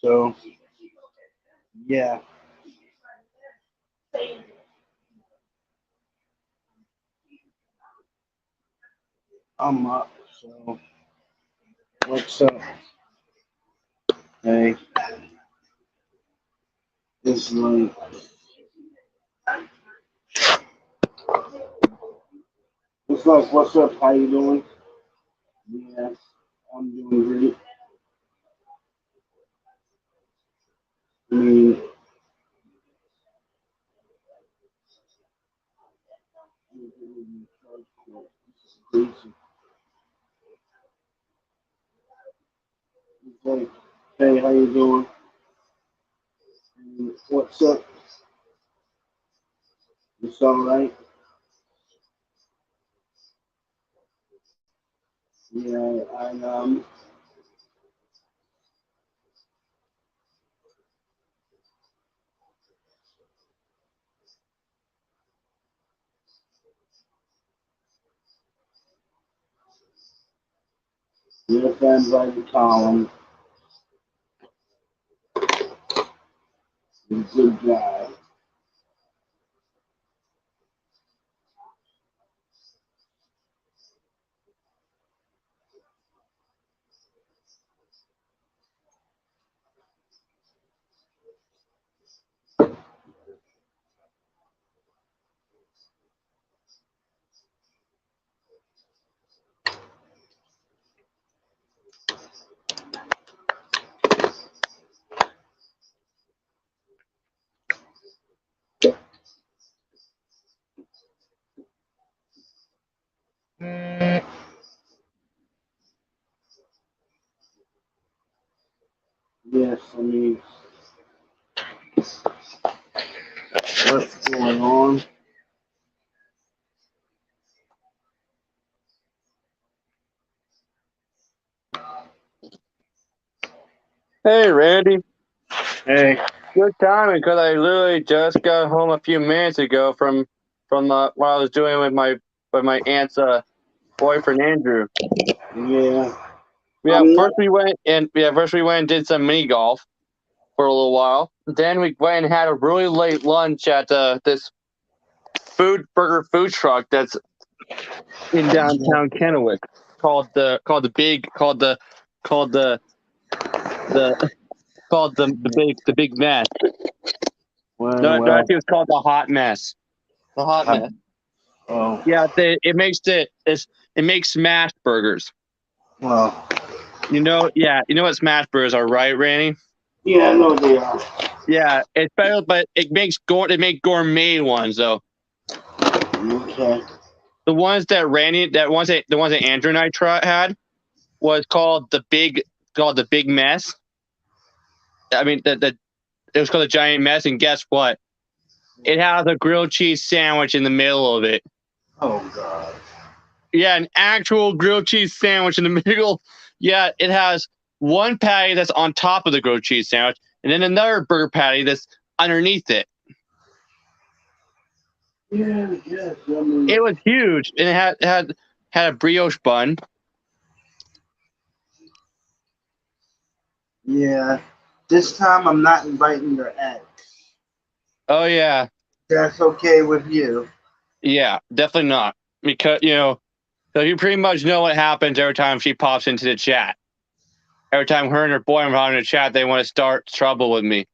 So yeah, I'm up. So what's up? Hey, it's like what's up? What's up? How you doing? Yeah, I'm doing great. I mean, hey, hey, how you doing? What's up? It's all right. Yeah, your friend by the column. He's a good guy. Yes, I mean, what's going on? Hey, Randy. Hey, Good timing because I literally just got home a few minutes ago from what I was doing with my aunt's boyfriend Andrew. yeah, Yeah, I'm not. first we went and did some mini golf for a little while. Then we went and had a really late lunch at this food truck that's in downtown Kennewick called the called the big mess. Well, No, well, actually, it was called the hot mess. The hot I, mess. oh, Yeah, it makes smash burgers. well, You know what smash burgers are, right, Randy? yeah, I know they are. Yeah, it's better, but it make gourmet ones though. Okay. The ones that Andrew and I had was called the big mess. I mean, it was called the giant mess, and guess what? It has a grilled cheese sandwich in the middle of it. Oh God. Yeah, an actual grilled cheese sandwich in the middle. Yeah, it has one patty that's on top of the grilled cheese sandwich, and then another burger patty that's underneath it. Yeah, yes. I mean, It was huge, and it had a brioche bun. yeah. This time I'm not inviting your ex. Oh yeah, That's okay with you. yeah, definitely not because so you pretty much know what happens every time she pops into the chat. Every time her and her boyfriend are in the chat, they want to start trouble with me.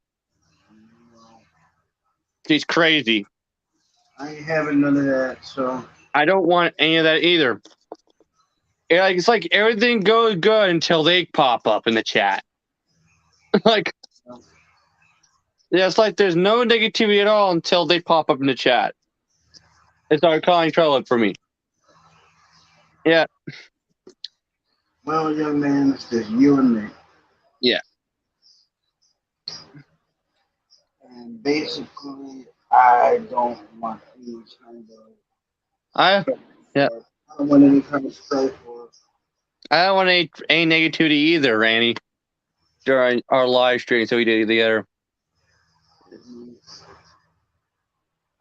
She's crazy. I ain't having none of that. So I don't want any of that either. It's like everything goes good until they pop up in the chat. Like, yeah, it's like there's no negativity at all until they pop up in the chat. They start calling trouble for me. Yeah, well, young man, it's just you and me. yeah. And basically, I don't want any kind of I strife yeah. or I don't want any kind of strife or I don't want any negativity either, Randy, during our live stream so we did together.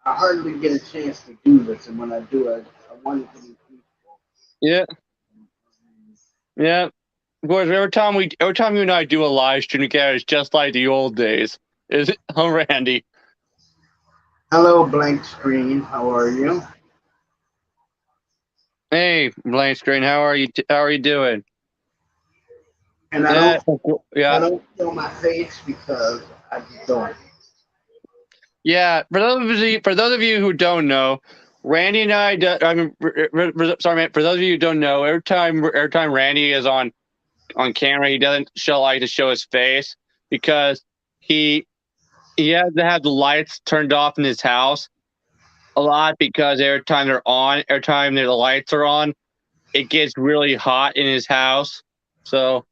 I hardly get a chance to do this, and when I do, I want it to be peaceful. Yeah, yeah. course, every time you and I do a live stream together, it's just like the old days. Is it, huh, Randy? Hello, blank screen. How are you? Hey, blank screen. How are you? How are you doing? And I Yeah, don't, I yeah, don't show my face because I just don't. yeah. For those of you who don't know, Randy and I. I mean, sorry, man. For those of you who don't know, every time Randy is on camera, he doesn't like to show his face because he he has to have the lights turned off in his house a lot because every time the lights are on, it gets really hot in his house. So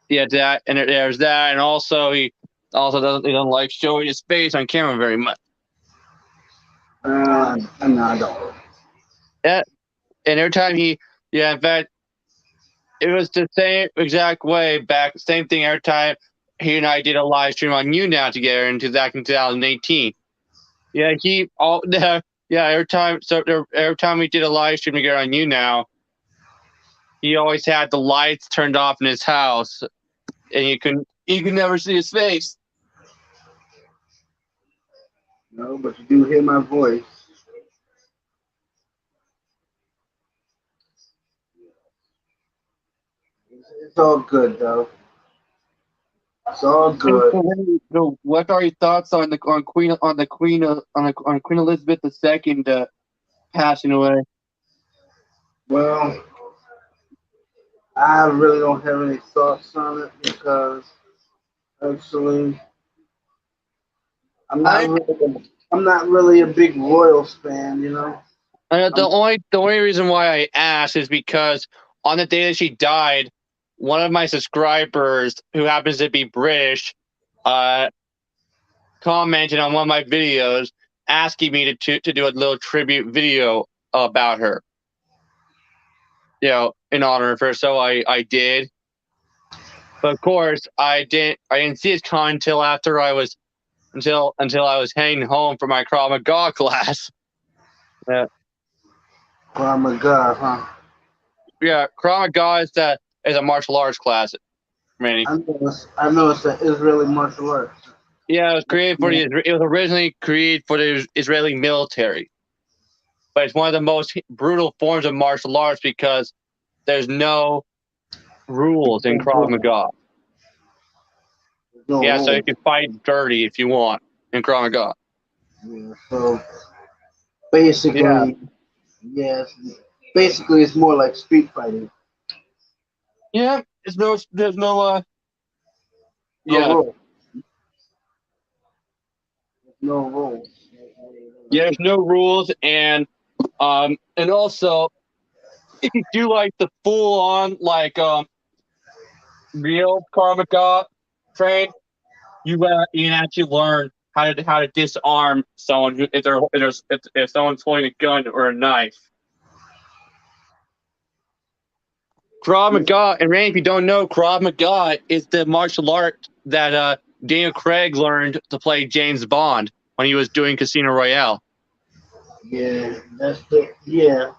yeah, there's that, and also he doesn't like showing his face on camera very much. No, I don't. Yeah, and every time in fact, it was the same exact way back, same thing every time he and I did a live stream on You Now together in 2018. Yeah, yeah, every time we did a live stream together on You Now, he always had the lights turned off in his house, and you could never see his face. No, but you do hear my voice. It's all good though. It's all good. So what are your thoughts on Queen Elizabeth II passing away? Well, I really don't have any thoughts on it because actually I I'm not really a big Royals fan, you know. I'm, the only reason why I asked is because on the day that she died, one of my subscribers who happens to be British, uh, commented on one of my videos asking me to do a little tribute video about her, in honor of her. So I did. But of course, I didn't see his con until after until I was heading home for my Krav Maga class. Yeah, oh my God, huh? yeah. Krav Maga is a martial arts class. Manny. I know it's an Israeli martial arts. Yeah, it was created for Yeah. it was originally created for the Israeli military, but it's one of the most brutal forms of martial arts because there's no rules in Krav Maga. There's no Yeah, so you rules. can fight dirty if you want in Krav Maga. Yeah, so Yeah, basically, yes, basically it's more like street fighting. yeah. There's no No yeah. rules. No rules. Yeah, there's no rules, and also if you do like the full on real Karmaka train, you can actually learn how to disarm someone who if someone's holding a gun or a knife. Krav Maga, and Randy, if you don't know, Krav Maga is the martial art that Daniel Craig learned to play James Bond when he was doing Casino Royale. Yeah, that's the yeah.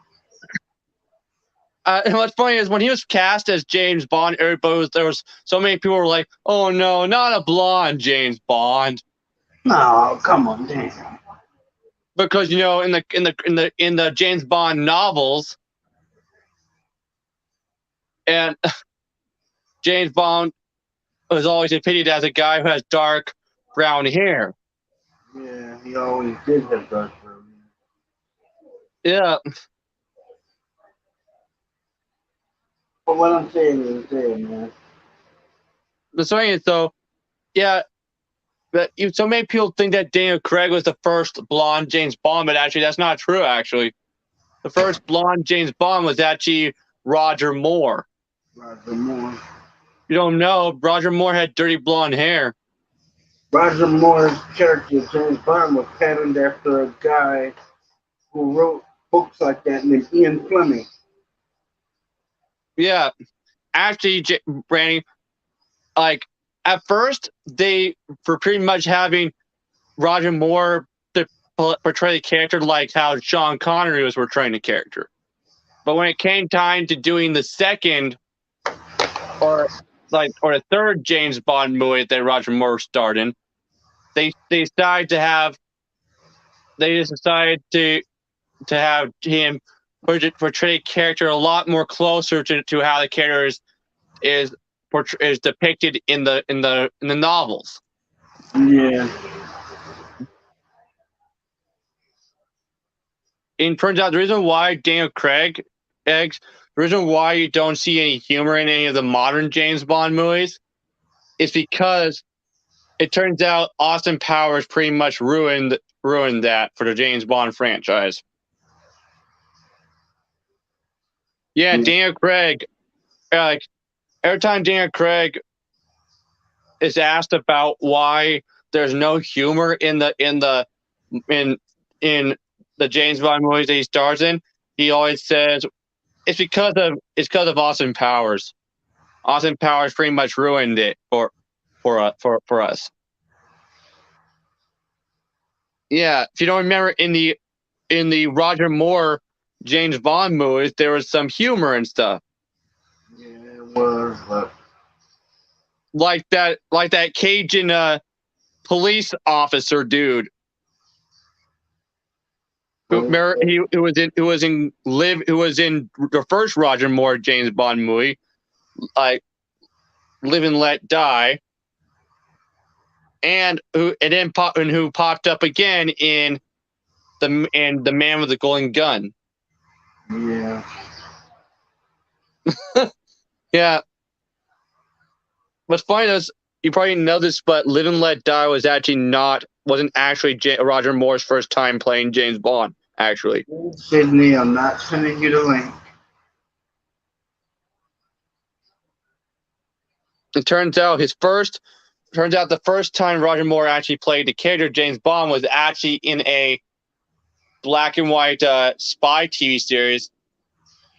And what's funny is when he was cast as James Bond, there was so many people were like, "Oh no, not a blonde James Bond," No, come on, damn. because in the James Bond novels, and James Bond was always depicted as a guy who has dark brown hair. Yeah, he always did have dark hair. Yeah, But what I'm saying is, man. the thing is though, yeah, but so many people think that Daniel Craig was the first blonde James Bond, but actually that's not true. Actually, the first blonde James Bond was actually Roger Moore. Roger Moore. You don't know, Roger Moore had dirty blonde hair. Roger Moore's character, James Bond, was patterned after a guy who wrote books like that named Ian Fleming. Yeah, actually, Brandy, like at first they were pretty much having Roger Moore to portray the character like how Sean Connery was portraying the character. But when it came time to doing the second or the third James Bond movie that Roger Moore starred in, they decided to have to have him portray a character a lot more closer to how the character is depicted in the novels. Yeah. And turns out the reason why the reason why you don't see any humor in any of the modern James Bond movies is because it turns out Austin Powers pretty much ruined that for the James Bond franchise. Yeah, Daniel Craig, like every time Daniel Craig is asked about why there's no humor in the James Bond movies that he stars in, he always says it's because of Austin Powers. Austin Powers pretty much ruined it for us. Yeah, if you don't remember in the Roger Moore James Bond movies, there was some humor and stuff. Yeah, it was, but like that Cajun police officer dude. Who was in the first Roger Moore James Bond movie, like Live and Let Die, and who popped up again in the Man with the Golden Gun. Yeah. Yeah. What's funny is you probably know this, but Live and Let Die wasn't actually Roger Moore's first time playing James Bond. Actually, Sydney, I'm not sending you the link. it turns out the first time Roger Moore actually played the character James Bond was actually in a black and white spy TV series.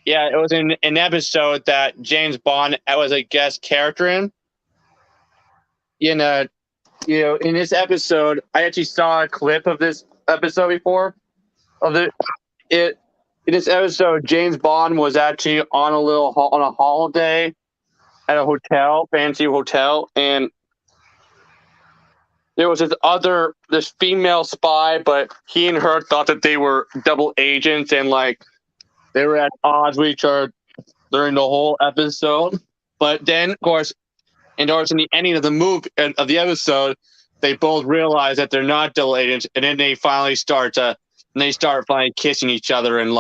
Yeah, it was in an episode that James Bond was a guest character in. In this episode, I actually saw a clip of this episode before. In this episode, James Bond was actually on a holiday at a fancy hotel, and there was this female spy, but he and her thought that they were double agents, and like they were at odds with each other during the whole episode. But then, of course, in the ending of the episode, they both realize that they're not double agents, and then they finally start finally kissing each other and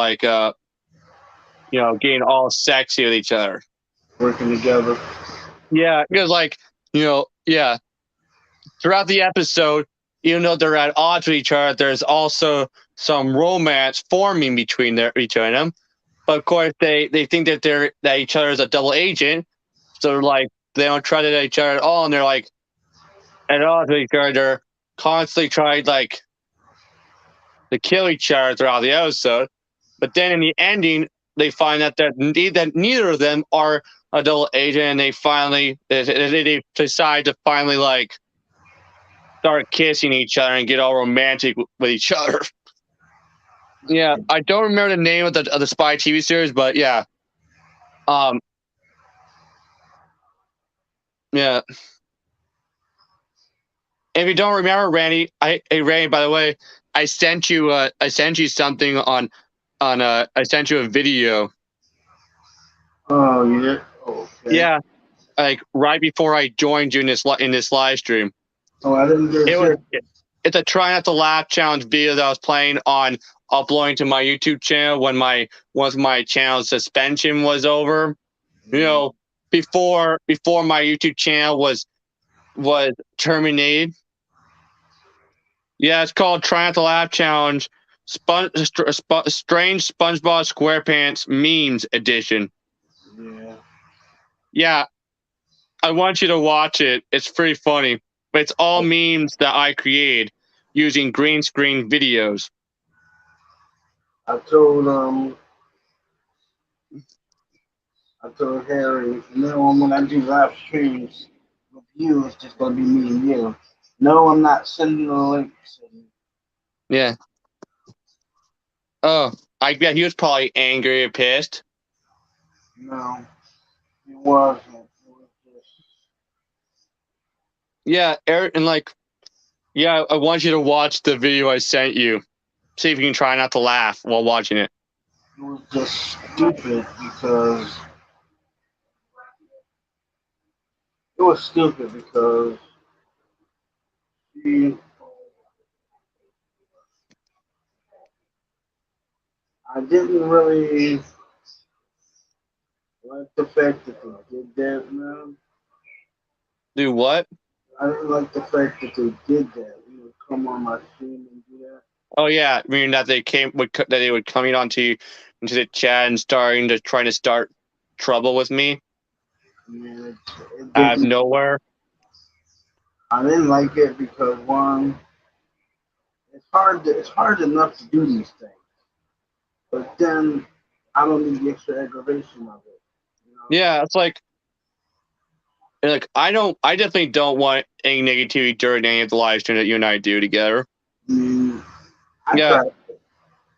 getting all sexy with each other, Working together. Yeah, because yeah. Throughout the episode, even though they're at odds with each other, there's also some romance forming between each of them. But of course, they think that each other is a double agent, so they don't trust each other at all, and they're like at odds with each other. They're constantly trying to kill each other throughout the episode. But then in the ending, they find out that neither of them are a double agent, and they decide to finally start kissing each other and get all romantic with each other. Yeah, I don't remember the name of the spy TV series, but yeah. Yeah. If you don't remember, Randy, Randy, by the way, I sent you something I sent you a video. Oh yeah. Okay. Yeah, like right before I joined you in this live stream. Oh, I didn't get it. It's a try not to laugh challenge video that I was playing on uploading to my YouTube channel when my channel suspension was over. Before my YouTube channel was terminated. Yeah, it's called Try Not to Laugh Challenge, Strange SpongeBob SquarePants Memes Edition. Yeah. Yeah, I want you to watch it. It's pretty funny, but it's all memes that I created using green screen videos. I told Harry, when I do live streams with you, it's just gonna be me and you. No, I'm not sending the links. Yeah. Oh, I bet he was probably angry or pissed. No, it wasn't. It Yeah, Eric, and like, yeah, I want you to watch the video I sent you. See if you can try not to laugh while watching it. It was just stupid because it was stupid because she, I didn't really like the fact that they did that, man. Do what? I didn't like the fact that they did that. You know, come on my stream and do that. Oh yeah, meaning that that they would coming onto into the chat and starting to trying to start trouble with me Man, it out of didn't. nowhere. I didn't like it because one, it's hard enough to do these things, but then I don't need the extra aggravation of it. You know. Yeah, it's like I definitely don't want any negativity during any of the live stream that you and I do together. Mm, I Yeah, try.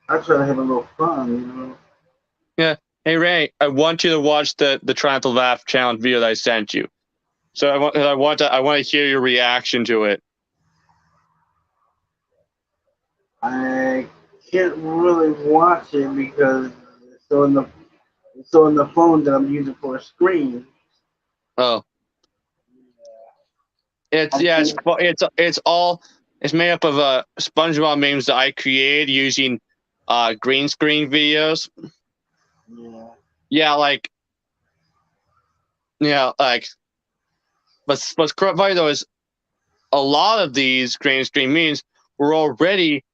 I try to have a little fun, you know. yeah. Hey Ray, I want you to watch the Trying to Laugh challenge video that I sent you. So I want to hear your reaction to it. I can't really watch it because it's on the it's on the phone that I'm using for a screen. Oh, it's I yeah, can't, it's all it's made up of SpongeBob memes that I created using green screen videos. yeah. Yeah, like yeah, like what's funny though is a lot of these green screen memes were already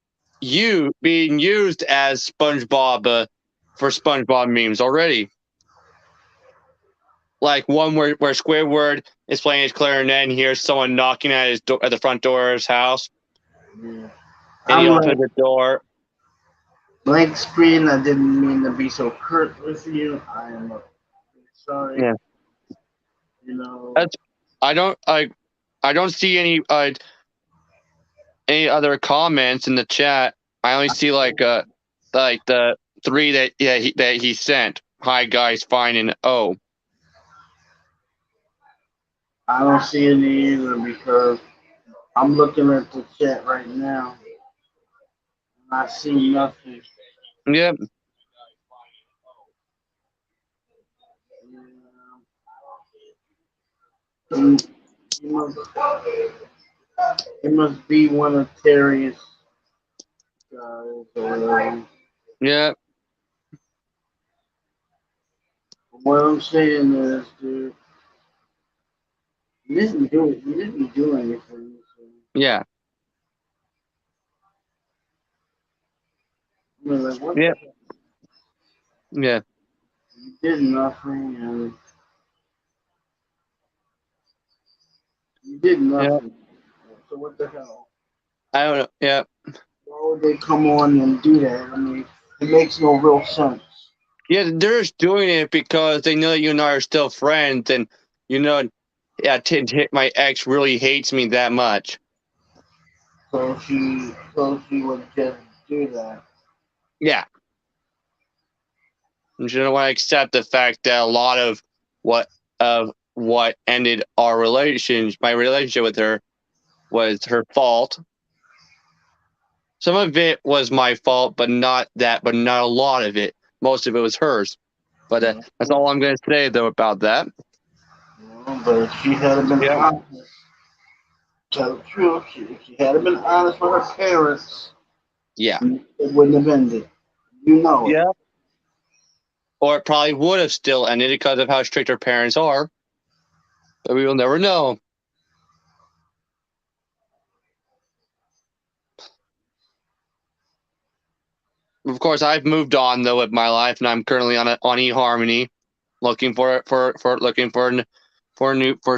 being used as SpongeBob for SpongeBob memes already. Like one where Squidward is playing his clarinet and hears someone knocking at at the front door of his house, Yeah. and he I'm opens like the door. blank screen. I didn't mean to be so curt with you. I am sorry. Yeah, You know, that's I don't see any other comments in the chat. I only see like the three that that he sent. Hi guys, fine and oh I don't see any either because I'm looking at the chat right now and I see nothing. yeah Yeah. You must, it must be one of Terry's guys. yeah What I'm saying is, dude, you didn't do anything. So, yeah I mean, like, what yeah the heck? yeah You did nothing, and you did yeah. nothing. So what the hell? I don't know. Yeah. Why would they come on and do that? I mean, it makes no real sense. Yeah, they're just doing it because they know that you and I are still friends, and you know, yeah, my ex really hates me that much. So she would just do that. Yeah, and she don't want to accept the fact that a lot what what ended my relationship with her, was her fault. Some of it was my fault, but not a lot of it. Most of it was hers. But that's all I'm going to say though about that. But if she had been Yeah. honest, tell the truth, if she had been honest with her parents, Yeah. it wouldn't have ended. You know it. Yeah. Or it probably would have still ended because of how strict her parents are. But we will never know. Of course, I've moved on though with my life, and I'm currently on eHarmony, looking for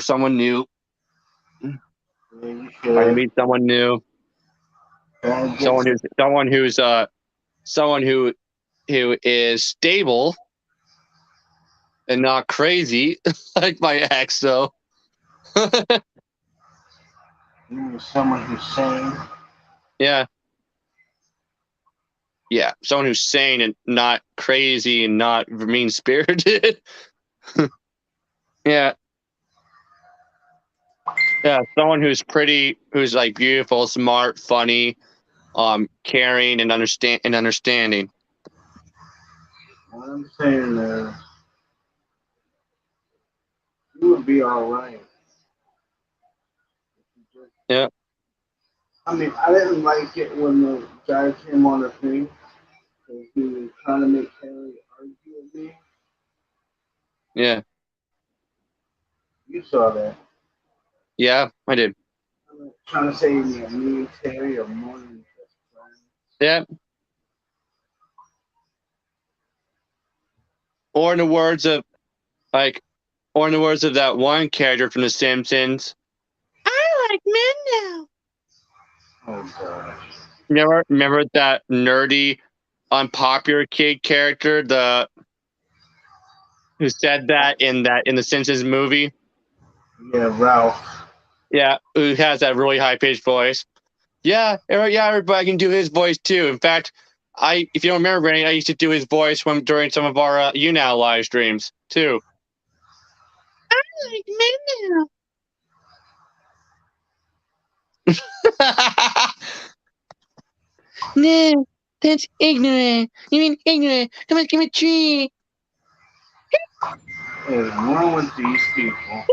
someone new, Yeah, you trying to should. meet someone new, Get someone who is stable and not crazy like my ex. Though, someone who's sane. yeah, yeah, someone who's sane and not crazy and not mean spirited. Yeah. Yeah, someone who's pretty, who's like beautiful, smart, funny, caring, and understanding. What I'm saying is, you would be all right. Yeah, I mean, I didn't like it when the guy came on the thing because he was trying to make Harry argue with me. yeah, You saw that. yeah. I did. Trying to say me and Terry are more than just friends. Yeah. Or in the words of like, or in the words of that one character from The Simpsons, I like men now. Oh gosh. Remember that nerdy, unpopular kid character, the who said that in the Simpsons movie? Yeah, Ralph. Yeah, who has that really high pitched voice. Yeah, everybody can do his voice too. In fact, if you don't remember, Randy, I used to do his voice during some of our YouNow live streams too. I like men now. No, that's ignorant. You mean ignorant? Come on, give me a tree. What is wrong with these people?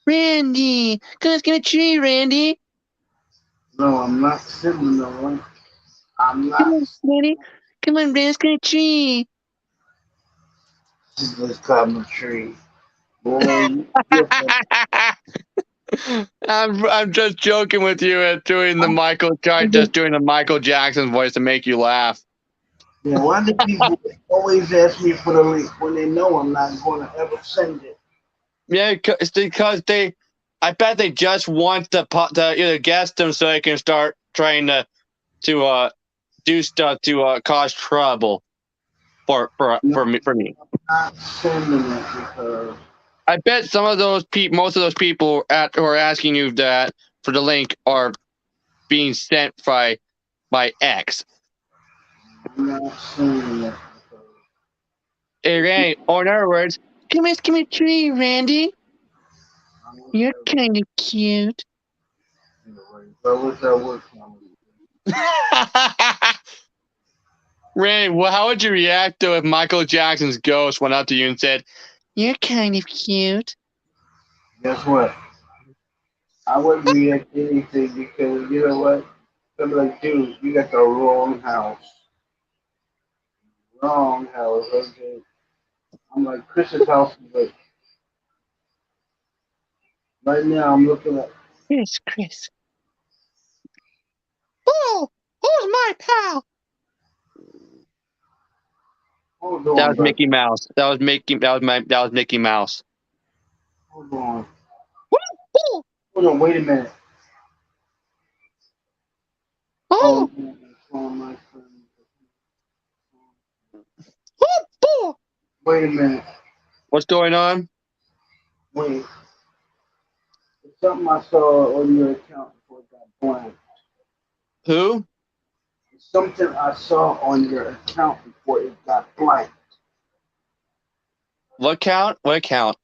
Randy, come on, give me a tree, Randy. No, I'm not sitting no one. I'm Come not. on, Randy. Come on, Randy, let's get a tree. Let's climb a tree. Boy, you're I'm just joking with you at doing the just doing the Michael Jackson voice to make you laugh. yeah, why do people always ask me for the link when they know I'm not going to ever send it? Yeah, it's because I bet they just want to either guess them so they can start trying to do stuff to cause trouble No, for me. I'm not sending it because I bet some of those most of those people who are asking you that for the link are being sent by X. I'm not sending it. Or in other words, give me a tree, Randy. You're kind of cute. I wish I would come. Randy, well, how would you react though if Michael Jackson's ghost went up to you and said, "You're kind of cute"? Guess what? I wouldn't react to anything because you know what? I'm like, dude, you got the wrong house. Wrong house. Okay. I'm like, Chris's house is like, right now I'm looking at, Here's Chris. Oh, who's my pal? hold That on, was brother. Mickey Mouse. That was Mickey Mouse. Hold on. Oh, Hold on, wait a minute. Oh, oh, yeah, calling my friend. oh. Wait a minute. What's going on? Wait. It's something I saw on your account before it got blank. Who? It's something I saw on your account before it got blank. What count? What count?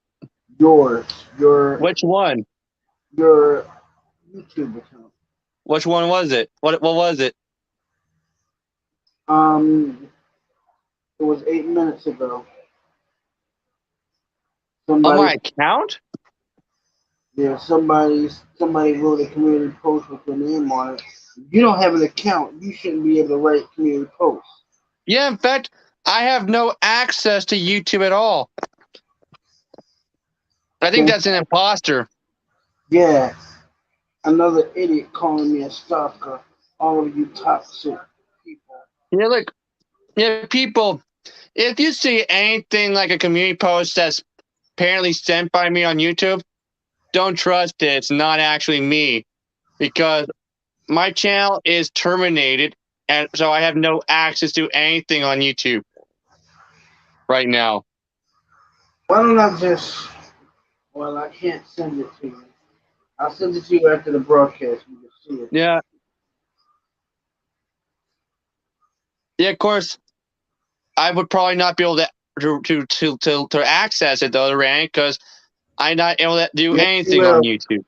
Yours. Which one? Your YouTube account. Which one was it? What was it? Um, it was 8 minutes ago. On Somebody, my account? yeah, somebody wrote a community post with your name on it. If you don't have an account, you shouldn't be able to write community posts. Yeah, in fact, I have no access to YouTube at all. I think that's an imposter. Yeah, another idiot calling me a stalker. All of you toxic people. Yeah, look, yeah, people, if you see anything like a community post that's apparently sent by me on YouTube, don't trust it. It's not actually me because my channel is terminated, and so I have no access to anything on YouTube right now. Why don't I just? Well, I can't send it to you. I'll send it to you after the broadcast. You can see it. Yeah, yeah. Of course, I would probably not be able to access it though, Rank, because I'm not able to do Yes, you anything on will. YouTube.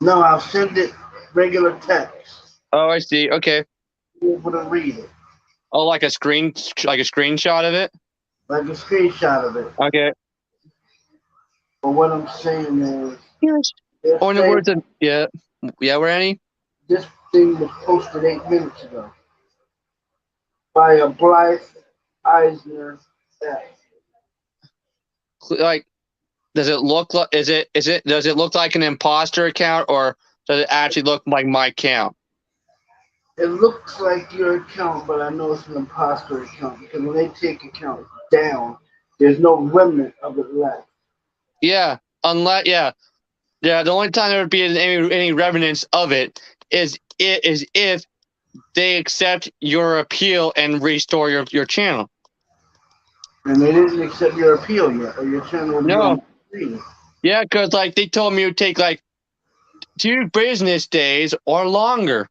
No, I'll send it regular text. Oh, I see. Okay. Be able to read it. Oh, like a screenshot of it. Like a screenshot of it. Okay. But what I'm saying is, Yes. they're Or in the saying words of yeah, Randy. this thing was posted 8 minutes ago by a Blythe Eisner. Like, does it look like does it look like an imposter account, or does it actually look like my account? It looks like your account, but I know it's an imposter account because when they take accounts down, there's no remnant of it left. Yeah. Unless the only time there would be any remnants of it is if they accept your appeal and restore your channel. And they didn't accept your appeal yet, or your channel will be on No. the screen. Yeah, because like they told me it would take like 2 business days or longer.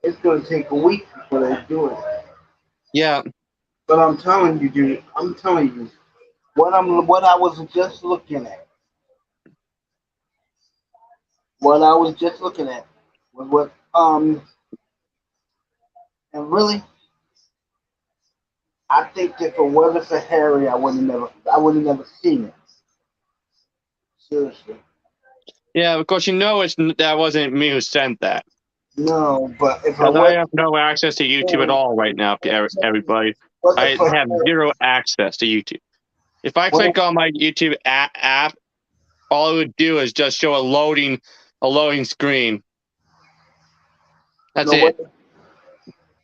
It's going to take a week before they do it. Yeah. But I'm telling you, dude, I'm telling you, what I was just looking at. What I was just looking at was and really, I think if it wasn't for Harry, I would have never seen it. Seriously. Yeah, of course that wasn't me who sent that. No, but if it Because I wasn't have no access to YouTube at all right now, everybody. I for have Harry, zero access to YouTube. If I what if, click on my YouTube app, all it would do is just show a loading screen. That's no, what, it.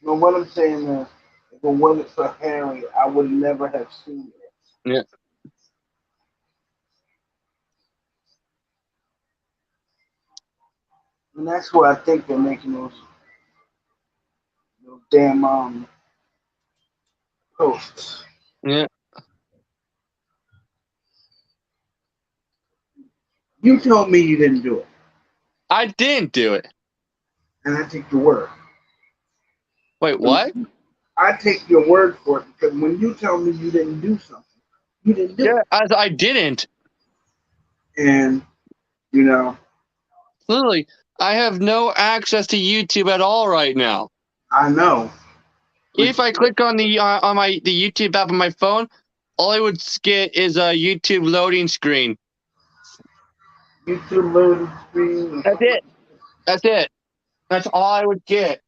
no, what I'm saying is, if it wasn't for Harry, I would never have seen it. Yeah. And that's why I think they're making those damn posts. Yeah. You told me you didn't do it, I didn't do it. and I take your word. Wait, what? I take your word for it because when you tell me you didn't do something, you didn't do Yeah, it. I didn't. And you know, Literally, I have no access to YouTube at all right now. I know. But If I click on the YouTube app on my phone, all I would get is a YouTube loading screen. YouTube loading screen. That's it. That's it. That's all I would get.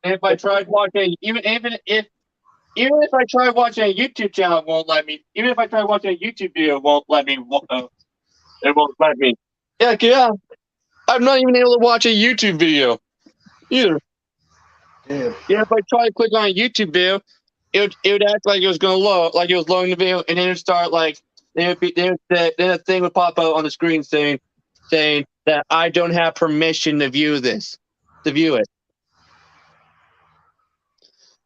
And if I tried watching, even if I try watching a YouTube channel, it won't let me. Even if I try watching a YouTube video, it won't let me. It won't let me. Yeah. I'm not even able to watch a YouTube video either. Yeah. Yeah, if I try to click on a YouTube video, it would act like it was going to load, like it was loading the video, and then it would start like then a thing would pop out on the screen saying that I don't have permission to view it.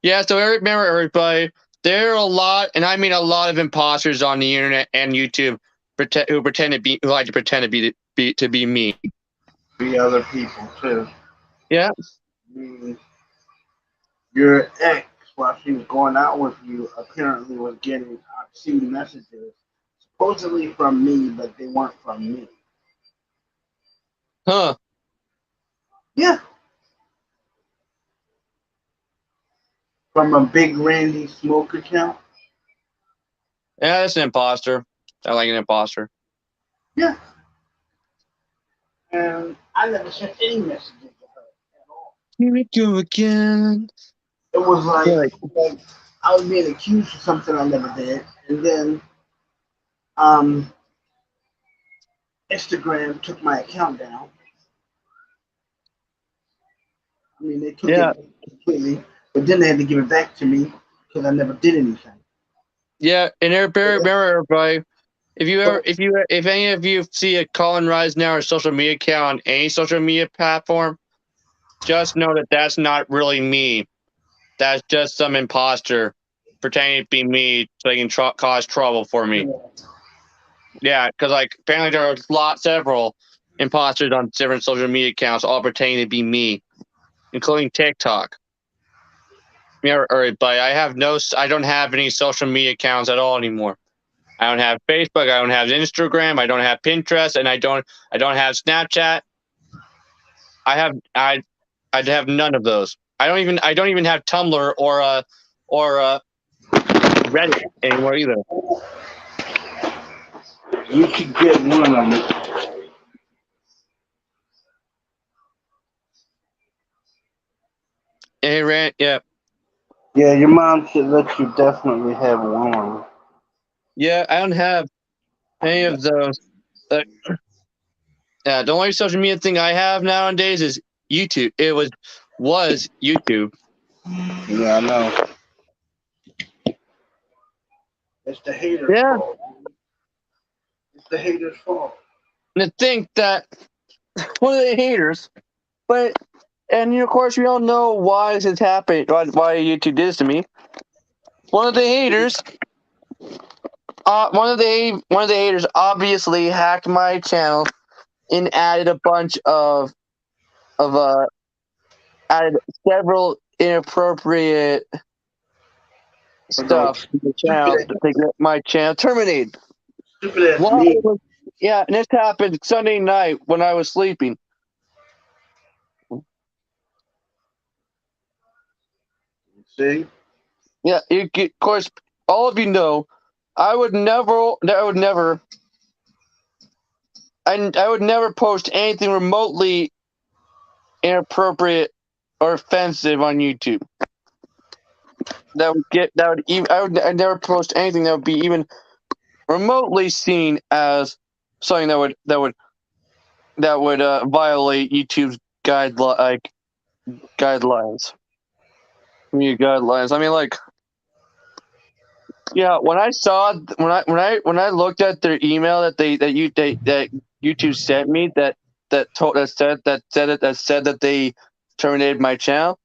Yeah, so remember, everybody, there are a lot, and I mean a lot of imposters on the internet and YouTube who like to pretend to be me. Be other people too. Yeah. I mean, your ex, while she was going out with you, apparently was getting obscene messages, supposedly from me, but they weren't from me. Huh. Yeah. From a Big Randy Smoke account. Yeah, that's an imposter. I like an imposter. Yeah. And I never sent any messages to her at all. Here we go again. It was Right. like I was being accused of something I never did, and then um, Instagram took my account down. I mean, they took Yeah. it completely, but then they had to give it back to me because I never did anything. Yeah, and remember, everybody, if any of you see a Colin Rise Now or social media account on any social media platform, just know that that's not really me. That's just some imposter pretending to be me so they can cause trouble for me. Yeah, because like apparently there are several imposters on different social media accounts, all pretending to be me, including TikTok. Yeah, everybody, I don't have any social media accounts at all anymore. I don't have Facebook. I don't have Instagram. I don't have Pinterest, and I don't have Snapchat. I'd have none of those. I don't even have Tumblr or Reddit anymore either. You could get one of them. Hey, Rant, yeah. Yeah, your mom should let you definitely have one. Yeah, I don't have any of those. Yeah, the only social media thing I have nowadays is YouTube. It was YouTube. Yeah, I know. It's the haters' fault. It's the haters' fault. And to think that one of the haters, and of course we all know why this has happened. Why YouTube did this to me. One of the haters, one of the haters obviously hacked my channel and added a bunch of added several inappropriate stuff to the channel to get my channel terminated. Stupid ass me. Yeah, and this happened Sunday night when I was sleeping. See? Yeah, of course, all of you know, I would never post anything remotely inappropriate or offensive on YouTube. I'd never post anything that would be even remotely seen as something that would violate YouTube's guidelines. Community guidelines. I mean, like, yeah. When I looked at their email that YouTube sent me that said that they terminated my channel,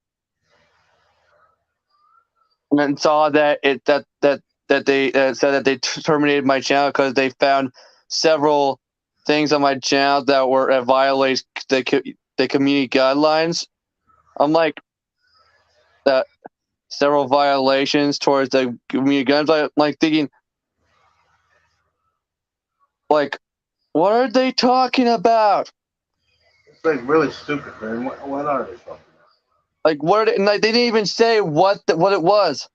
and then saw that they said that they terminated my channel because they found several things on my channel that violates the community guidelines. I'm like, that several violations towards the community guidelines. I'm like thinking, like, what are they talking about? It's like really stupid, man. What are they talking about? Like, what are they, and like, they didn't even say what it was.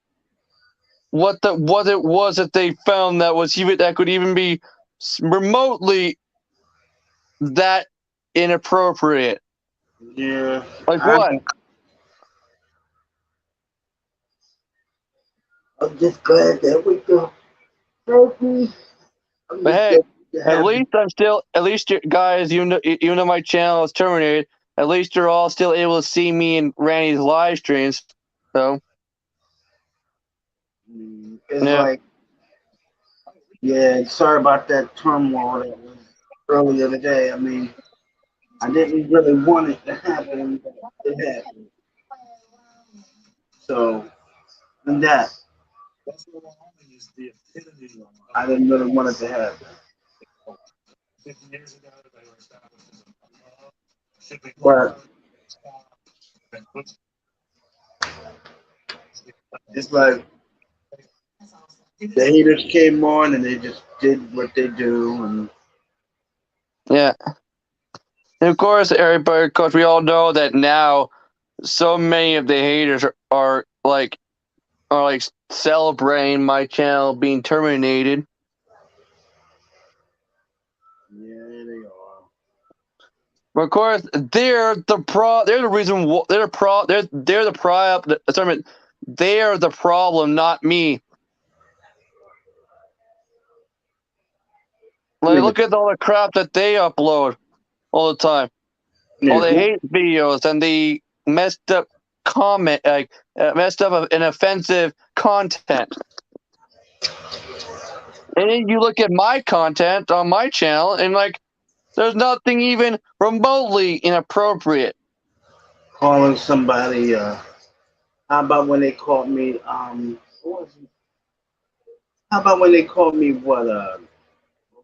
What it was that they found that could even be remotely that inappropriate. Yeah. Like what? I'm just glad that we go. But hey, at least you guys, even though my channel is terminated, at least you're all still able to see me and Randy's live streams. So it's like, yeah, sorry about that turmoil that was earlier today. I mean, I didn't really want it to happen, but it happened. So, and that, I didn't really want it to happen. But it's like the haters came on and they just did what they do, and yeah. And of course, everybody, because we all know that now, so many of the haters are like celebrating my channel being terminated. yeah, they are. But of course, they're the reason. They're the problem, not me. Like, look at all the crap that they upload all the time. Yeah. All the hate videos and the messed up comment, messed up and offensive content. And then you look at my content on my channel, and like, there's nothing even remotely inappropriate. Calling somebody, how about when they called me, what was it? How about when they called me, what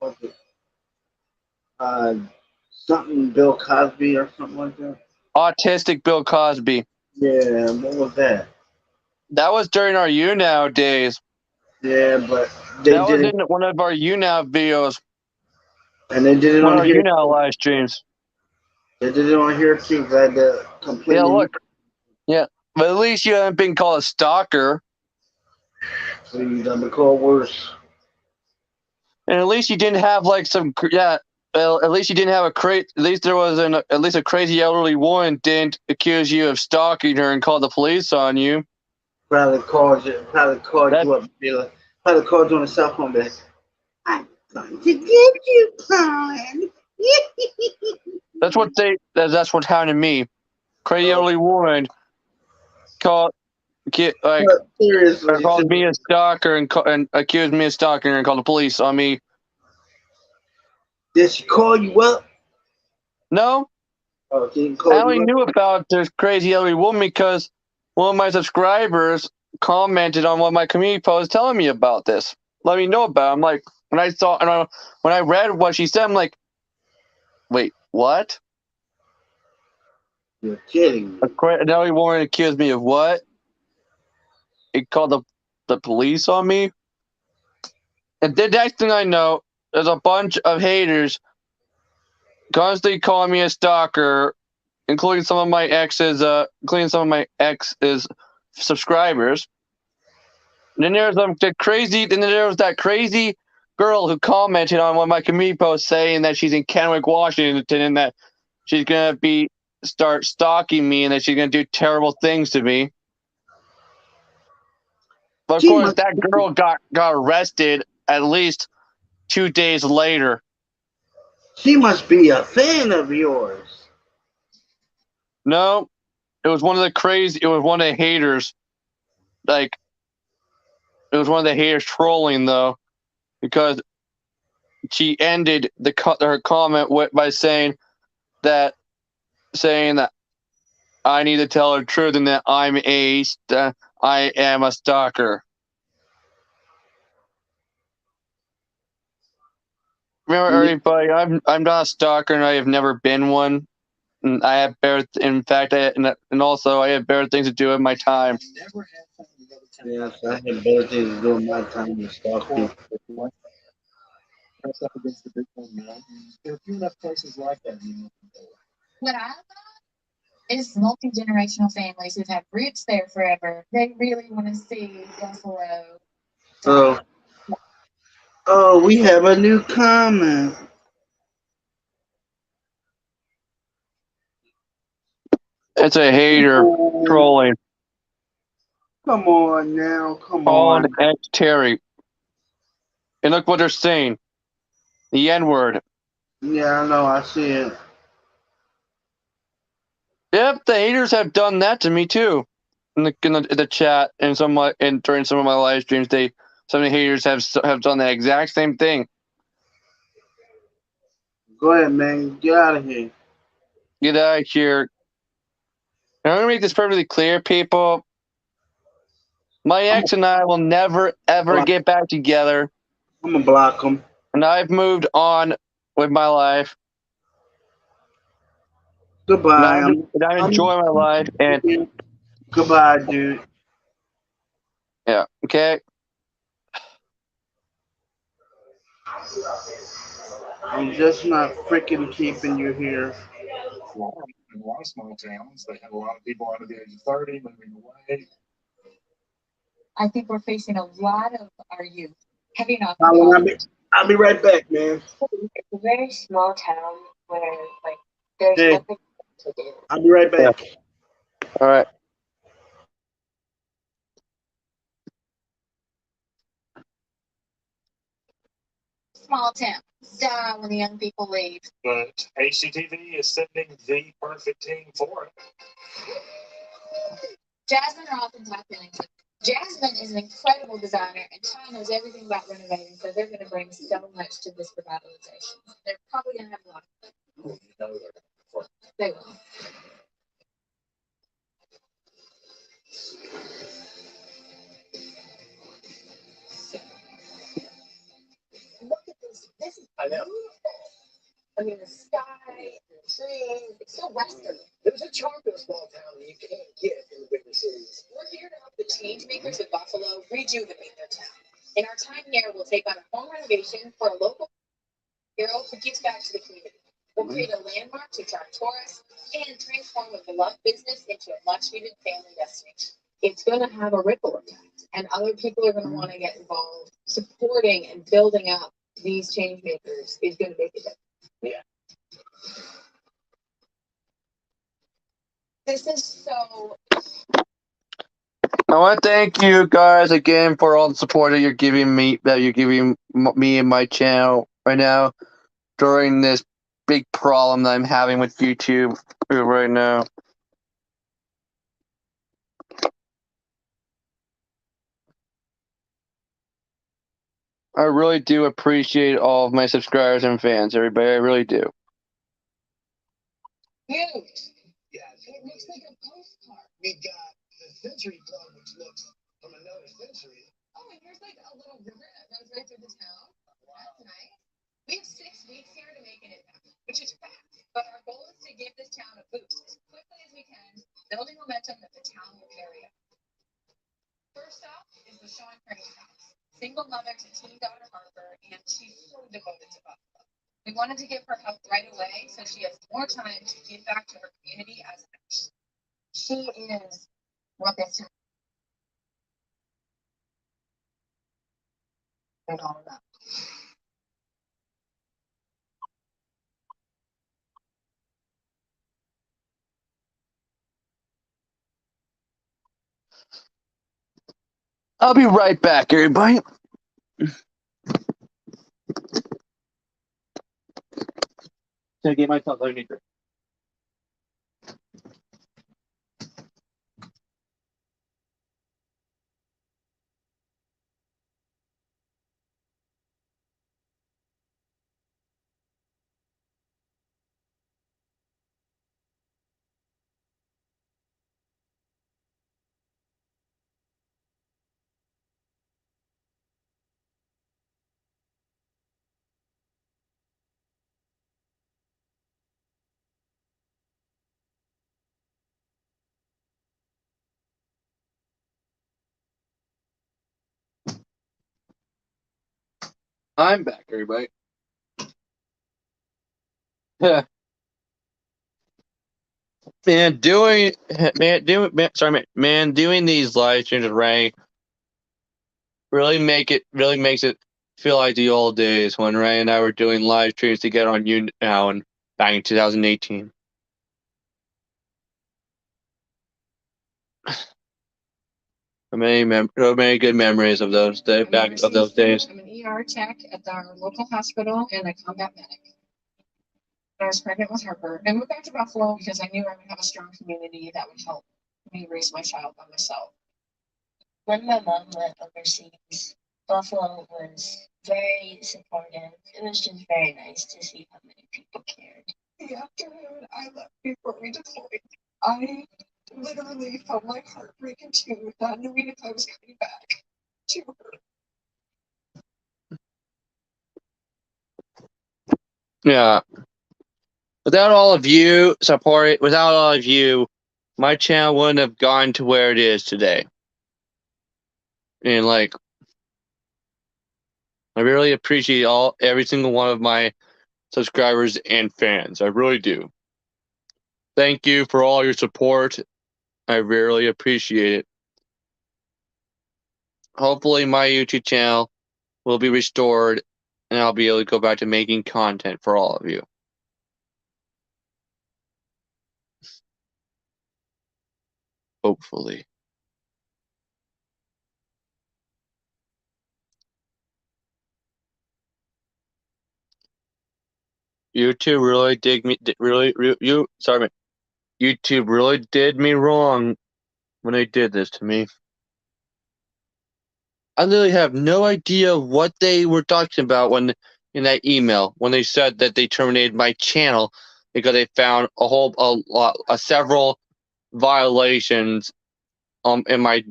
was it? Something Bill Cosby or something like that? Autistic Bill Cosby. Yeah, what was that? That was during our You Now days. Yeah, but they That was didn't, in one of our UNAV videos, and they did it one of on our here. UNAV live streams. They did it on here too. 'Cause I had to Yeah, completely. look. Yeah, but at least you haven't been called a stalker. Please, I've been called worse. And at least you didn't have like some, yeah. Well, at least you didn't have a crazy. At least there was at least a crazy elderly woman didn't accuse you of stalking her and call the police on you. Probably called you. Probably called That you up. Be like, probably called you on the cell phone. Be like, I'm going to get you, Colin. that's what they. That's what happened to me. Crazy Oh, elderly woman called like but seriously, called me a stalker and accused me of stalking her and called the police on me. did she call you up? No, Oh, she didn't I call only you up. knew about this crazy elderly woman because one of my subscribers commented on one of my community posts telling me about this. Let me know about it. I'm like, when I saw and when I read what she said, I'm like, wait, what? You're kidding me. An elderly woman accused me of what? It called the police on me. And the next thing I know, there's a bunch of haters constantly calling me a stalker, including some of my ex's subscribers. And then there was that crazy girl who commented on one of my community posts saying that she's in Kennewick, Washington, and that she's gonna start stalking me and that she's gonna do terrible things to me. But of She course, must. that girl got arrested at least 2 days later. She must be a fan of yours. No, it was one of the haters. Like, it was one of the haters trolling though, because she ended her comment by saying that I need to tell her the truth and that I am a stalker. Remember, everybody, I'm not a stalker, and I have never been one. And I have in fact, and also I have better things to do with my time. Yes, I had better things to do with my time than stalk people. Press up against the big one mountain. There are few enough places like that. What I love is multi-generational families who've had roots there forever. They really want to see Buffalo. Oh, we have a new comment. It's a hater trolling. Come on now, come Called on. X Terry. And look what they're saying. The N word. Yeah, I know, I see it. Yep, the haters have done that to me too. In the chat and during some of my live streams, some of the haters have done the exact same thing. Go ahead, man. Get out of here. Get out of here. And I'm gonna make this perfectly clear, people. My ex and I will never ever get back together. I'm gonna block him. And I've moved on with my life. Goodbye. And I'm enjoying my life. And goodbye, dude. Yeah. Okay. I'm just not freaking keeping you here. In a lot of small towns, they have a lot of people under the age of 30 moving away. I think we're facing a lot of our youth heading off. I'll be right back, man. It's a very small town where, like, there's nothing to do. I'll be right back. Yeah. All right. Small town. Die when the young people leave. But HCTV is sending the perfect team for it. Jasmine are often top billing. Jasmine is an incredible designer, and Ty knows everything about renovating, so they're going to bring so much to this revitalization. They're probably going to have a lot of fun. They will. Look at this. This is beautiful. I mean, the sky, the trees, it's so western. There's a charm to a small town that you can't get in the bigger cities. We're here to help the change makers of Buffalo rejuvenate their town. In our time here, we'll take on a home renovation for a local hero who gives back to the community. We'll create a landmark to attract tourists and transform a beloved business into a much-needed family destination. It's going to have a ripple effect, and other people are going to want to get involved. Supporting and building up these change makers is going to make a difference. Yeah. This is so. I want to thank you guys again for all the support that you're giving me and my channel right now during this big problem that I'm having with YouTube right now. I really do appreciate all of my subscribers and fans, everybody. I really do. Huge. Yeah, It looks like a postcard. we got the Century Club, which looks from another century. Oh, and here's like a little river that runs right through the town. That's nice. We have 6 weeks here to make an impact, which is fast. But our goal is to give this town a boost as quickly as we can, building momentum that the town will carry out. First off is the Sean Crane's house. Single mother to teen daughter Harper, and she's so devoted to Buffalo. We wanted to give her help right away so she has more time to give back to her community as a nurse. She is what this town is all about. I'll be right back, everybody. Gonna get myself a drink. I'm back, everybody. Doing these live streams with Ray really makes it feel like the old days when Ray and I were doing live streams together on you now and back in 2018. Many good memories of those days. I'm an ER tech at our local hospital and a combat medic. I was pregnant with Harper and moved back to Buffalo because I knew I would have a strong community that would help me raise my child by myself. When my mom went overseas, Buffalo was very supportive. It was just very nice to see how many people cared. The afternoon I left before we deployed, I literally felt my heart break in two, not knowing if I was coming back to her. Yeah. Without all of you my channel wouldn't have gone to where it is today. And I really appreciate every single one of my subscribers and fans. I really do. Thank you for all your support. I really appreciate it. Hopefully my YouTube channel will be restored and I'll be able to go back to making content for all of you. Hopefully. YouTube really YouTube really did me wrong when they did this to me. I literally have no idea what they were talking about in that email when they said that they terminated my channel because they found several violations on my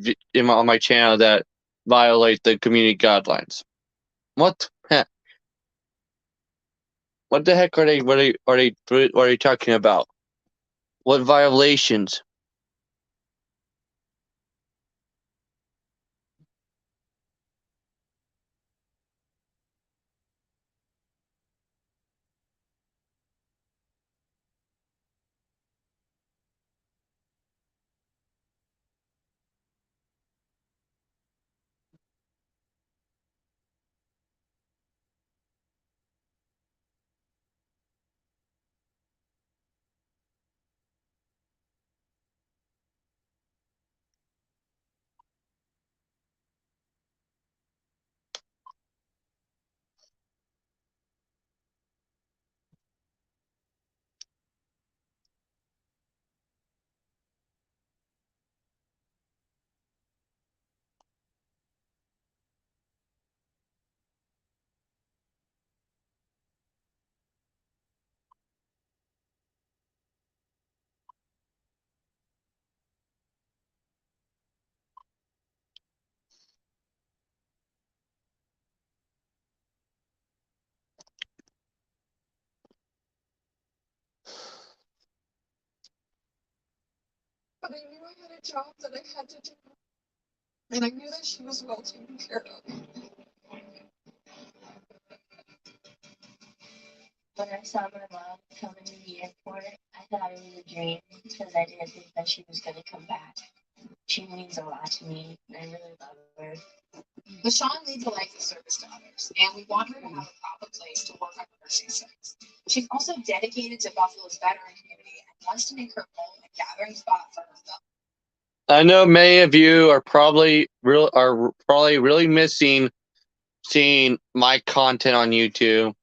channel that violate the community guidelines. What? What the heck are they talking about? What violations? But I knew I had a job that I had to do. And I knew that she was well taken care of. When I saw my mom coming to the airport, I thought it was a dream because I didn't think that she was going to come back. She means a lot to me, and I really love her. But Sean leads a life of service to others, and we want her to have a proper place to work on nursing sites. She's also dedicated to Buffalo's veteran community and wants to make her home a gathering spot for her fellow. I know many of you are probably really missing seeing my content on YouTube.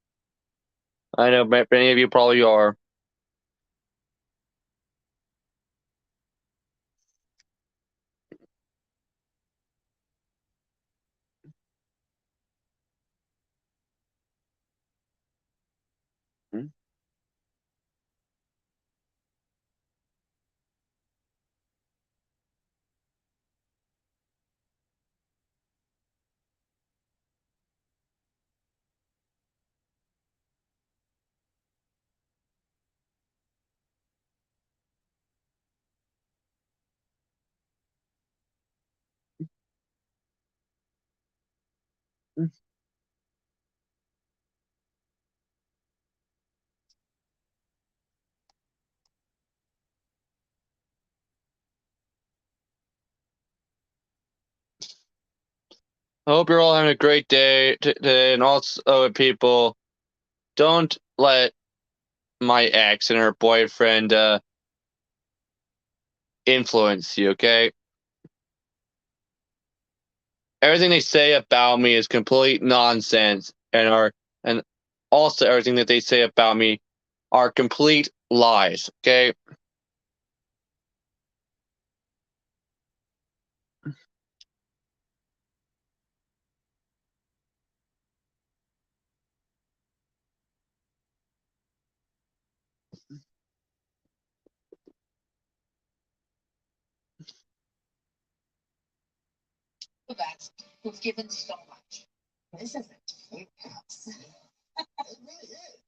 I know many of you probably are. I hope you're all having a great day today, and also, people, don't let my ex and her boyfriend influence you, okay? Everything they say about me is complete nonsense, and also everything that they say about me are complete lies, okay? The best, who've given so much. This isn't cute, Caps. It really is.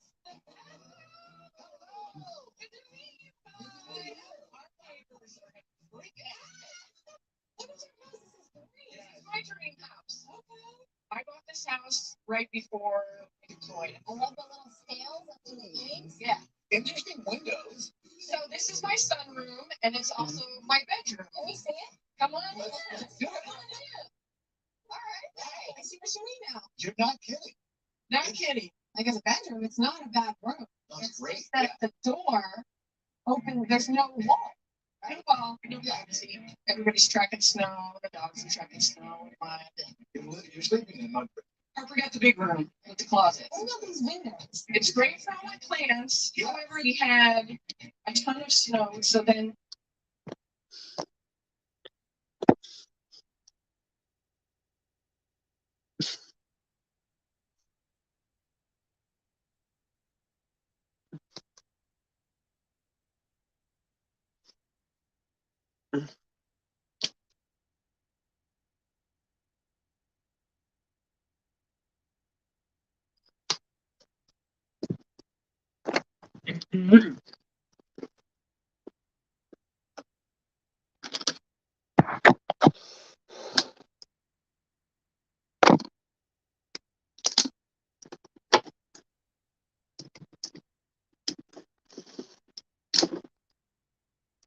My dream house. I bought this house right before we deployed. I love the little scales up to the eggs. Yeah. Interesting windows. So this is my sunroom, and it's also my bedroom. Can we see it? Come on. Let's do it. All right. Hey, I see what you mean now. You're not kidding. Not kidding. Like as a bedroom, it's not a bad room. That's It's great. just that the door open. There's no wall. Right? Well, see, everybody's tracking snow. The dogs are tracking snow. You're sleeping in my. I forgot the big room with the closet. What about these windows? It's great for all my plants. However, we had a ton of snow, so then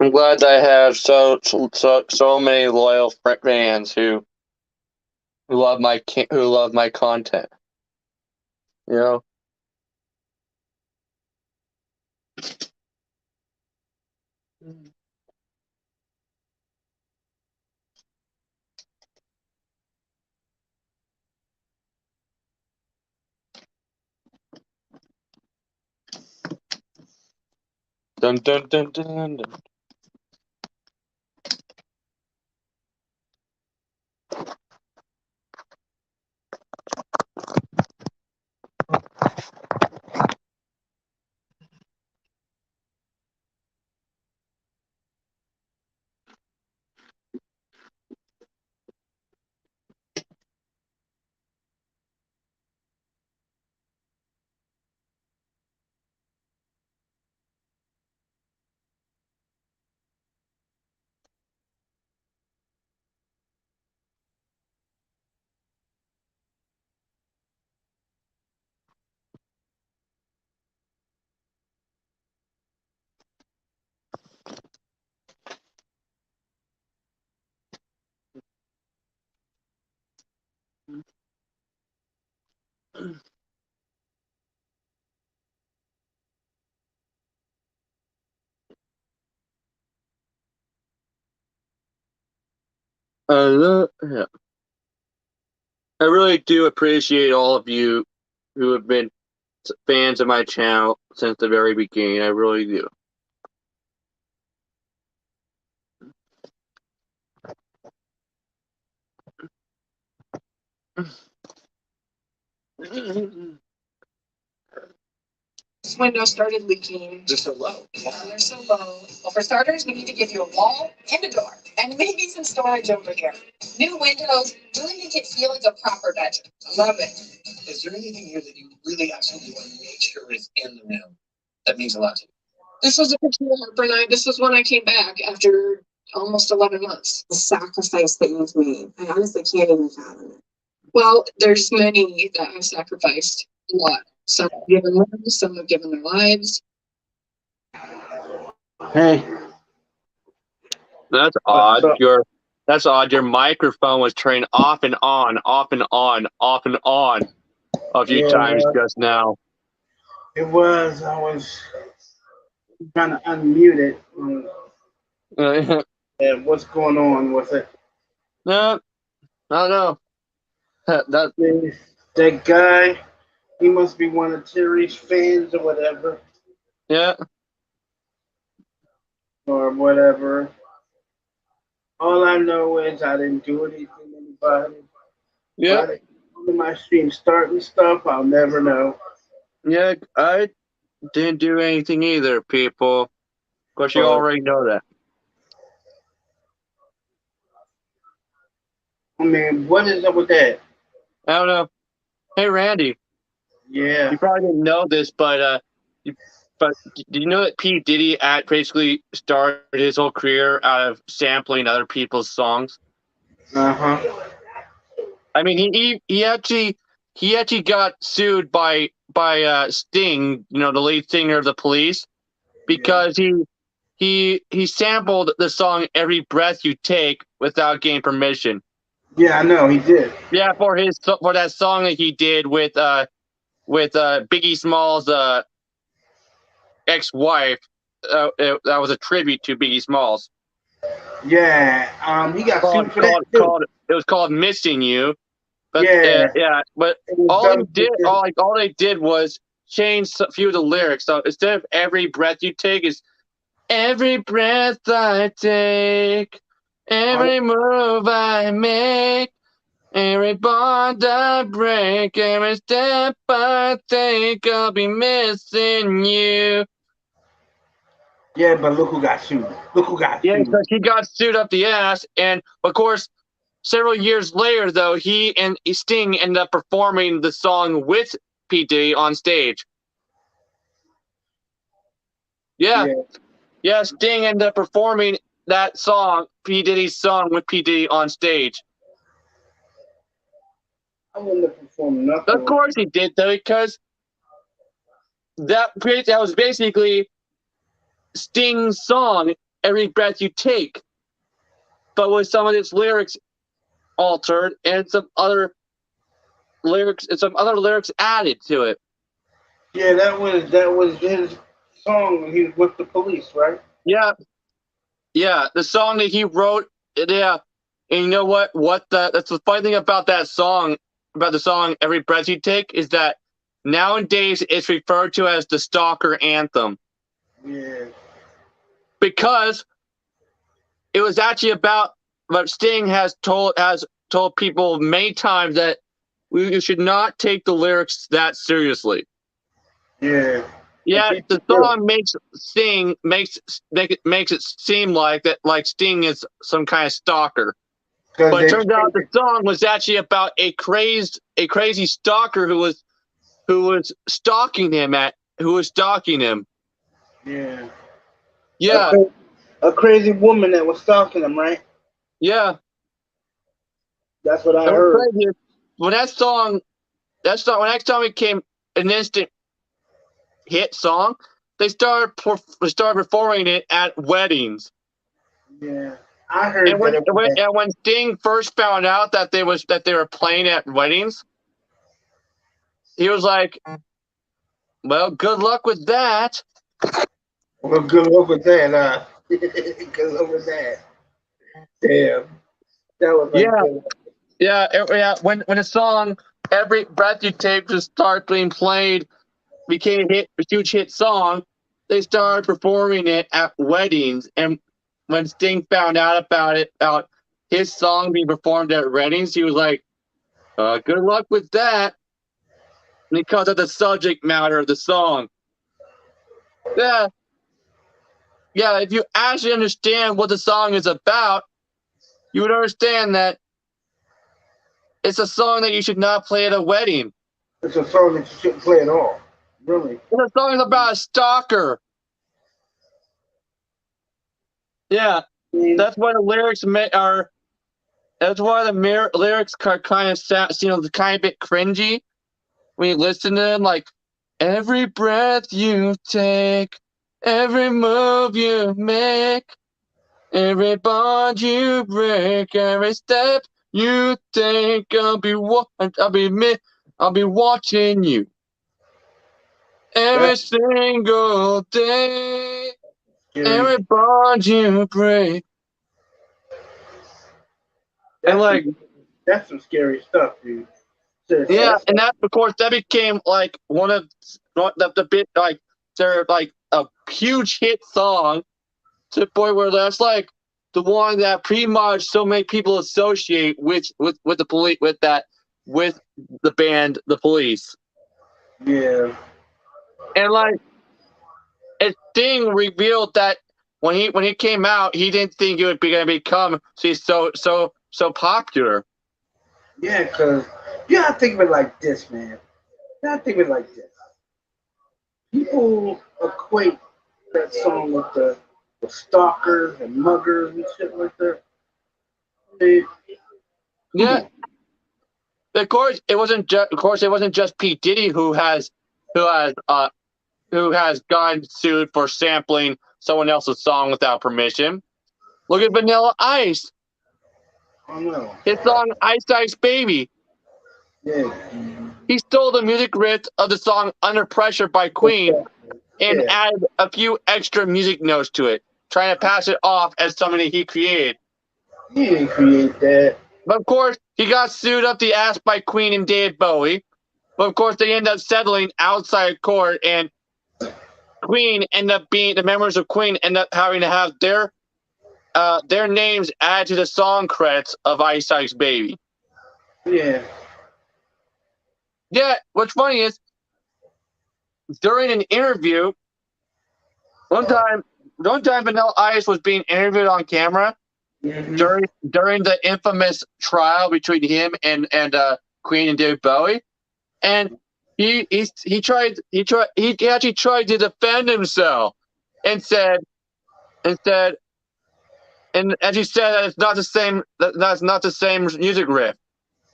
I'm glad that I have so many loyal fans who love my content. You know. Dun dun dun dun dun. Yeah. I really do appreciate all of you who have been fans of my channel since the very beginning. I really do. This window started leaking. Just so low. They're so low. Well, for starters, we need to give you a wall and a door, and maybe some storage over here. New windows really make it feel like a proper bedroom. I love it. Is there anything here that you really absolutely want to make sure is in the room? That means a lot to you. This was a picture of Harper and I. This was when I came back after almost 11 months. The sacrifice that you've made, I honestly can't even fathom it. Well, there's many that have sacrificed a lot. Some have given lives, some have given their lives. Hey, That's odd. That's odd. Your microphone was turned off and on, off and on, off and on a few times just now. it was. I was trying to unmute it. And what's going on with it? No, I don't know. That guy, he must be one of Terry's fans or whatever. Yeah. Or whatever. All I know is I didn't do anything to anybody. Yeah. On my stream starting stuff, I'll never know. Yeah, I didn't do anything either, people. Of course, you already know that. I mean, what is up with that? I don't know. Hey, Randy. Yeah. You probably didn't know this, but do you know that P. Diddy basically started his whole career out of sampling other people's songs? Uh-huh. I mean, he actually got sued by Sting, the lead singer of the Police, because he sampled the song "Every Breath You Take" without getting permission. Yeah, I know he did. Yeah, for that song that he did with Biggie Smalls' ex-wife. That was a tribute to Biggie Smalls. Yeah, he got sued for that too. It was called "Missing You." But, yeah, but all they did was change a few of the lyrics. So instead of "Every breath you take," is "Every breath I take, every move I make, every bond I break, every step I take, I'll be missing you." Yeah, but look who got sued. Yeah, because he got sued up the ass, and of course, several years later, though, he and Sting ended up performing the song with P. Diddy on stage. Yeah, Sting ended up performing that song, P. Diddy's song, with P. Diddy on stage. I wouldn't have performed nothing. Of course he did, though, because that was basically Sting's song, "Every Breath You Take," but with some of its lyrics altered and some other lyrics added to it. Yeah, that was his song when he was with the Police, right? Yeah, the song that he wrote. Yeah, and you know what? That's the funny thing about that song, about the song "Every Breath You Take," is that nowadays it's referred to as the stalker anthem. Yeah. Because it was actually about what Sting has told people many times, that we should not take the lyrics that seriously. Yeah. Yeah, the song makes it seem like Sting is some kind of stalker. But it turns out the song was actually about a crazy stalker who was stalking him. Yeah. Yeah. A crazy woman that was stalking him, right? Yeah. That's what I heard. When that song became an instant hit song, they started performing it at weddings. Yeah, I heard. And when Sting first found out that they were playing at weddings, he was like, well, good luck with that. Well, good luck with that. Good luck with that. Damn, that was like Yeah, good. yeah. When a song, Every Breath You Take, just started being played, became a huge hit song. They started performing it at weddings, and when Sting found out about his song being performed at weddings, he was like, "Good luck with that," because of the subject matter of the song. Yeah, yeah. If you actually understand what the song is about, you would understand that it's a song that you should not play at a wedding. It's a song that you shouldn't play at all. Really. The song is about a stalker. Yeah, I mean, that's why the lyrics are. That's why the lyrics are kind of kind of a bit cringy when you listen to them. Like, every breath you take, every move you make, every bond you break, every step you take, I'll be watching you every that's single day, scary. every bond you break, and That's like. some, that's some scary stuff, dude. Seriously, Yeah, that's and that of course that became like one of the bit like they're like a huge hit song to the point where that's like the one that pretty much so many people associate with the police with the band The Police. yeah, And like Sting revealed that when he came out, he didn't think it would be gonna become so popular. yeah. Cause you gotta think of it like this, man. You gotta think of it like this. People equate that song with the stalkers and muggers and shit like that. I mean, come Yeah, on. of course, it wasn't just Pete Diddy who has who has gotten sued for sampling someone else's song without permission. Look at Vanilla Ice. I don't know. His song "Ice Ice Baby." Yeah, He stole the music riff of the song "Under Pressure" by Queen and yeah. added a few extra music notes to it, trying to pass it off as something that he created. He didn't create that. But of course, he got sued up the ass by Queen and David Bowie. But of course, they ended up settling outside court, and the members of Queen end up having to have their names added to the song credits of Ice Ice Baby. Yeah, Yeah, what's funny is during an interview, one time Vanilla Ice was being interviewed on camera hmm during the infamous trial between him and Queen and David Bowie, and he actually tried to defend himself and said and said and as he said that it's not the same that's not the same music riff,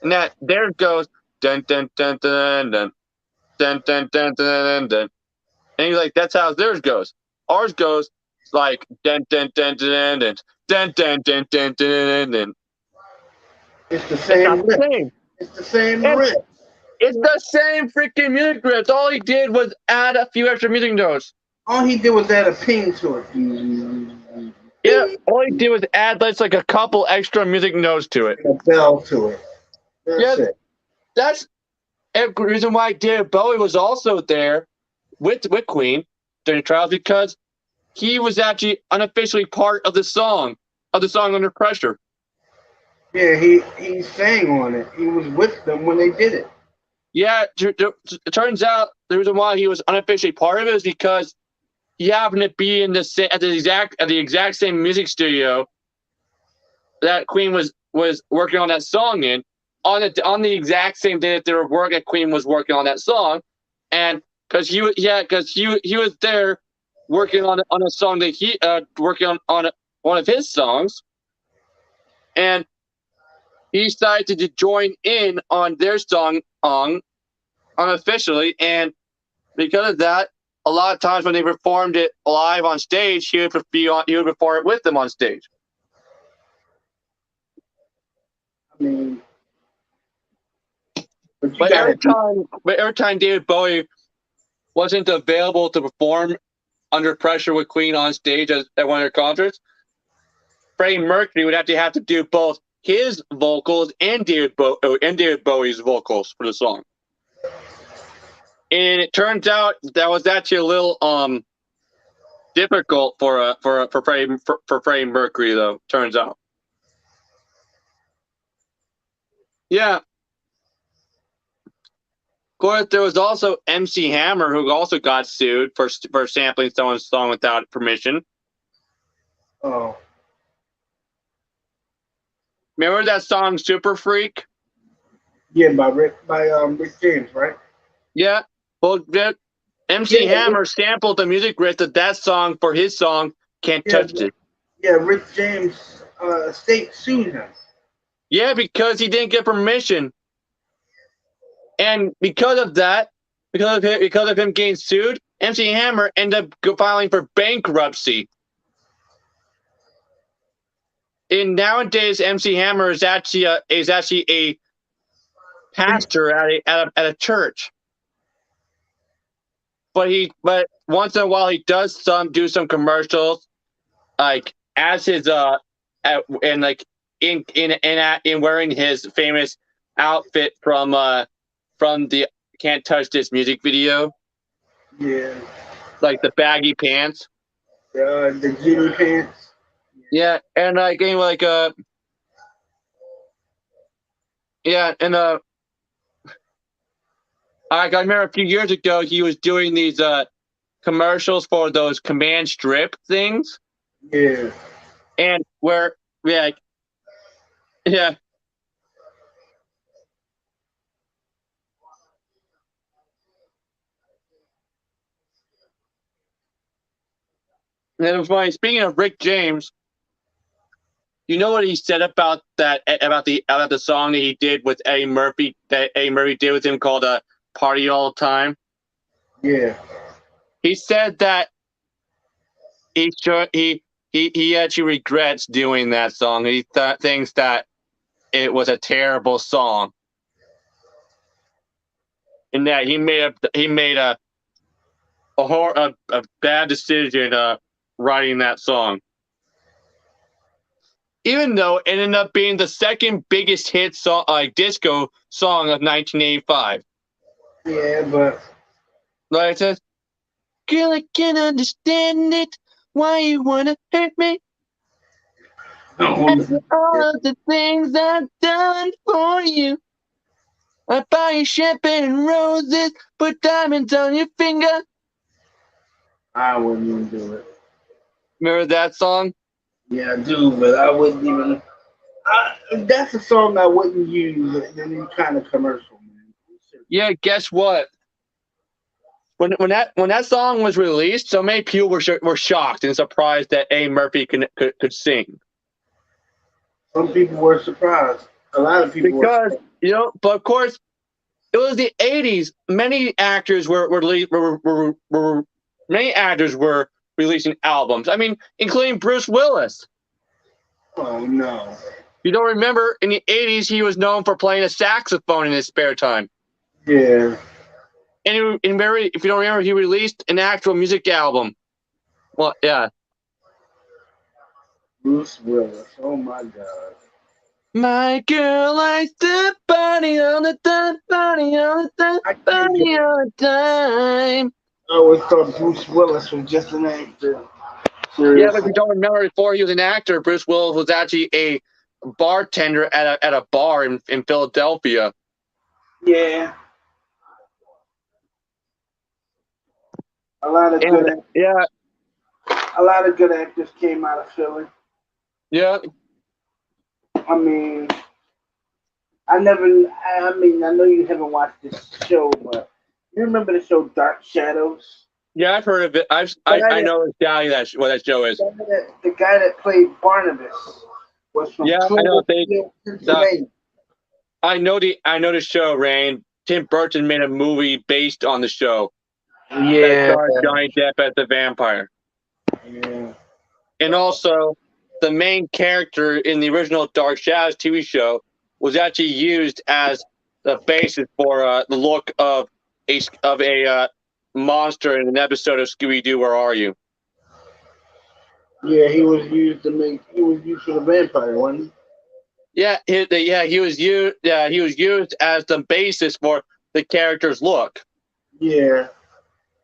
and that there it goes dun dun dun dun dun dun dun dun dun dun, and he's like, that's how theirs goes. Ours goes like dun dun dun dun dun dun dun dun dun dun dun. it's the It's not same the riff. same. It's the same And riff. it's the same freaking music riff. All he did was add a few extra music notes. All he did was add a ping to it. Yeah, all he did was add like a couple extra music notes to it. A bell to it. That's Yeah, it. that's the reason why David Bowie was also there with Queen during the trials, because he was actually unofficially part of the song Under Pressure. Yeah, he sang on it. He was with them when they did it. Yeah, it turns out the reason why he was unofficially part of it is because he happened to be in at the exact same music studio that Queen was working on that song in, on the exact same day that they were working. Queen was working on that song, and because he was there working on a song that he working on one of his songs, and he decided to join in on their song unofficially, and because of that, a lot of times when they performed it live on stage, he would perform it with them on stage. I mean, but But every time David Bowie wasn't available to perform under pressure with Queen on stage at one of their concerts, Freddie Mercury would have to do both his vocals and David Bowie's vocals for the song. And it turns out that was actually a little difficult for Freddie Mercury, though. Turns out, yeah. Of course, there was also MC Hammer, who also got sued for sampling someone's song without permission. Oh. Remember that song "Super Freak"? Yeah, by Rick James, right? Yeah. Well, MC Hammer sampled the music rights of that song for his song "Can't Touch It." Yeah, Rick James' state sued him. Yeah, because he didn't get permission, and because of that, because of him getting sued, MC Hammer ended up filing for bankruptcy. And nowadays, MC Hammer is actually a pastor at a church. But once in a while he does do some commercials, like as his and like in wearing his famous outfit from the "Can't Touch This" music video. Yeah. Like the baggy pants. The Jimmy pants. Yeah, and yeah, and I remember a few years ago he was doing these commercials for those command strip things. Yeah. And where yeah. And it was funny. Speaking of Rick James, you know what he said about the song that he did with Eddie Murphy, that Eddie Murphy did with him, called "Party All the Time"? Yeah. He said that he actually regrets doing that song. He thinks that it was a terrible song, and that he made a bad decision writing that song. Even though it ended up being the second biggest hit song, disco song of 1985. Yeah, but Like it says, "Girl, I can't understand it. Why you wanna hurt me? After all of the things I've done for you. I buy you champagne and roses, put diamonds on your finger." I wouldn't even do it. Remember that song? Yeah, I do, but I wouldn't even. That's a song I wouldn't use in any kind of commercial, man. Yeah, guess what? When that song was released, so many people were shocked and surprised that Eddie Murphy could sing. Some people were surprised. A lot of people because but of course, it was the '80s. Many actors were releasing albums. I mean, including Bruce Willis. Oh no! You don't remember? In the '80s, he was known for playing a saxophone in his spare time. Yeah. And if you don't remember, he released an actual music album. Well, yeah. Bruce Willis. Oh my God. My girl likes to party all the time, party all the time, party all the time. I always thought Bruce Willis was just an actor. Seriously. Yeah, but if you don't remember, before he was an actor, Bruce Willis was actually a bartender at a bar in Philadelphia. Yeah. A lot of good actors came out of Philly. Yeah. I mean, I know you haven't watched this show, but you remember the show Dark Shadows? Yeah, I've heard of it. I know exactly what that show is. The guy that played Barnabas was from Pennsylvania. I know the show, Rain. Tim Burton made a movie based on the show. Yeah. That stars Johnny Depp as the vampire. Yeah. And also, the main character in the original Dark Shadows TV show was actually used as the basis for the look of a monster in an episode of Scooby Doo. Where are you? Yeah, he was used for the vampire, wasn't he? Yeah, he was used. Yeah, he was used as the basis for the character's look. Yeah.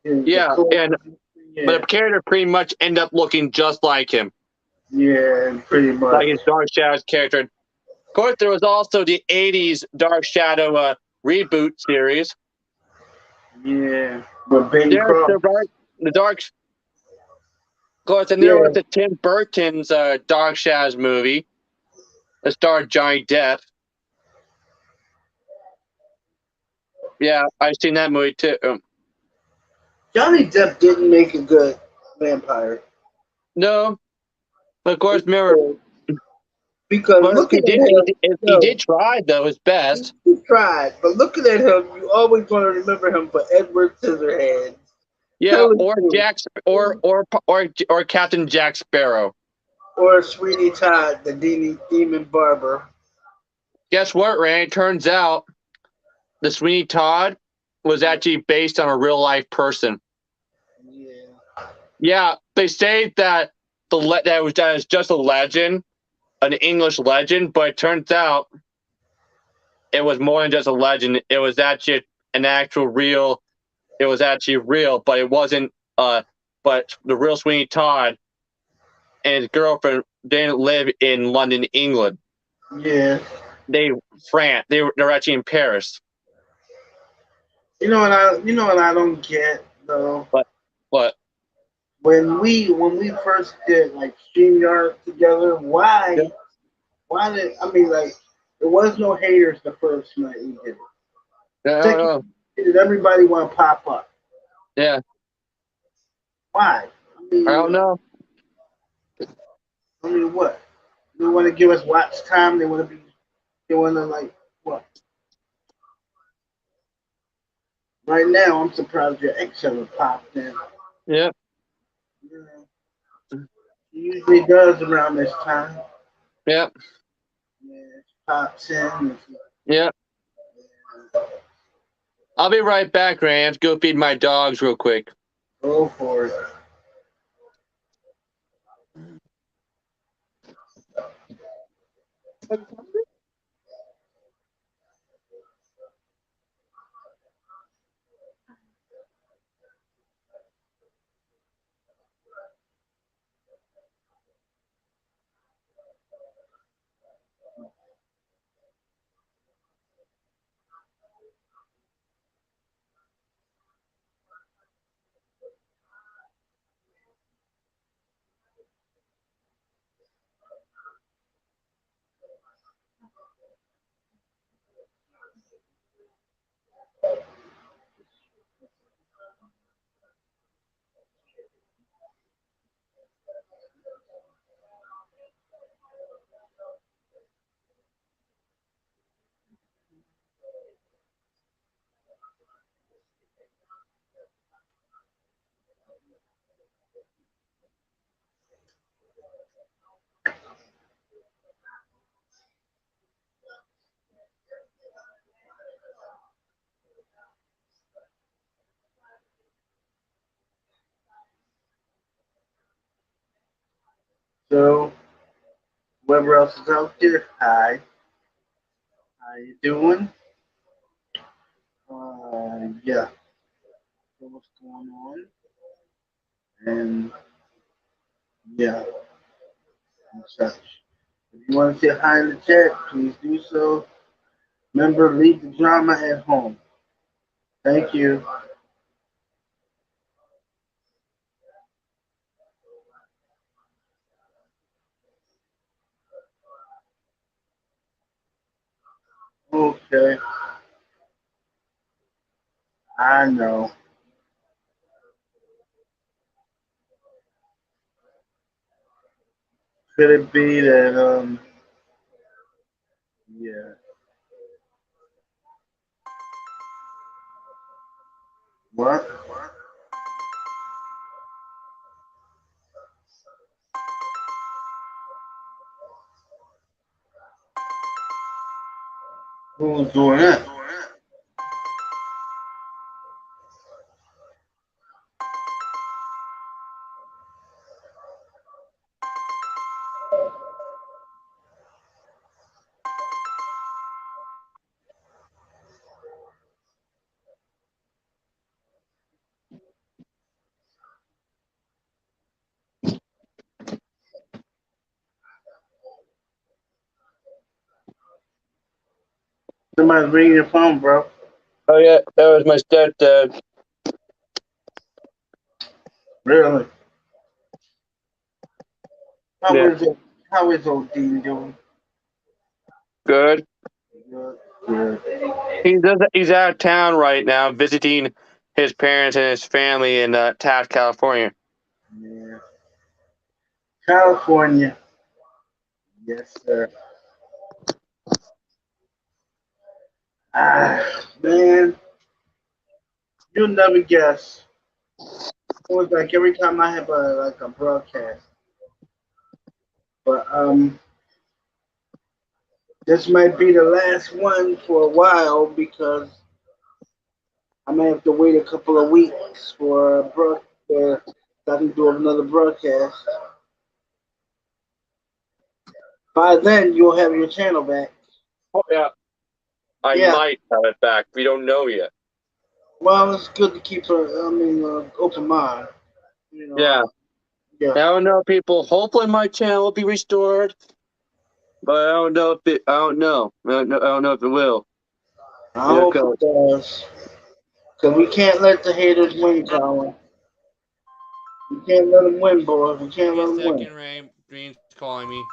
Yeah, Yeah. but the character pretty much ended up looking just like him, Yeah, pretty much. like his Dark Shadows character. Of course, there was also the '80s Dark Shadow reboot series. Yeah, but Betty There's Croft. the Dark. Of course, and Yeah. there was the Tim Burton's Dark Shadows movie that starred Johnny Depp. Yeah, I've seen that movie too. Johnny Depp didn't make a good vampire. No, but of course, remember. Because But looking he at him, he did try though his best. He tried, but looking at him, you always want to remember him for Edward Scissorhands. Yeah, or Jack, or Captain Jack Sparrow, or Sweeney Todd, the demon barber. Guess what, Rand? Turns out the Sweeney Todd was actually based on a real life person. Yeah. Yeah, they say that that is just a legend, an English legend, but it turns out it was more than just a legend. It was actually an actual real. It was actually real, but it wasn't. But the real Sweeney Todd and his girlfriend didn't live in London, England. Yeah. France. They're actually in Paris. You know what I don't get though. What? When we first did like StreamYard together, why did there was no haters the first night we did it. I don't know. Did everybody want to pop up? Yeah. Why? I don't know. What? They want to give us watch time. They want to like what? Right now, I'm surprised your ex haven't popped in. Yeah. He usually does around this time. Yeah. Yeah, pops in. Yeah. I'll be right back, Ray. I have to go feed my dogs real quick. Go for it. So, whoever else is out there, hi. How you doing? Yeah. So what's going on? And yeah, and such. If you want to say hi in the chat, please do so. Remember, leave the drama at home. Thank you. Okay. I know. Could it be that yeah. What? Who's doing that? Somebody's ringing your phone, bro. Oh yeah, that was my stepdad. Really? How Yeah. is it? How is old Dean doing? Good. Good. Good. He's out of town right now, visiting his parents and his family in Taft, California. Yeah. California. Yes, sir. Ah, man, you'll never guess. It was like every time I have a broadcast. But this might be the last one for a while because I may have to wait a couple of weeks for a broadcast. I can do another broadcast. By then, you'll have your channel back. Oh yeah, I Yeah. might have it back. We don't know yet. Well, it's good to keep open mind. You know. Yeah. Yeah. I don't know, people. Hopefully, my channel will be restored, but I don't know if it. I don't know. I don't know if it will. I Here it hope goes. it does. Because we can't let the haters win, Colin. We can't let them win, boys. We can't let them win. Ray. Green's calling me.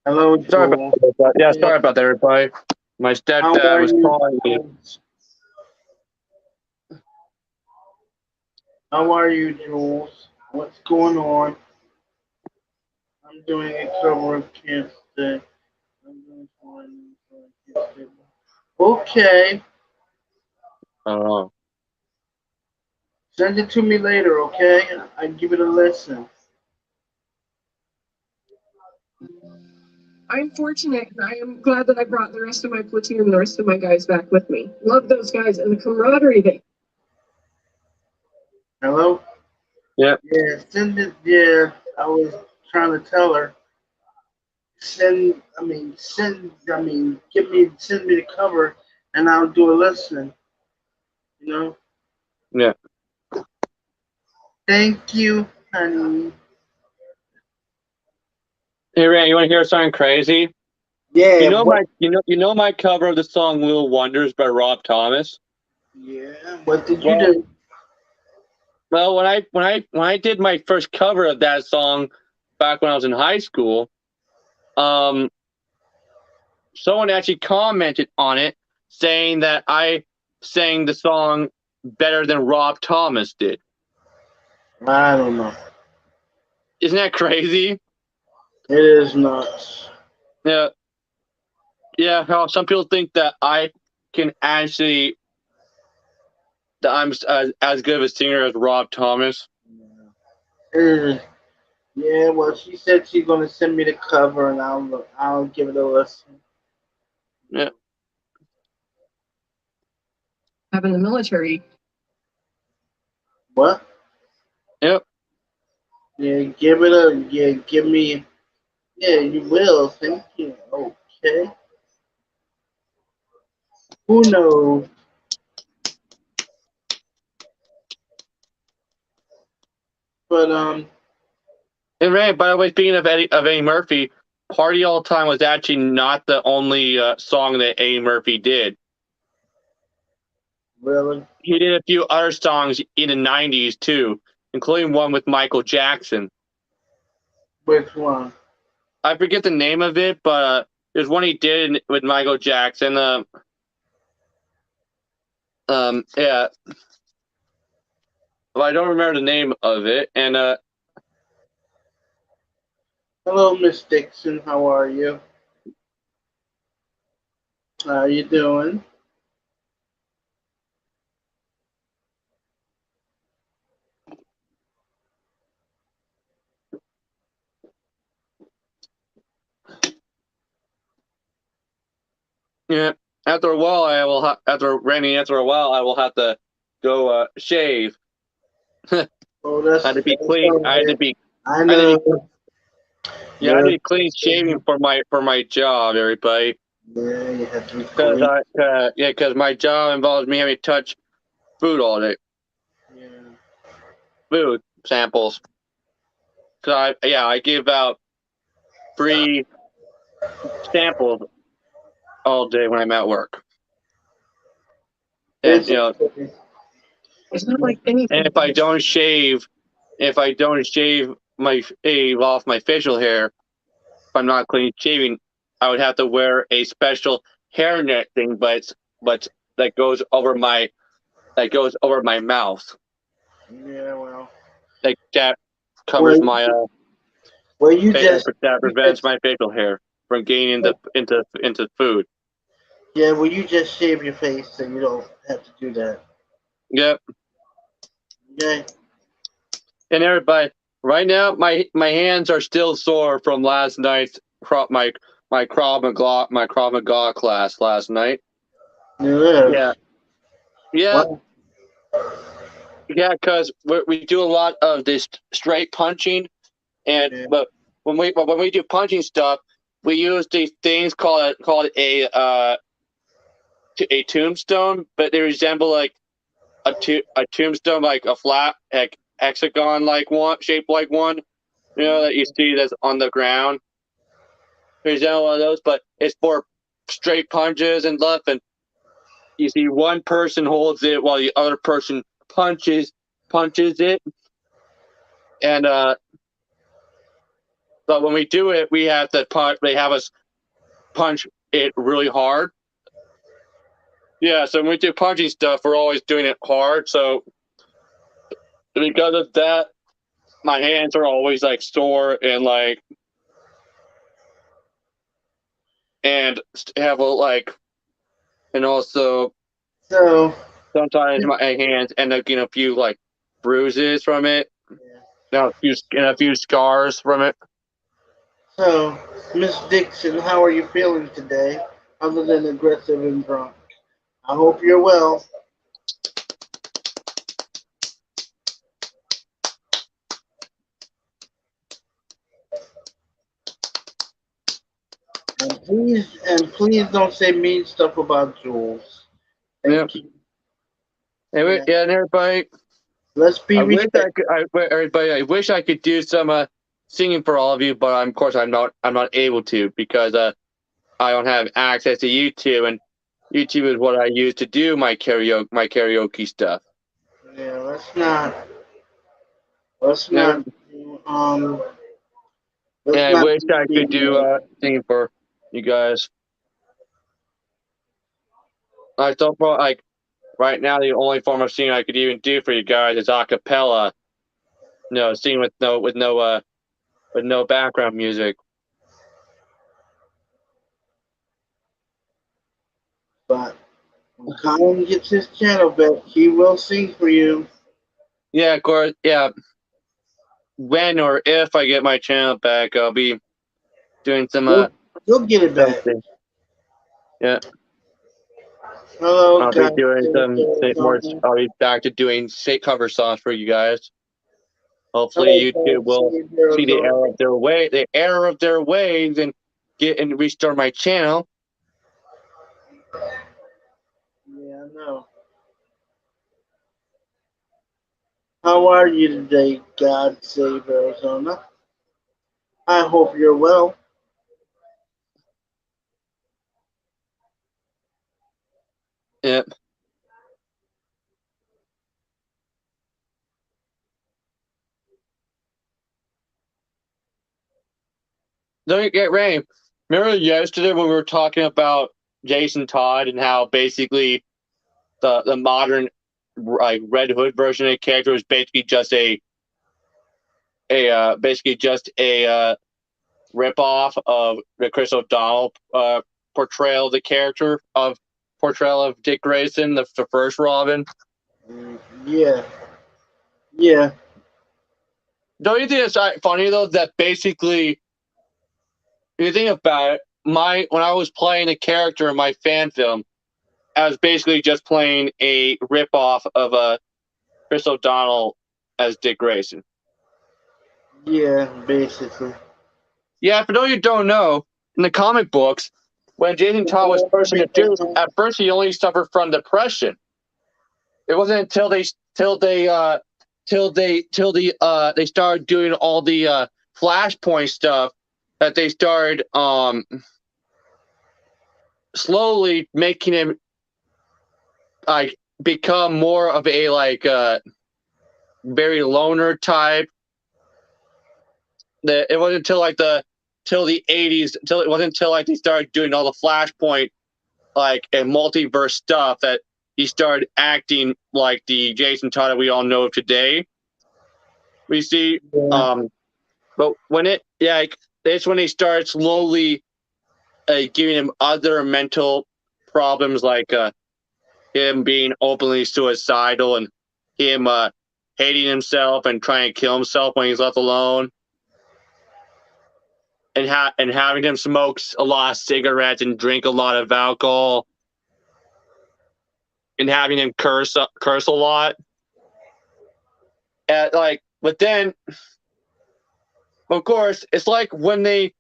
Hello, Sorry about Jules. that. Yeah, sorry about that, everybody. My How stepdad are was you, calling me. Jules? How are you, Jules? What's going on? I'm doing a cover of Can't Stay. I'm doing fine. Can't Stay. Okay. Oh. Send it to me later, okay? I give it a listen. I'm fortunate and I am glad that I brought the rest of my platoon and the rest of my guys back with me. Love those guys and the camaraderie they. Hello? Yeah. Yeah, send it. Yeah, I was trying to tell her. Send me the cover and I'll do a listen. You know? Yeah. Thank you, honey. Hey, Ray, you want to hear something crazy? Yeah, what? You know my cover of the song "Little Wonders" by Rob Thomas. Yeah, what did you Well, do? well, when I did my first cover of that song back when I was in high school, um, someone actually commented on it saying that I sang the song better than Rob Thomas did. I don't know. Isn't that crazy? It is nuts. Yeah, yeah. How some people think that I can actually that I'm as good of a singer as Rob Thomas. It is. Yeah, well, she said she's gonna send me the cover, and I'll give it a listen. Yeah. Have in the military. What? Yep. Yeah, give it a. Yeah, give me. Yeah, you will. Thank you. Okay. Who knows? But And Ray, by the way, speaking of Eddie Murphy, "Party All the Time" was actually not the only song that Eddie Murphy did. really, He did a few other songs in the '90s too, including one with Michael Jackson. which one? I forget the name of it, but there's one he did with Michael Jackson. Yeah, well, I don't remember the name of it. And Hello, Miss Dixon. How are you? How you doing? Yeah. After a while, I will. After a while, I will have to go shave. Oh, that's I had to be that's clean. all I had to right. be. I I had to be. know. Yeah, I had to Yeah, be clean shaving for my job, everybody. yeah, you have to be Because clean. because my job involves me having to touch food all day, Yeah. food samples. Cause I give out free samples all day when I'm at work, and It's okay. It's not like anything. and if I don't shave off my facial hair, if I'm not clean shaving, I would have to wear a special hairnet thing, but that goes over my mouth, Yeah, well. like that covers Well, my well, you that, just, that you prevents just, my facial hair from getting into food. yeah, well, you just shave your face, so you don't have to do that. Yep. Okay. And everybody, right now, my hands are still sore from last night's my Krav Maga class last night. Yeah. Yeah, yeah, Well, yeah. Because we do a lot of this straight punching, and yeah. but when we do punching stuff, we use these things called a tombstone, but they resemble like a tombstone, like a flat like hexagon like one shaped like one. You know that you see that's on the ground. There's one of those, but it's for straight punches and left. And you see one person holds it while the other person punches it. And but when we do it, we have to punch. They have us punch it really hard. Yeah, so when we do punching stuff, we're always doing it hard. So because of that, my hands are always like sore and like and have a like and also So, sometimes my hands end up getting a few like bruises from it. yeah. Now a few scars from it. So, Miss Dixon, how are you feeling today, other than aggressive and drunk? I hope you're well. And please don't say mean stuff about Jules. Yep. Thank you. Anyway, Yeah. yeah, and everybody, Let's be I wish I respectful. could. Everybody, I wish I could do some singing for all of you, but of course I'm not. I'm not able to because I don't have access to YouTube, and YouTube is what I use to do my karaoke stuff. Yeah, let's not. Let's Yeah, not. Um. Let's and I not wish I be could do mean. singing for you guys. I thought like right now the only form of singing I could even do for you guys is a cappella. No, singing with no background music. But when Colin gets his channel back, he will sing for you. Yeah, of course. Yeah, when or if I get my channel back, I'll be doing some You'll get it back. something. Yeah, Hello, I'll be guys. doing some more. I'll be back to doing cover songs for you guys. Hopefully, Hello, YouTube will see the error of their ways, and get and restore my channel. Yeah, I know. How are you today, God save Arizona? I hope you're well. Yep. Don't get rain. Remember yesterday when we were talking about Jason Todd and how basically the modern like Red Hood version of the character was basically just a rip off of the Chris O'Donnell portrayal of the character of portrayal of Dick Grayson, the first Robin. Yeah. Yeah. Don't you think it's funny though that basically, if you think about it, when I was playing a character in my fan film, I was basically just playing a ripoff of Chris O'Donnell as Dick Grayson. Yeah, basically. Yeah, for those you don't know, in the comic books, when Jason Todd was first introduced, at first he only suffered from depression. It wasn't until they started doing all the Flashpoint stuff that they started slowly making him like become more of a very loner type. It wasn't until till the 80s, it wasn't until like they started doing all the Flashpoint and multiverse stuff that he started acting like the Jason Todd that we all know of today. We see, but it's when they started slowly giving him other mental problems, like him being openly suicidal and him hating himself and trying to kill himself when he's left alone, and having him smoke a lot of cigarettes and drink a lot of alcohol, and having him curse a lot. But then, of course, it's like when they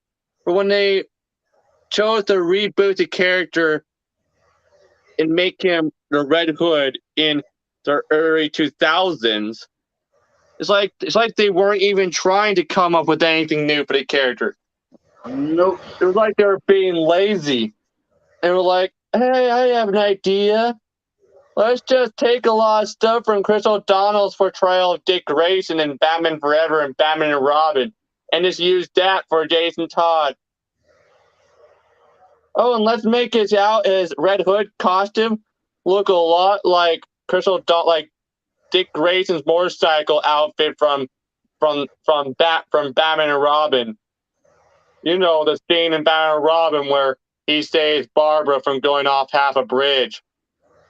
chose to reboot the character and make him the Red Hood in the early 2000s. It's like they weren't even trying to come up with anything new for the character. Nope. It was like they were being lazy, and were like, "Hey, I have an idea. Let's just take a lot of stuff from Chris O'Donnell's portrayal of Dick Grayson in Batman Forever and Batman and Robin, and just use that for Jason Todd. Oh, and let's make his Red Hood costume look a lot like like Dick Grayson's motorcycle outfit from Batman and Robin. You know, the scene in Batman and Robin where he saves Barbara from going off half a bridge."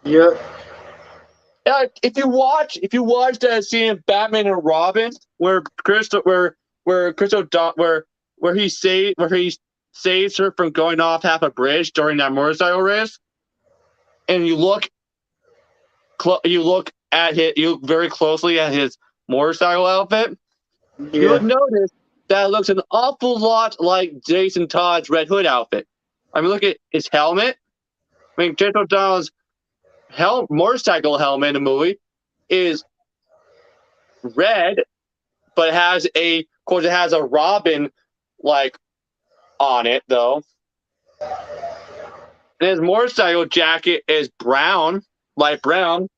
Yep. Yeah, if you watch that scene in Batman and Robin where he saves her from going off half a bridge during that motorcycle race, and you look very closely at his motorcycle outfit, you would notice that it looks an awful lot like Jason Todd's Red Hood outfit. I mean, look at his helmet. I mean, Jason O'Donnell's motorcycle helmet in the movie is red, but it has a Robin on it though. And his motorcycle jacket is brown, light brown,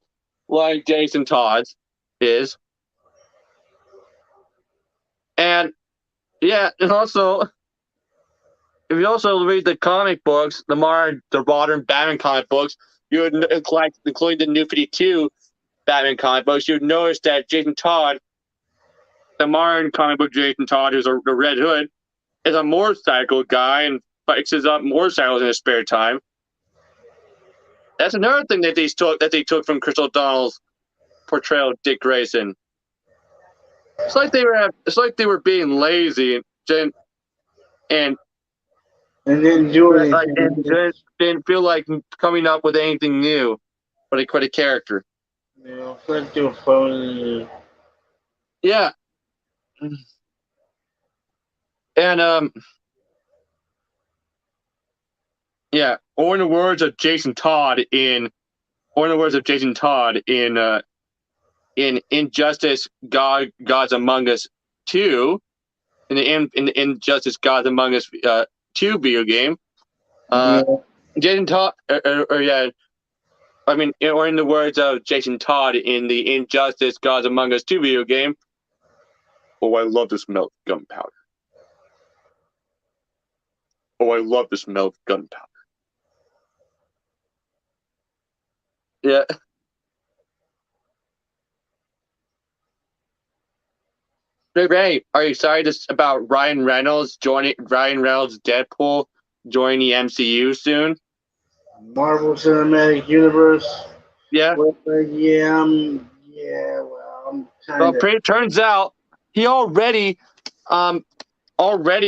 like Jason Todd's is. And yeah, and also, if you also read the comic books, the modern Batman comic books, you would including the New 52 Batman comic books, you would notice that Jason Todd, the modern comic book Jason Todd, who's the Red Hood, is a motorcycle guy and fixes up motorcycles in his spare time. That's another thing that they took from Chris O'Donnell's portrayal of Dick Grayson. It's like they were being lazy and didn't feel like coming up with anything new for the character. Yeah, it's like they were following. Yeah. And yeah, or in the words of Jason Todd in Injustice Gods Among Us 2, in the Injustice Gods Among Us 2 video game, Jason Todd, or in the words of Jason Todd in the Injustice Gods Among Us 2 video game, "Oh, I love the smell of gunpowder. Oh, I love the smell of gunpowder." Yeah. Ray, are you excited about Ryan Reynolds Deadpool joining the MCU soon? Marvel Cinematic Universe. Yeah. Well, I'm kind of. Well, turns out he already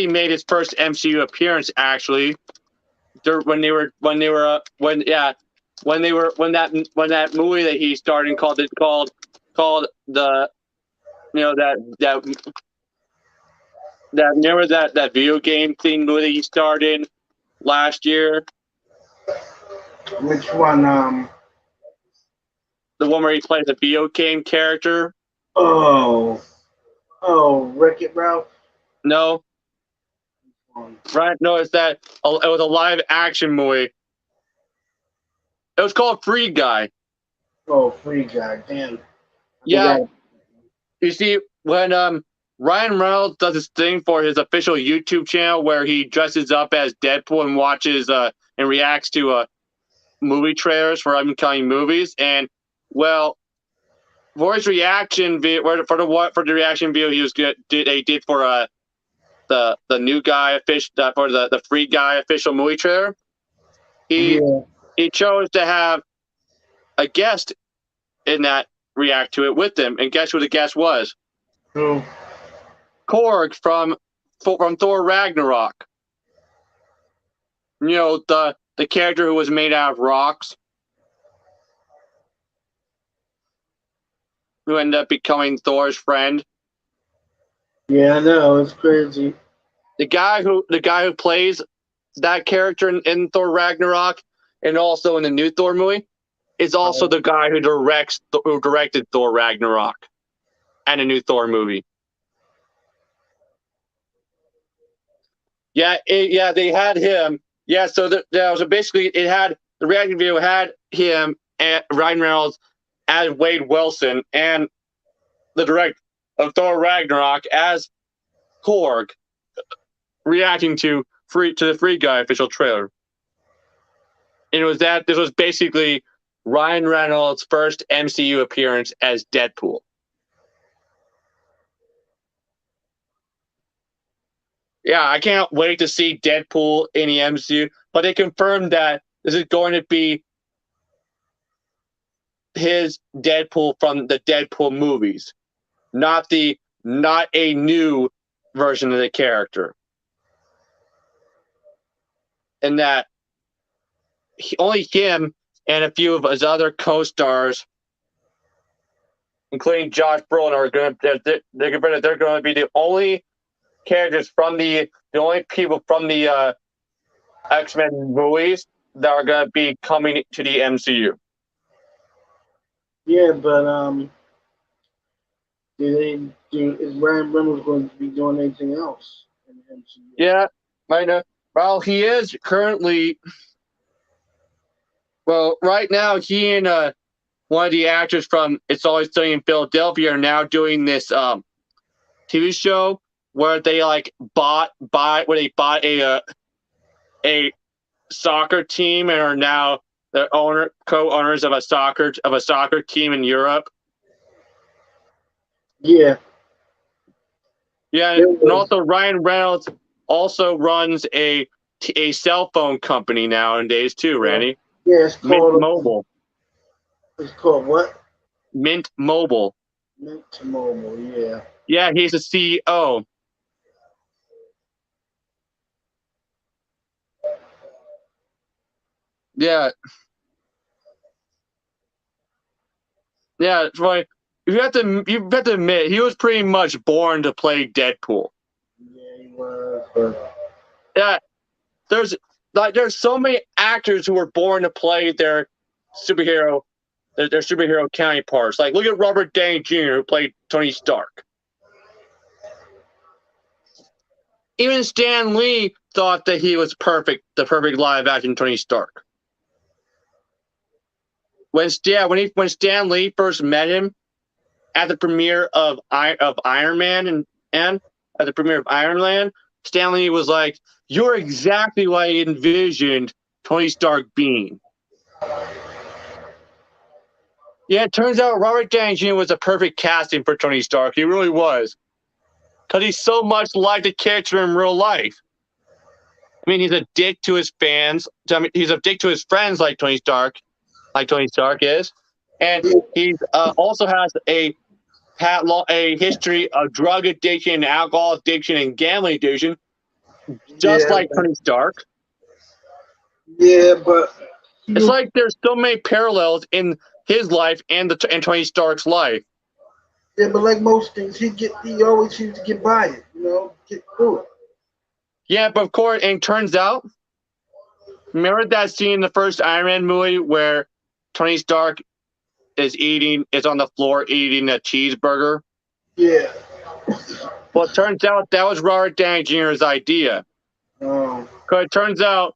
made his first MCU appearance, actually, when that movie that he starred in called the remember that video game thing movie that he starred in last year? Which one? The one where he plays a video game character? Oh, Wreck-It Ralph. No. Right? No, it was a live action movie. It was called Free Guy. Oh, Free Guy. Damn. Yeah. You see, when Ryan Reynolds does his thing for his official YouTube channel where he dresses up as Deadpool and watches and reacts to movie trailers for upcoming movies, and well, for his reaction video, for the reaction video he did for the new guy for the Free Guy official movie trailer, he chose to have a guest in that react to it with them, and guess who the guest was? Who? Korg from Thor Ragnarok. You know, the character who was made out of rocks, who ended up becoming Thor's friend. Yeah, I know, it's crazy. The guy who plays that character in Thor Ragnarok and also in the new Thor movie is also the guy who directed Thor Ragnarok and a new Thor movie. Yeah, they had him. Yeah, so basically it had the reaction video had him and Ryan Reynolds as Wade Wilson and the director of Thor Ragnarok as Korg reacting to the Free Guy official trailer. And this was basically Ryan Reynolds' first MCU appearance as Deadpool. Yeah, I can't wait to see Deadpool in the MCU, but they confirmed that this is going to be his Deadpool from the Deadpool movies, not a new version of the character. And that only him and a few of his other co-stars, including Josh Brolin, are going to they're going to be the only characters from the only people from the X-Men movies that are going to be coming to the MCU. Yeah, but is Ryan Reynolds going to be doing anything else in the MCU? Yeah, I know. Well, he is currently. Well, right now he and one of the actors from It's Always Sunny in Philadelphia are now doing this TV show where they bought a soccer team and are now the co-owners of a soccer team in Europe. Yeah. Yeah, and also Ryan Reynolds also runs a cell phone company nowadays too, Randy. Yeah, it's called Mint Mobile. It's called what? Mint Mobile. Mint Mobile, yeah. Yeah, he's the CEO. Yeah. Yeah, it's right. You have to admit, he was pretty much born to play Deadpool. Yeah, he was. But... Yeah, there's so many actors who were born to play their superhero counterparts. Like, look at Robert Downey Jr., who played Tony Stark. Even Stan Lee thought that he was the perfect live-action Tony Stark. When Stan Lee first met him at the premiere of Iron Man and at the premiere of Iron Man, Stan Lee was like, "You're exactly what I envisioned Tony Stark being." Yeah, it turns out Robert Downey Jr. was a perfect casting for Tony Stark. He really was. Because he's so much like the character in real life. I mean, he's a dick to his fans. I mean, he's a dick to his friends like Tony Stark is. And he also has a history of drug addiction, alcohol addiction, and gambling addiction, just like Tony Stark. Yeah, but It's like there's so many parallels in his life and Tony Stark's life. yeah, but like most things, he always seems to get by it. Get through it. Yeah, but of course, and it turns out, remember that scene in the first Iron Man movie where Tony Stark is on the floor eating a cheeseburger? Yeah. Well, it turns out that was Robert Downey Jr.'s idea. Because it turns out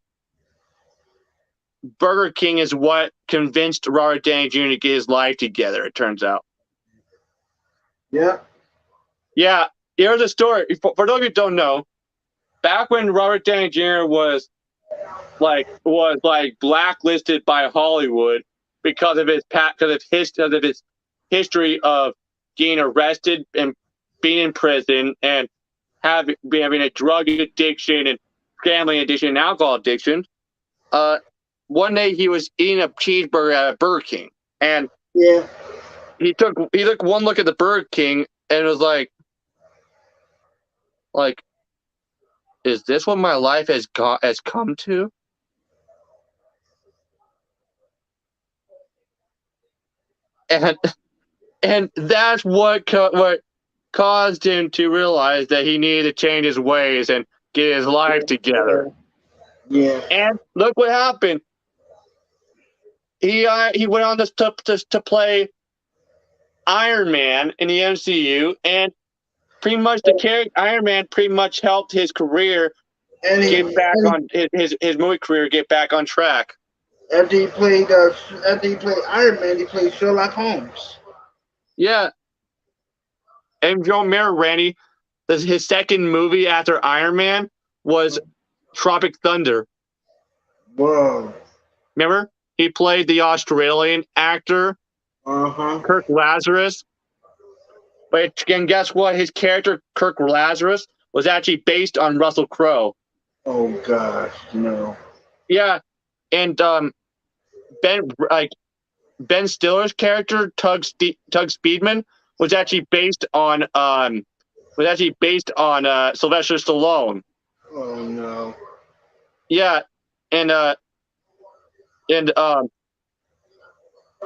Burger King is what convinced Robert Downey Jr. to get his life together, it turns out. Yeah. Yeah, here's a story. For those of you who don't know, back when Robert Downey Jr. was blacklisted by Hollywood because of his history of getting arrested and being in prison and having a drug addiction and gambling addiction and alcohol addiction. One day he was eating a cheeseburger at a Burger King, and yeah, he took one look at the Burger King and was like, is this what my life has come to? And that's what caused him to realize that he needed to change his ways and get his life together. Yeah. And look what happened. He went on to play Iron Man in the MCU, and pretty much the character Iron Man pretty much helped his career his movie career get back on track. After he played Iron Man, he played Sherlock Holmes. Yeah. And you remember, Randy, his second movie after Iron Man was Tropic Thunder. Whoa. Remember? He played the Australian actor, Kirk Lazarus. But again, guess what? His character, Kirk Lazarus, was actually based on Russell Crowe. Oh, gosh, no. Yeah. And Ben Stiller's character, Tug Speedman, was actually based on Sylvester Stallone. Oh no. Yeah, and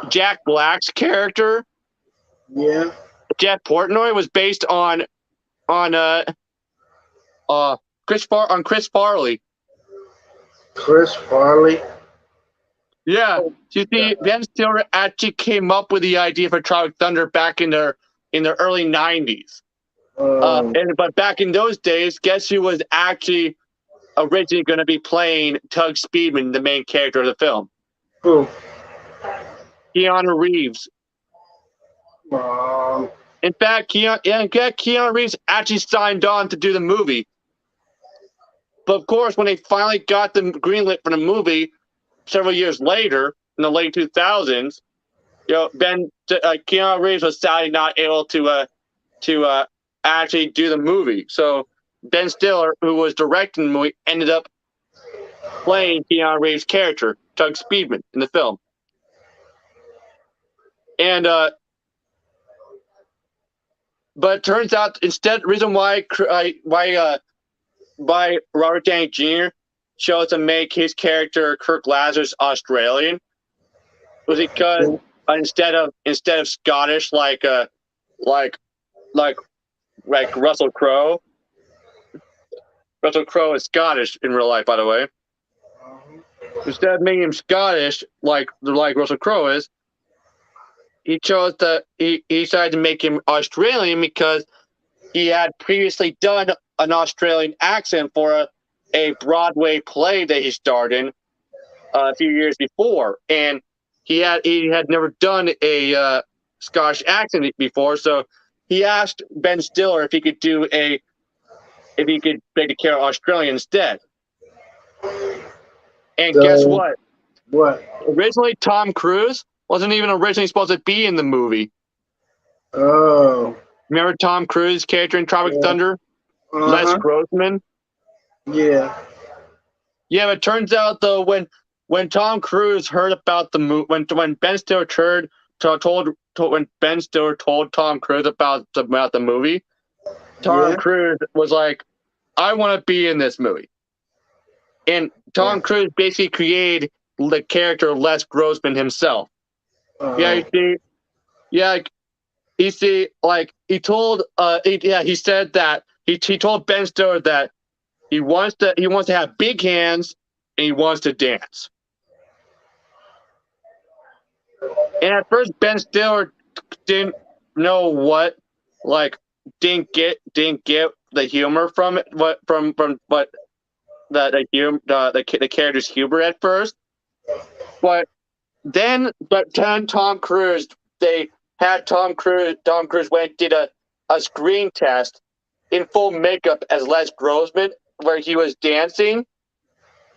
Jack Black's character, Jack Portnoy, was based on Chris Farley. Chris Farley. Yeah, you see, Ben Stiller actually came up with the idea for Tropic Thunder back in the early '90s. But back in those days, guess who was actually originally going to be playing Tug Speedman, the main character of the film? Who? Keanu Reeves. In fact, Keanu Reeves actually signed on to do the movie. But of course, when they finally got the greenlit for the movie several years later, in the late 2000s, Keanu Reeves was sadly not able to actually do the movie. So Ben Stiller, who was directing the movie, ended up playing Keanu Reeves' character, Tug Speedman, in the film. And but it turns out the reason why Robert Downey Jr. chose to make his character Kirk Lazarus Australian was because instead of Scottish like Russell Crowe. Russell Crowe is Scottish in real life, by the way. Instead of making him Scottish like Russell Crowe is, he decided to make him Australian because he had previously done an Australian accent for a Broadway play that he starred in a few years before, and he had never done a Scottish accent before, so he asked Ben Stiller if he could make the character Australian instead. And guess what? What? Originally, Tom Cruise wasn't even originally supposed to be in the movie. Oh. Remember Tom Cruise's character in Tropic Thunder? Les Grossman? Yeah. Yeah, but it turns out, though, when Tom Cruise heard about the movie, when Ben Stiller when Ben Stiller told Tom Cruise about the movie, Tom Cruise was like, I want to be in this movie. and Tom Cruise basically created the character of Les Grossman himself. He said that he told Ben Stiller that he wants to have big hands and he wants to dance. And at first, Ben Stiller didn't know didn't get the humor from it, the character's humor at first. But then Tom Cruise, they had Tom Cruise went and did a screen test in full makeup as Les Grossman, where he was dancing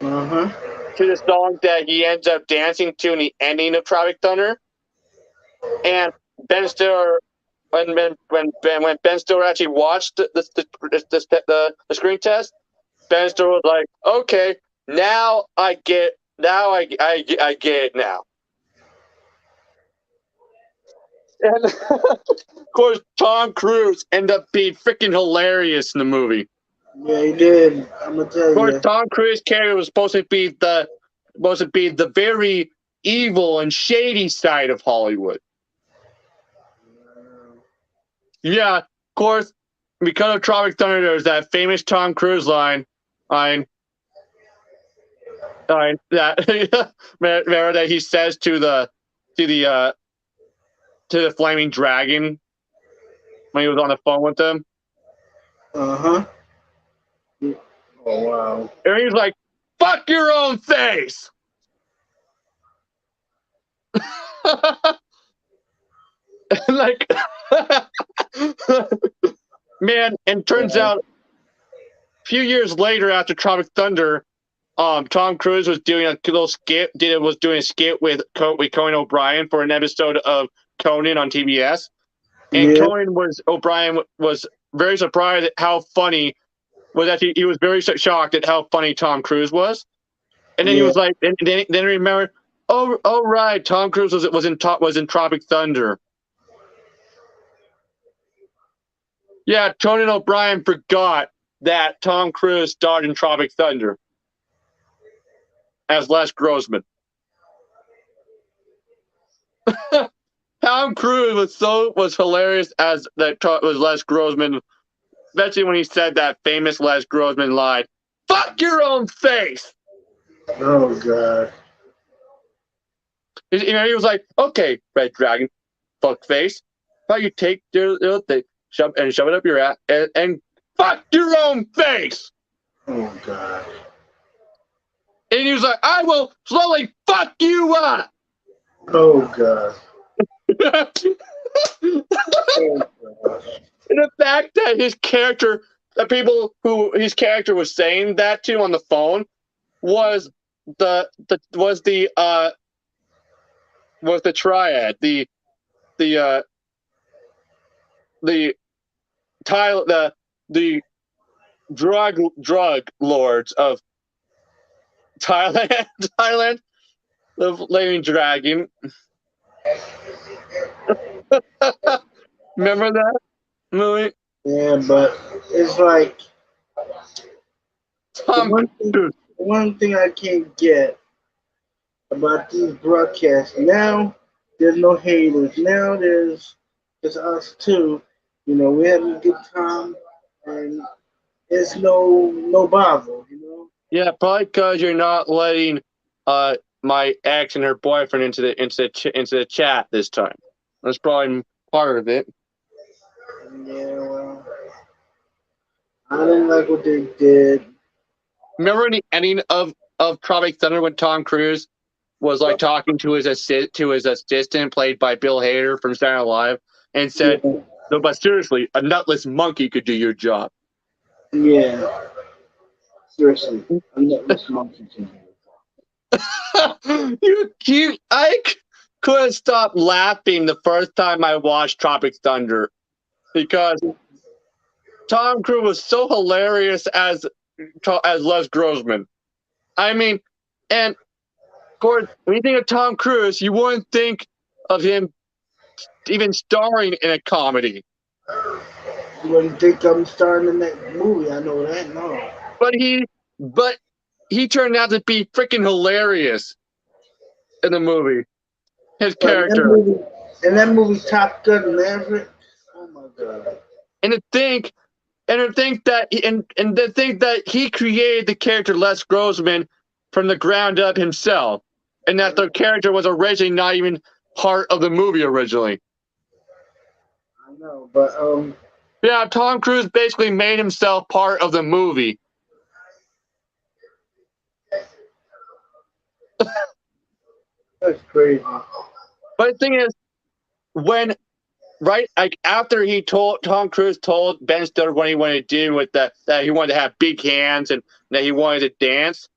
to the song that he ends up dancing to in the ending of Tropic Thunder. And Ben Stiller, when Ben Stiller actually watched the screen test, Ben Stiller was like, "Okay, now I get it now." And of course, Tom Cruise ended up being freaking hilarious in the movie. Yeah, he did. I'm gonna tell you. Of course, Tom Cruise's character was supposed to be the very evil and shady side of Hollywood. Yeah, of course, because of Tropic Thunder, there's that famous Tom Cruise line that he says to the flaming dragon when he was on the phone with them. Oh wow! And he was like, "Fuck your own face." Like, man, and turns out a few years later, after Tropic Thunder, Tom Cruise was doing a little skit. Was doing a skit with Conan O'Brien for an episode of Conan on TBS, and O'Brien was very surprised at how funny was. Actually, he was very shocked at how funny Tom Cruise was, and then he was like, then he remembered, oh right, Tom Cruise was in Tropic Thunder. Yeah, Conan O'Brien forgot that Tom Cruise starred in Tropic Thunder as Les Grossman. Tom Cruise was hilarious as was Les Grossman, especially when he said that famous Les Grossman line, "Fuck your own face." Oh god. He was like, "Okay, Red Dragon, fuck face. How you take your little thing, shove it up your ass, and fuck your own face." Oh god. And he was like, "I will slowly fuck you up." Oh god. And the fact that his character, the people who his character was saying that to on the phone, was the triad, the drug lords of Thailand, the Flaming Dragon. Remember that movie? Yeah, but it's like the one thing I can't get about these broadcasts. Now there's no haters. Now there's just us two. You know, we having a good time, and it's no bother. You know. Yeah, probably because you're not letting my ex and her boyfriend into the chat this time. That's probably part of it. Yeah, well, I didn't like what they did. Remember in the ending of Tropic Thunder when Tom Cruise was like talking to his assistant, played by Bill Hader from Saturday Night Live, and said, "No, but seriously, a nutless monkey could do your job." Yeah, seriously, a nutless monkey can do it. I couldn't stop laughing the first time I watched Tropic Thunder because Tom Cruise was so hilarious as Les Grossman. I mean, and of course, when you think of Tom Cruise, you wouldn't think of him even starring in a comedy. You wouldn't think I'm starring in that movie. I know that, no. But he turned out to be freaking hilarious in the movie. His character. In that movie, Top Gun Maverick. Oh my god. And to think that he created the character Les Grossman from the ground up himself, and that the character was originally not even part of the movie originally. I know, but yeah, Tom Cruise basically made himself part of the movie. That's crazy. But the thing is, after Tom Cruise told Ben Stiller what he wanted to do with that he wanted to have big hands and that he wanted to dance.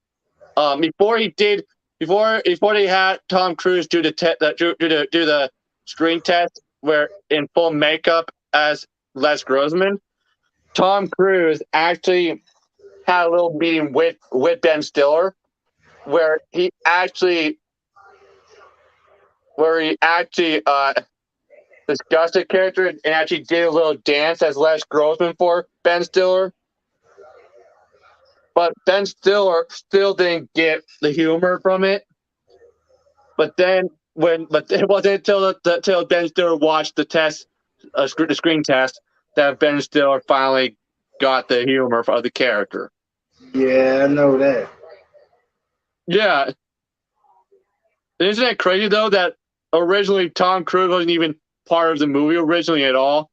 Before they had Tom Cruise do the screen test where in full makeup as Les Grossman, Tom Cruise actually had a little meeting with Ben Stiller where he actually discussed the character and actually did a little dance as Les Grossman for Ben Stiller. But Ben Stiller still didn't get the humor from it. But it wasn't until Ben Stiller watched the screen test, that Ben Stiller finally got the humor of the character. Yeah, I know that. Yeah. Isn't that crazy though that originally Tom Cruise wasn't even part of the movie originally at all?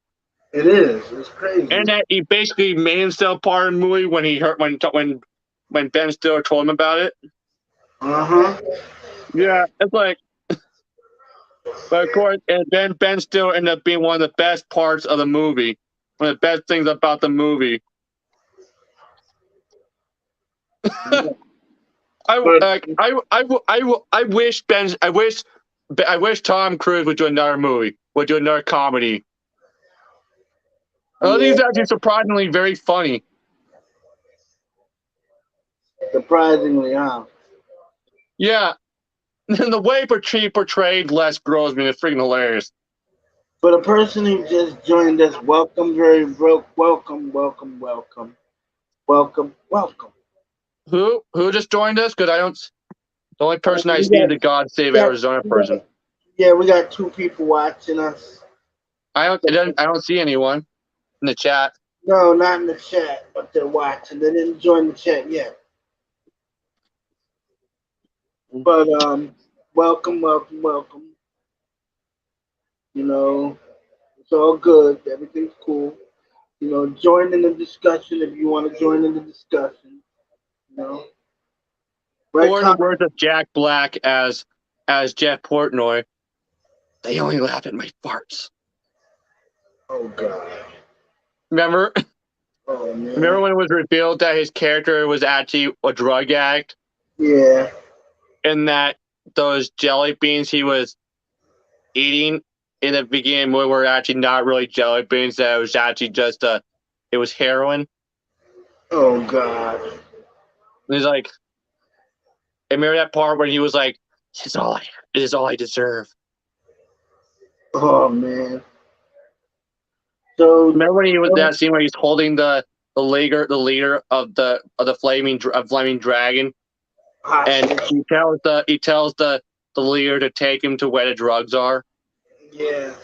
It is. It's crazy. And that he basically made himself part of the movie when he heard when Ben Stiller told him about it. Yeah, it's like. But of course, and then Ben Stiller ended up being one of the best parts of the movie. One of the best things about the movie. I wish Tom Cruise would do another movie, would do another comedy. I think it's actually surprisingly very funny. Surprisingly, huh? Yeah. And the way he portrayed Les Grossman is freaking hilarious. For the person who just joined us, welcome. Who just joined us? Because the only person I see is the God Save Arizona person. Yeah, we got 2 people watching us. I don't see anyone in the chat. No, not in the chat, but they're watching. They didn't join the chat yet. But welcome. You know, it's all good. Everything's cool. You know, join in the discussion if you want to join in the discussion. You know, right? Or in the words of Jack Black as Jeff Portnoy, they only laugh at my farts. Oh God. Remember? Oh man. Remember when it was revealed that his character was actually a drug addict? Yeah. And that those jelly beans he was eating in the beginning were actually not really jelly beans, that it was actually just it was heroin. Oh God. And he's like, I remember that part when he was like, it is all I deserve. Oh man. So remember when he was that scene where he's holding the leader of the flaming dragon, and he tells the leader to take him to where the drugs are. Yeah.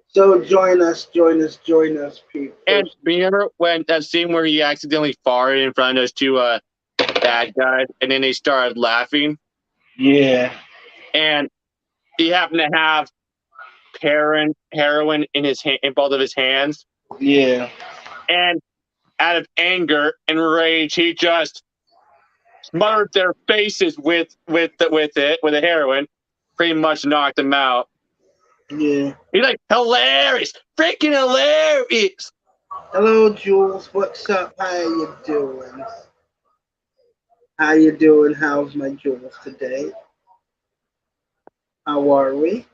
So join us, people. And remember when that scene where he accidentally farted in front of those 2 bad guys, and then they started laughing? Yeah. And he happened to have heroin in both of his hands. Yeah. And out of anger and rage, he just smothered their faces with the heroin, pretty much knocked them out. Yeah. He's like, hilarious, freaking hilarious. Hello, Jules. What's up? How you doing? How's my Jules today? How are we?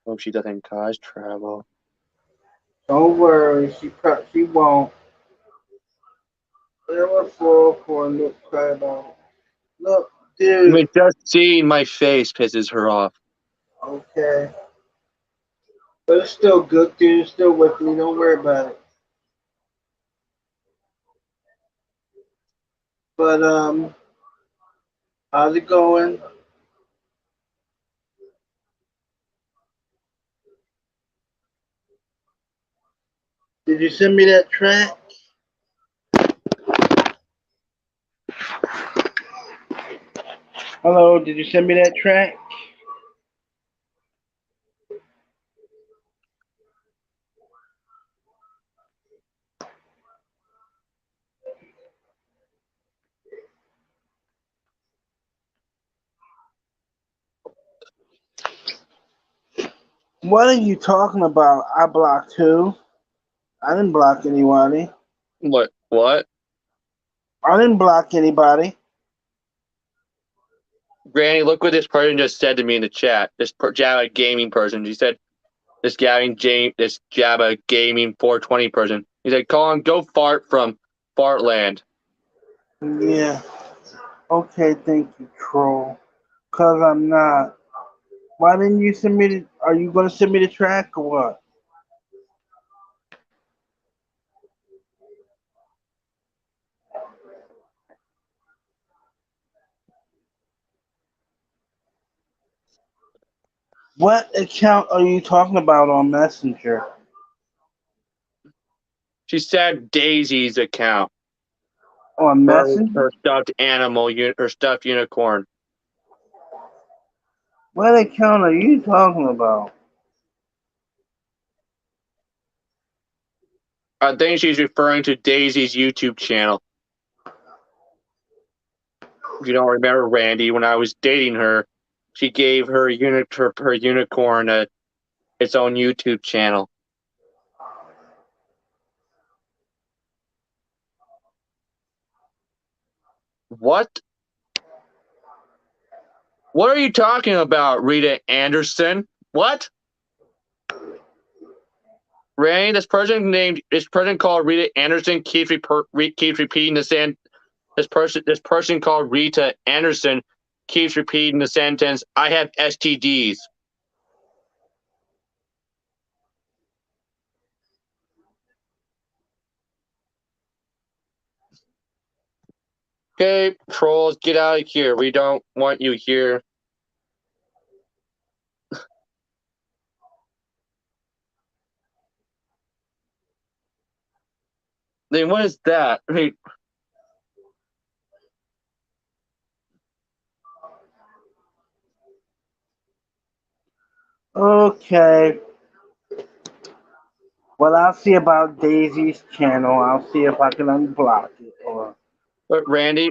Hope she doesn't cause trouble. Don't worry, she won't. Never fall for a look cried out. Look, dude. I mean, just seeing my face pisses her off. Okay. But it's still good, dude. It's still with me. Don't worry about it. But how's it going? Did you send me that track? Hello, did you send me that track? What are you talking about? I blocked who? I didn't block anybody. What? What? I didn't block anybody. Granny, look what this person just said to me in the chat. This Java gaming person. She said, this Java gaming 420 person. He said, Colin, go fart from Fartland. Yeah. Okay, thank you, troll. Cause I'm not. Why didn't you send me the, are you gonna send me the track or what? What account are you talking about on Messenger? She said Daisy's account. On Messenger? Her stuffed animal, her stuffed unicorn. What account are you talking about? I think she's referring to Daisy's YouTube channel. If you don't remember, Randy, when I was dating her, she gave her unicorn its own YouTube channel. What? What are you talking about, Rita Anderson? What? Randy, this person called Rita Anderson keeps repeating the same. This person called Rita Anderson keeps repeating the sentence, I have STDs. Okay, trolls, get out of here. We don't want you here. Then what is that? Hey, Okay. Well, I'll see about Daisy's channel. I'll see if I can unblock it. Or but Randy,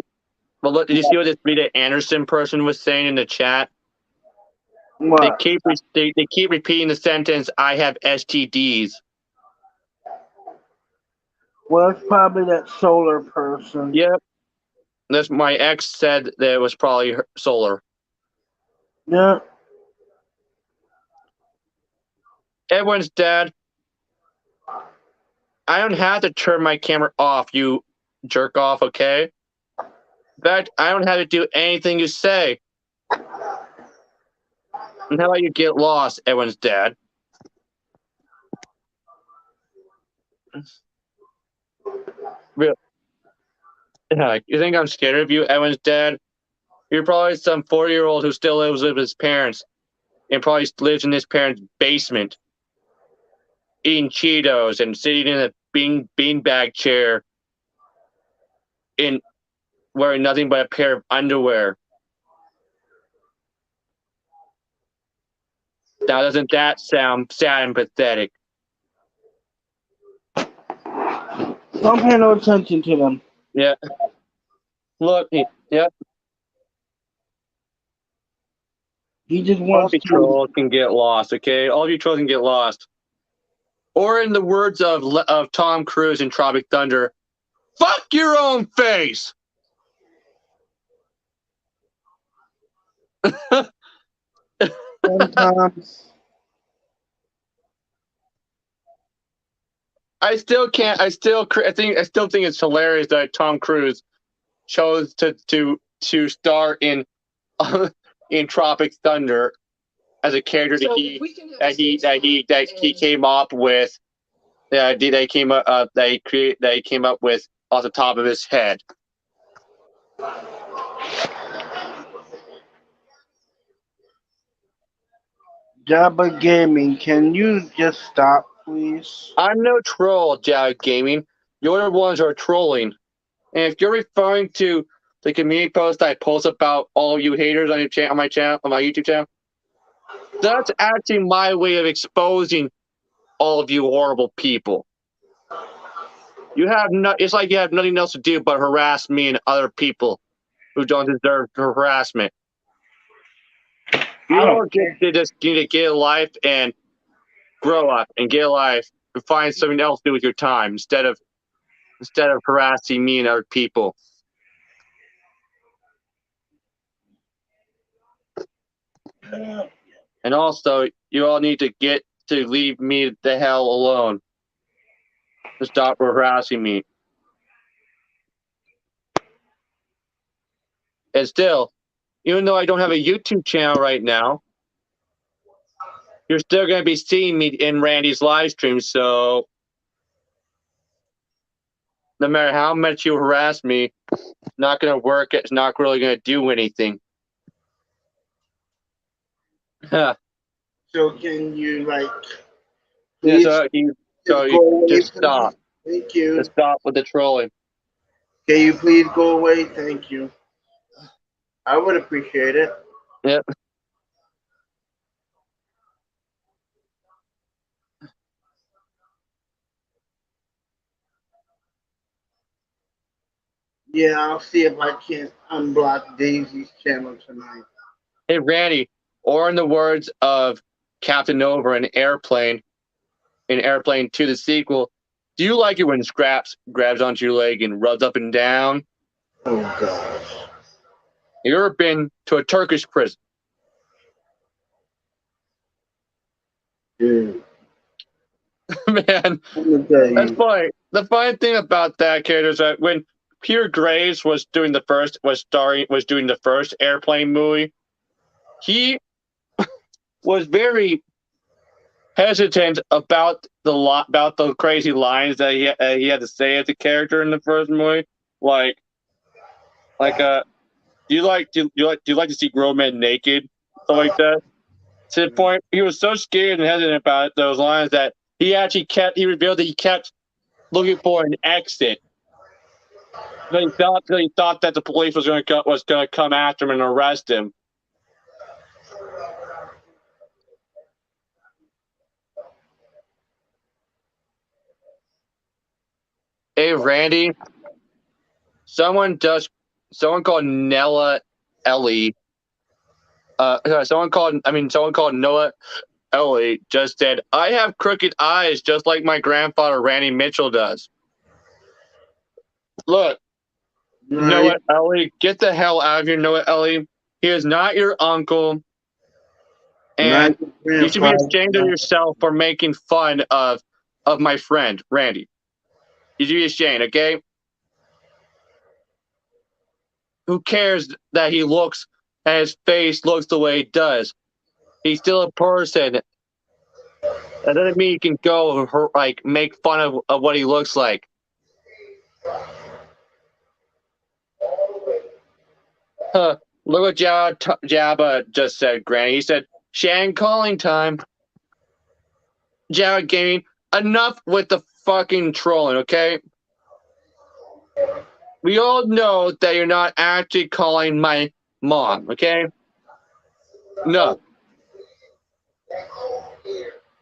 well, look, did you see what this Rita Anderson person was saying in the chat? They what? keep repeating the sentence, I have STDs. Well, it's probably that solar person. Yep. That's my ex said that it was probably solar. Yeah. Edwin's dad. I don't have to turn my camera off, you jerk off, okay? In fact, I don't have to do anything you say. And how about you get lost, Edwin's dad? Real. You think I'm scared of you, Edwin's dad? You're probably some 40-year-old who still lives with his parents and probably lives in his parents' basement, eating Cheetos and sitting in a beanbag chair and wearing nothing but a pair of underwear. Now, doesn't that sound sad and pathetic? Don't pay no attention to them. Yeah. Look, yep. He just All wants of you to. trolls can get lost, okay? All of you trolls can get lost. Or in the words of Tom Cruise in Tropic Thunder, fuck your own face! Sometimes. I still think it's hilarious that Tom Cruise chose to star in in Tropic Thunder as a character So that he came up with that he came up with off the top of his head. Jabba Gaming, can you just stop, please? I'm no troll, Jared Gaming. You're the ones who are trolling. And if you're referring to the community post I post about all you haters on your channel, on my YouTube channel, that's actually my way of exposing all of you horrible people. You have it's like you have nothing else to do but harass me and other people who don't deserve harassment. You all just need to get a life and grow up and get a life and find something else to do with your time instead of harassing me and other people. And also, you all need to get to leave me the hell alone. To stop harassing me. And still, even though I don't have a YouTube channel right now, you're still going to be seeing me in Randy's live stream. So, no matter how much you harass me, it's not going to work. It's not really going to do anything. So can you Yeah, please so you just stop. Thank you. Just stop with the trolling. Can you please go away? Thank you. I would appreciate it. Yep. Yeah, I'll see if I can unblock Daisy's channel tonight. Hey, Randy, or in the words of Captain Nova in Airplane 2, the sequel, do you like it when Scraps grabs onto your leg and rubs up and down? Oh, gosh. You ever been to a Turkish prison? Dude. Man, that's funny. The funny thing about that character is that when Peter Graves was doing the first Airplane movie, he was very hesitant about the crazy lines that he had to say as a character in the first movie. Do you like to see grown men naked? Stuff like that. To the point, he was so scared and hesitant about those lines that he revealed that he kept looking for an exit. He thought that the police was going to come after him and arrest him. Hey, Randy, someone called Nella Ellie. Someone called Noah Ellie just said, "I have crooked eyes just like my grandfather Randy Mitchell does." Look, Noah Ellie, get the hell out of here, Noah Ellie. He is not your uncle. And you should be ashamed of yourself for making fun of my friend, Randy. You should be ashamed, okay? Who cares that his face looks the way it does? He's still a person. That doesn't mean you can go make fun of what he looks like. Look what Jabba just said, Granny. He said, "Shan calling time." Jabba Gaming, enough with the fucking trolling, okay? We all know that you're not actually calling my mom, okay? No.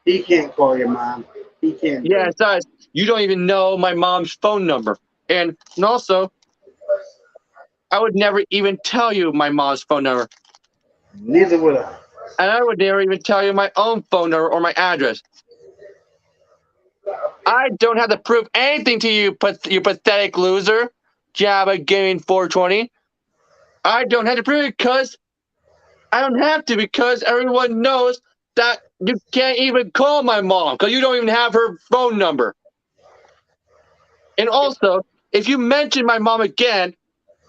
He can't call your mom. He can't. Yeah, it does. You don't even know my mom's phone number. And also, I would never even tell you my mom's phone number. Neither would I. And I would never even tell you my own phone number or my address. I don't have to prove anything to you, you pathetic loser, Jabba Gaming 420. I don't have to prove it because everyone knows that you can't even call my mom because you don't even have her phone number. And also, if you mention my mom again,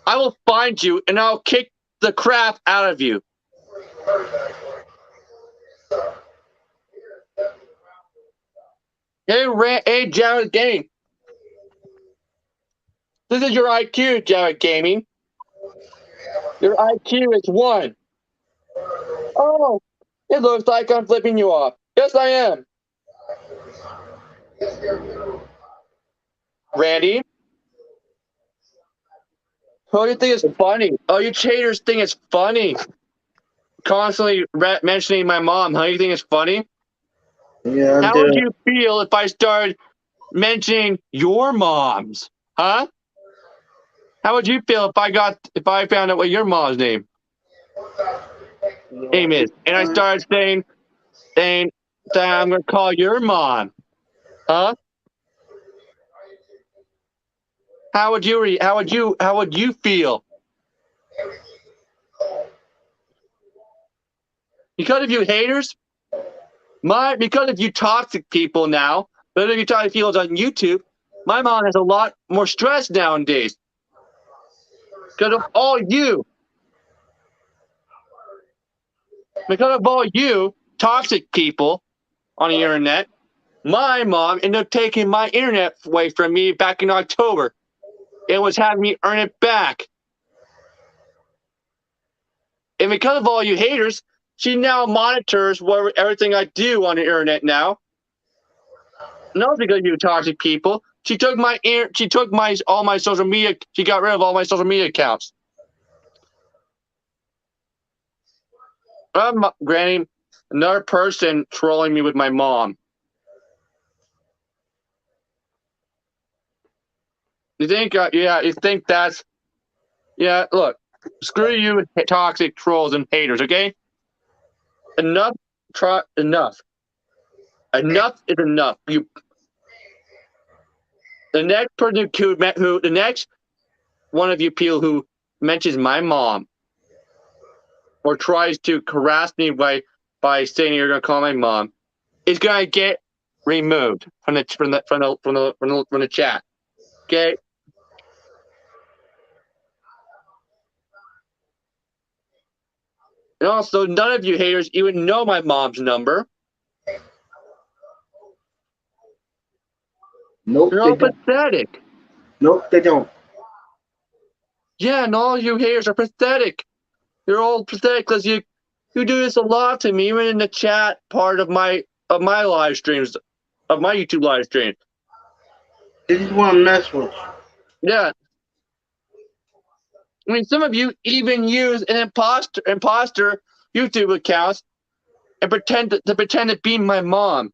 I will find you and I'll kick the crap out of you. Hey, Jared Gaming. This is your IQ, Jared Gaming. Your IQ is 1. Oh, it looks like I'm flipping you off. Yes, I am. Randy? Who do you think is funny? Oh, you cheaters think it's funny. Constantly mentioning my mom. How do you think it's funny? Yeah, I How do. would you feel if I started mentioning your moms? Huh? How would you feel if I found out what your mom's name is, and I started saying that I'm gonna call your mom? Huh? How would you how would you feel? Because of you haters, because of you toxic people now, because of you toxic people on YouTube, my mom has a lot more stress nowadays. Because of all you. Because of all you toxic people on the internet, my mom ended up taking my internet away from me back in October. It was having me earn it back. And because of all you haters, she now monitors everything I do on the internet now. Not because of you toxic people. She took all my social media. She got rid of all my social media accounts. Granny, another person trolling me with my mom. You think? You think that's? Yeah. Look, screw you, toxic trolls and haters. Okay. Enough. Enough. Enough is enough. The next person the next one of you people who mentions my mom or tries to harass me by saying you're gonna call my mom is gonna get removed from the chat. Okay. And also, none of you haters even know my mom's number. Nope, You're they all don't. pathetic. Nope, they don't. Yeah, and all you haters are pathetic. You're all pathetic because you do this a lot to me, even in the chat part of my live streams, of my YouTube live stream. They just want to mess with you. Yeah. I mean, some of you even use an imposter YouTube accounts and pretend to be my mom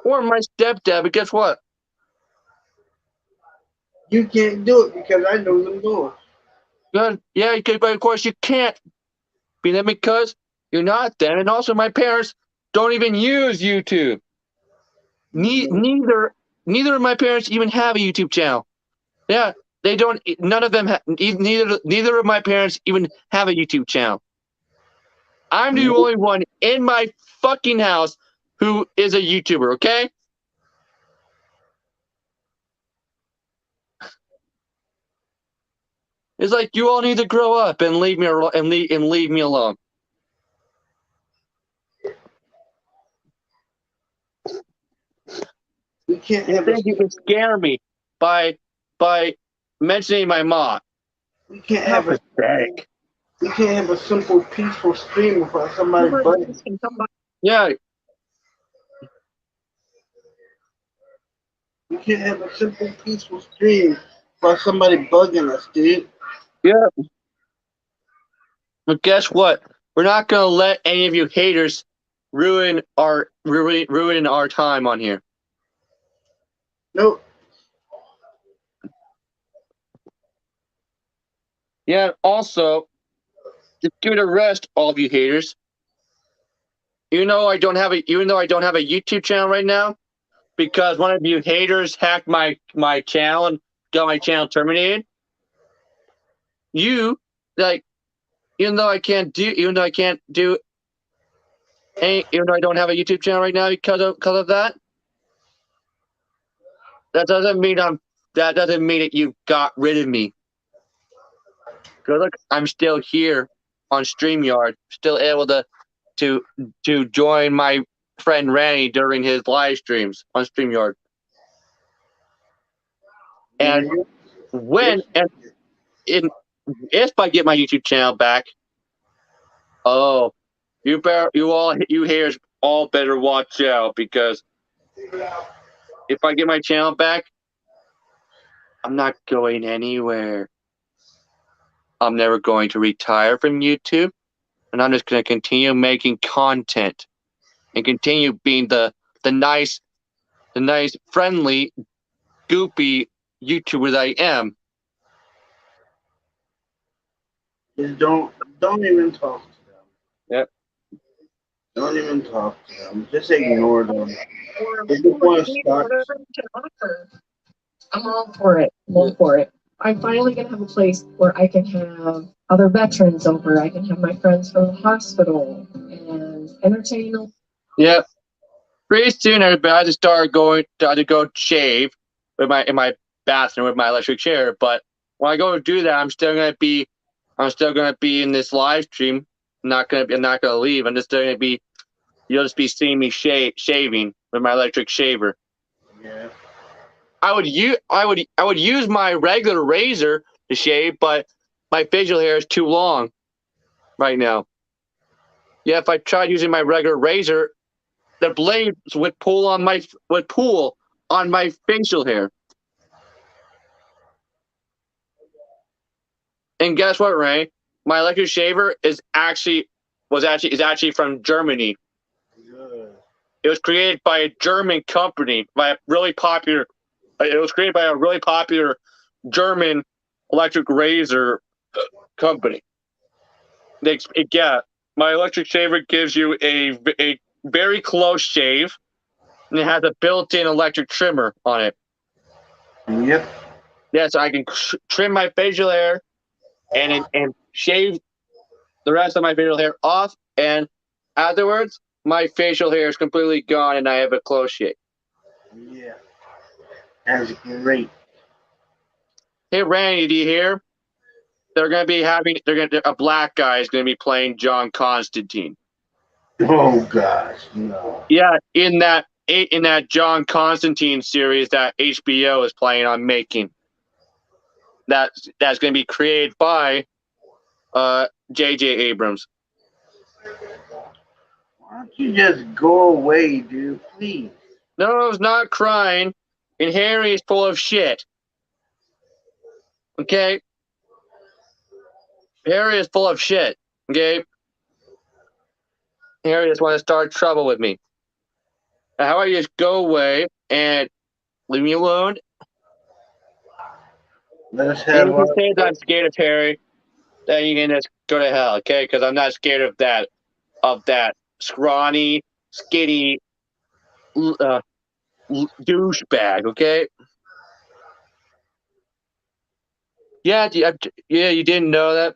or my stepdad. But guess what? You can't do it because I know them doors. Good. Yeah, but of course you can't be them because you're not them. And also, my parents don't even use YouTube. Neither of my parents even have a YouTube channel. Yeah, they don't. None of them. Neither of my parents even have a YouTube channel. I'm the only one in my fucking house who is a YouTuber. Okay. It's like you all need to grow up and leave me alone. We can't You have think you can scare me by mentioning my mom? we can't have a pathetic. we can't have a simple, peaceful stream without somebody bugging. Yeah, We can't have a simple, peaceful stream without somebody bugging us, dude. yeah. But guess what? We're not gonna let any of you haters ruin our time on here. Nope. Yeah. Also, just give it a rest, all of you haters. Even though I don't have a YouTube channel right now, because one of you haters hacked my channel and got my channel terminated. Even though I don't have a YouTube channel right now because of that, that doesn't mean that you got rid of me. Because look, I'm still here on StreamYard, still able to join my friend Randy during his live streams on StreamYard. And if I get my YouTube channel back, oh, you haters all better watch out, because if I get my channel back, I'm not going anywhere. I'm never going to retire from YouTube, and I'm just going to continue making content and continue being the nice, friendly, goopy YouTuber that I am. Just don't even talk to them. Yep. Don't even talk to them. Just ignore them. Or They just want to start. whatever you can offer. I'm all for it. I'm all for it. I'm finally gonna have a place where I can have other veterans over. I can have my friends from the hospital and entertain them. Yep. Pretty soon, everybody, I just started to go shave in my bathroom with my electric chair. But when I go to do that, I'm still gonna be in this live stream. I'm not gonna leave. I'm just still gonna be. You'll just be seeing me shaving with my electric shaver. Yeah. I would use my regular razor to shave, but my facial hair is too long right now. Yeah, if I tried using my regular razor, the blades would pull on my facial hair. And guess what, Ray? My electric shaver is actually from Germany. Good. It was created by a German company, by a really popular. It was created by a really popular German electric razor company. My electric shaver gives you a very close shave, and it has a built-in electric trimmer on it. Yep. Yeah, so I can trim my facial hair and shave the rest of my facial hair off, and afterwards, my facial hair is completely gone, and I have a close shave. Yeah. That's great. Hey, Randy, do you hear? A black guy is gonna be playing John Constantine. Oh gosh, no. Yeah, in that John Constantine series that HBO is planning on making. That's gonna be created by J.J. Abrams. Why don't you just go away, dude? Please. No, it's not crying. And Harry is full of shit. Okay? Harry is full of shit. Okay? Harry just wants to start trouble with me. Now, how about you just go away and leave me alone? Let us And have if you say that I'm scared of Harry, then you can just go to hell, okay? Because I'm not scared of that scrawny, skinny douchebag, okay? Yeah, you didn't know that?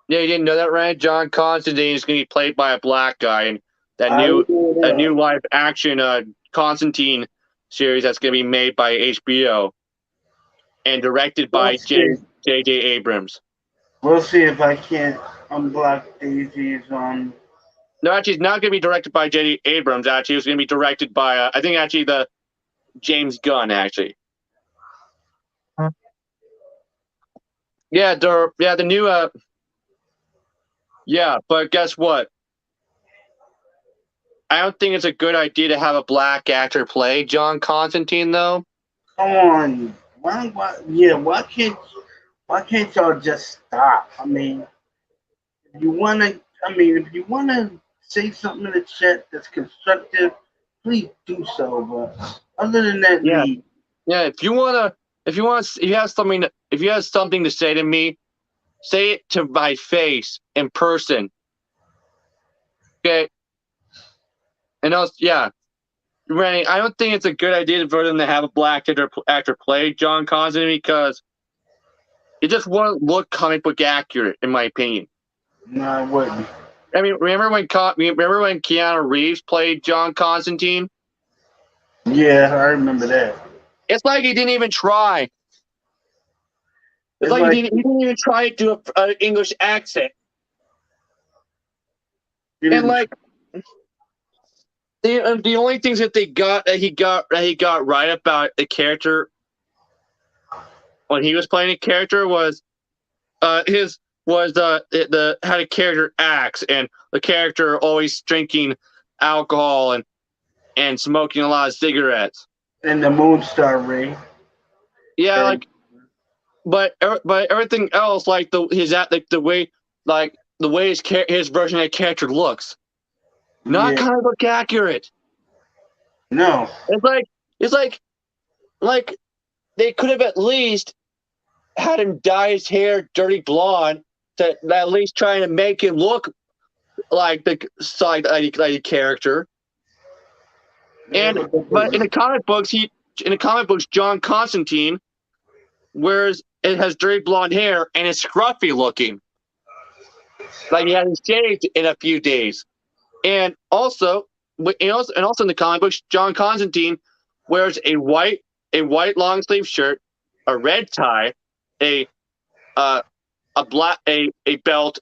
Yeah, you didn't know that, right? John Constantine is going to be played by a black guy, and that new live action Constantine series that's going to be made by HBO and directed by J.J. Abrams. We'll see if I can't unblock Daisy's on. No, actually, it's not going to be directed by J.J. Abrams. Actually, it's going to be directed by I think actually the James Gunn. Actually, yeah, the new yeah, but guess what? I don't think it's a good idea to have a black actor play John Constantine, though. Come on. Why can't y'all just stop? I mean, if you wanna say something in the chat that's constructive, please do so. But other than that, Yeah. leave. Yeah, if you have something to say to me, say it to my face in person. Okay. And also, yeah, Randy, I don't think it's a good idea for them to have a black actor play John Constantine because it just won't look comic book accurate, in my opinion. No, I wouldn't. I mean, remember when Keanu Reeves played John Constantine? Yeah, I remember that. It's like he didn't even try. It's like he didn't even try to do an English accent. And like the only things that he got right about the character when he was playing a character was his was the how the character acts, and the character always drinking alcohol and smoking a lot of cigarettes. And the Moonstar ring. Yeah, like, but everything else, like the way his version of the character looks, not Yeah. comic book accurate. No. It's like they could have at least had him dye his hair dirty blonde to at least trying to make him look like the character. But in the comic books, John Constantine wears it has dirty blonde hair and is scruffy looking, like he hasn't shaved in a few days. And also in the comic books, John Constantine wears a white long sleeve shirt, a red tie, a belt,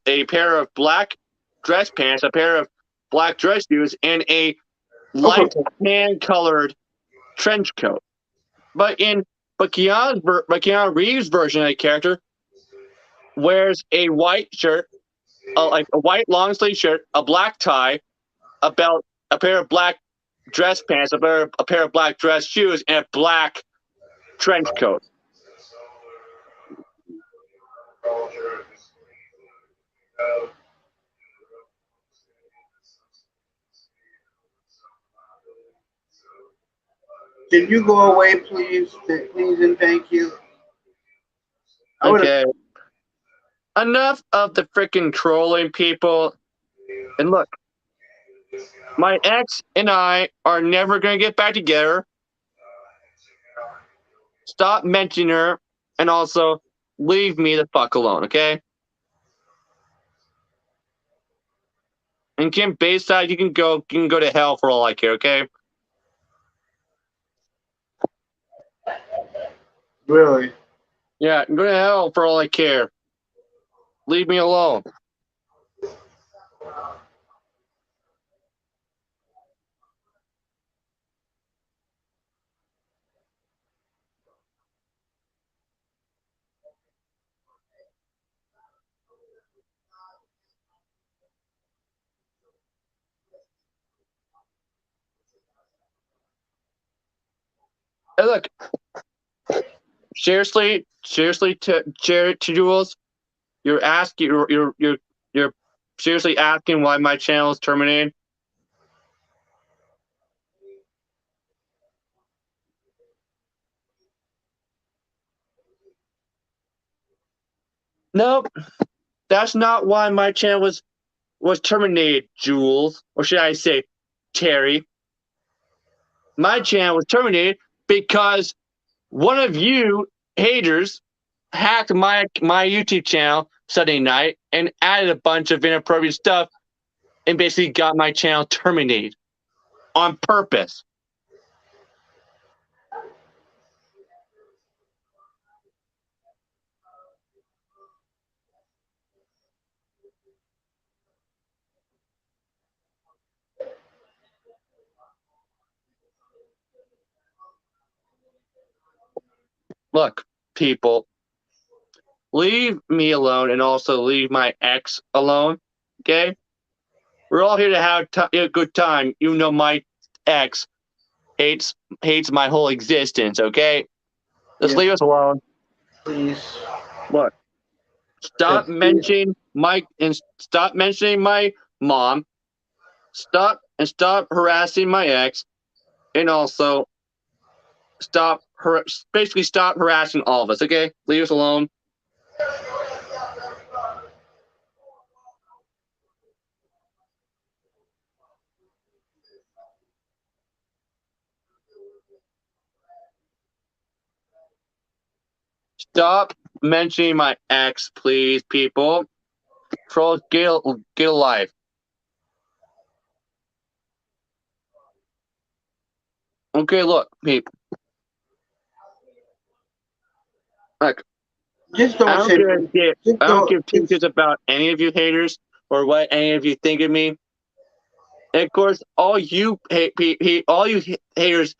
a pair of black dress pants, a pair of black dress shoes, and a light tan colored trench coat. But Keanu Reeves' version of the character wears a white shirt, like a white long sleeve shirt, a black tie, a belt, a pair of black dress pants, a pair of black dress shoes, and a black trench coat. Can you go away, please? Please and thank you. Okay. Enough of the freaking trolling, people. And look, my ex and I are never going to get back together. Stop mentioning her, and also leave me the fuck alone, okay? And Kim Bayside, you can go to hell for all I care, okay? Really? Yeah, go to hell for all I care. Leave me alone. Hey, look. Seriously, Jules, you're seriously asking why my channel is terminated? Nope, that's not why my channel was terminated, Jules, or should I say, Terry. My channel was terminated because one of you haters hacked my YouTube channel Sunday night and added a bunch of inappropriate stuff and basically got my channel terminated on purpose. Look, people, leave me alone and also leave my ex alone, okay? We're all here to have a good time. You know my ex hates my whole existence, okay? Just leave us alone. Please. Look, stop mentioning my mom. Stop harassing my ex, and also stop harassing all of us, okay? Leave us alone. Stop mentioning my ex, please, people. Trolls, get a life. Okay, look, people. Look, Just don't I don't give two shits about any of you haters or what any of you think of me. And of course, all you haters,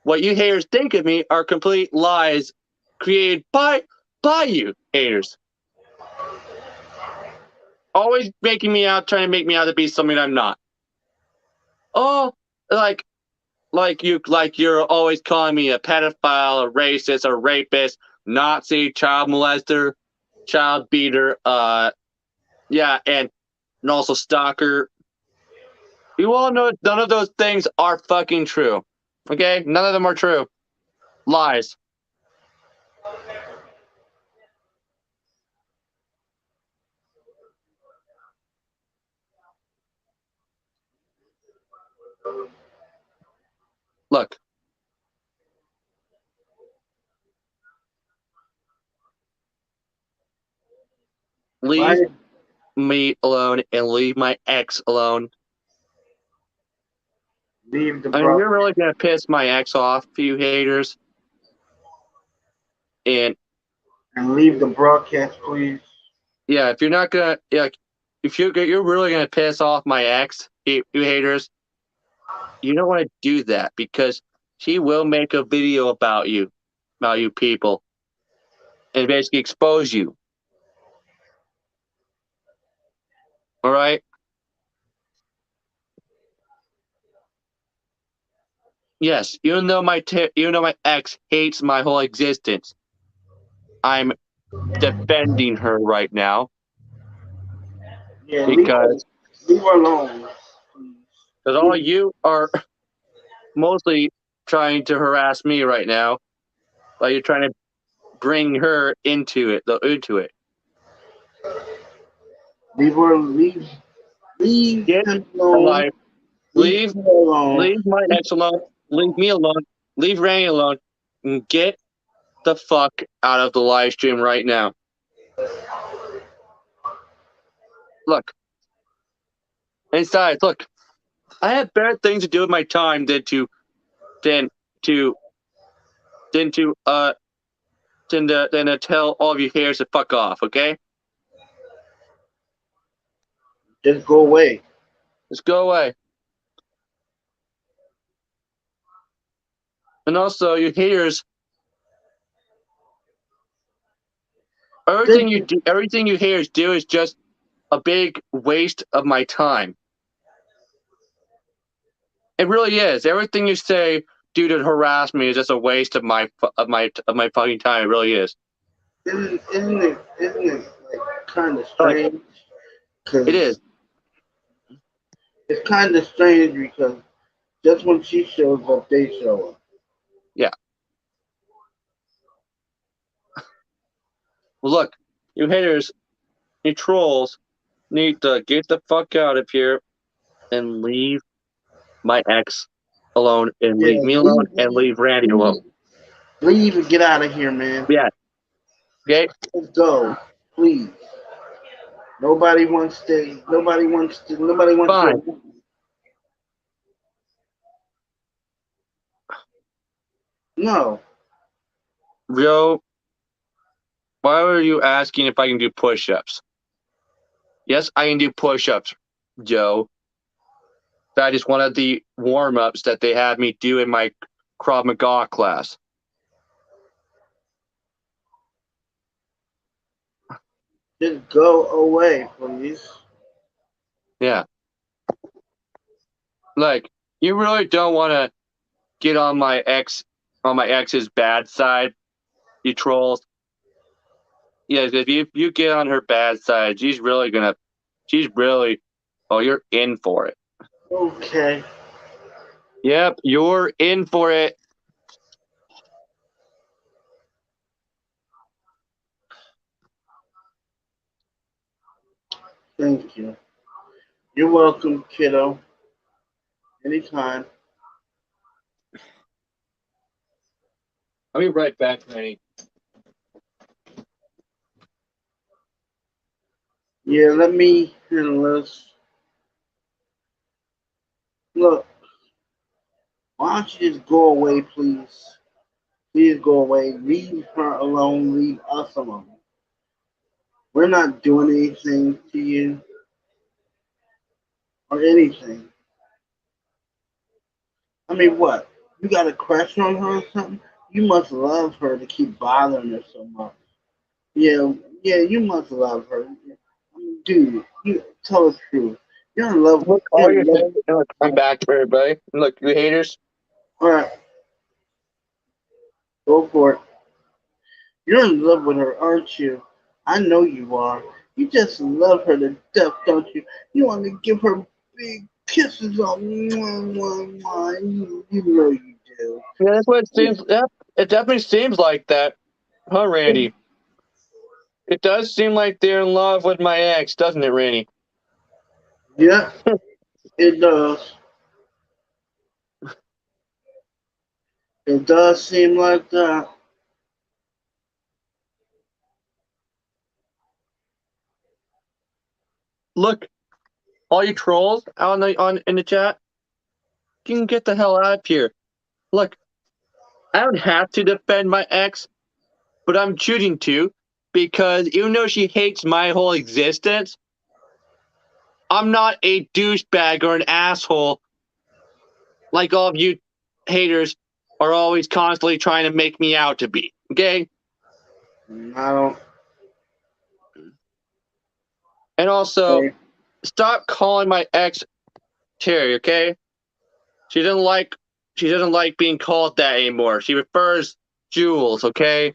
what you haters think of me are complete lies created by you haters. Always making me out, trying to make me out to be something I'm not. Oh, like you're always calling me a pedophile, a racist, a rapist, Nazi, child molester, child beater, yeah, and also stalker. You all know none of those things are fucking true. Okay? None of them are true. Lies. Look. Leave me alone and leave my ex alone. Leave the I mean, broadcast. you're really gonna piss my ex off, you haters. And leave the broadcast, please. yeah, if you're not gonna, yeah, if you're really gonna piss off my ex, you haters, you don't want to do that because she will make a video about you people, and basically expose you. All right. Yes, even though my ex hates my whole existence, I'm defending her right now. Yeah, because leave her alone. Because all you are mostly trying to harass me right now, while you're trying to bring her into it. Leave her. Leave Get him alone. life. Leave my ex alone. Leave me alone. Leave Randy alone. And get the fuck out of the live stream right now. Look. Inside, look. I have better things to do with my time than to tell all of you haters to fuck off, okay? Just go away. Just go away. And also, you haters, everything you haters do is just a big waste of my time. It really is. Everything you say due to harass me is just a waste of my fucking time. It really is. Isn't it like kind of strange? It is. It's kind of strange because just when she shows up, they show up. Yeah. Well, look, you haters, you trolls, need to get the fuck out of here and leave my ex alone and leave me alone and leave Randy alone. Leave and get out of here, man. Yeah. Okay. Let's go, please. Nobody wants to. Fine. No. Joe, why were you asking if I can do push-ups? Yes, I can do push-ups, Joe. That is one of the warm-ups that they had me do in my Krav Maga class. Just go away, please. Yeah. Like, you really don't want to get on my ex's bad side, you trolls. Yeah, if you get on her bad side, you're in for it. Okay. Yep, you're in for it. Thank you. You're welcome, kiddo. Anytime. I'll be right back, honey. Yeah, let me handle this. Look, why don't you just go away, please? Please go away. Leave her alone. Leave us alone. We're not doing anything to you or anything. I mean, what? You got a crush on her or something? You must love her to keep bothering her so much. Yeah, yeah, you must love her. I mean, dude, you tell the truth. You're in love. Look, all You're you're in love. saying, look, I'm back to everybody. Look, you haters. All right, go for it. You're in love with her, aren't you? I know you are. You just love her to death, don't you? You want to give her big kisses on mwah, mwah, mwah. You know you do. Yeah, that's what it Yeah. seems. Yeah, it definitely seems like that, huh, Randy? It does seem like they're in love with my ex, doesn't it, Randy? Yeah, it does. It does seem like that. Look, all you trolls out on in the chat, you can get the hell out of here. Look, I don't have to defend my ex, but I'm choosing to because even though she hates my whole existence, I'm not a douchebag or an asshole like all of you haters are always constantly trying to make me out to be. Okay? I don't. And also, Okay. stop calling my ex Terry, okay? She doesn't like being called that anymore. She prefers Jules, okay?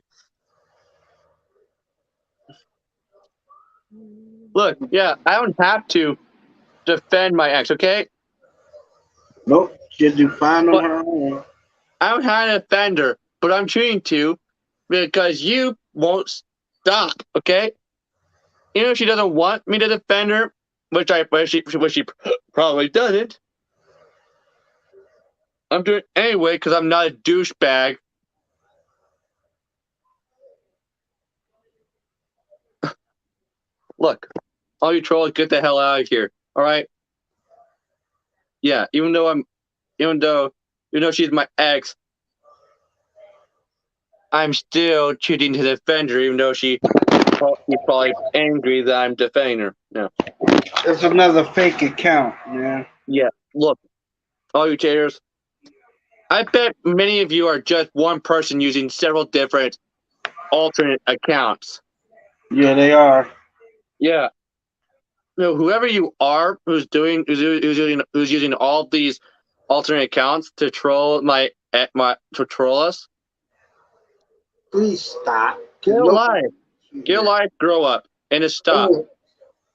Look, yeah, I don't have to defend my ex, okay? Nope, she'll do fine on But her own. I don't have to defend her, but I'm choosing to because you won't stop, okay? Even if she doesn't want me to defend her, which she probably doesn't, I'm doing it anyway because I'm not a douchebag. Look, all you trolls, get the hell out of here, all right? Yeah, even though she's my ex, I'm still choosing to defend her, even though she's probably angry that I'm defending her. No. It's another fake account, man. Yeah. Look, all you haters, I bet many of you are just one person using several different alternate accounts. Yeah, they are. Yeah. Whoever you are who's using all these alternate accounts to troll to troll us, Please stop. get Cause a life. nobody. Get a life, grow up, and just stop. Oh,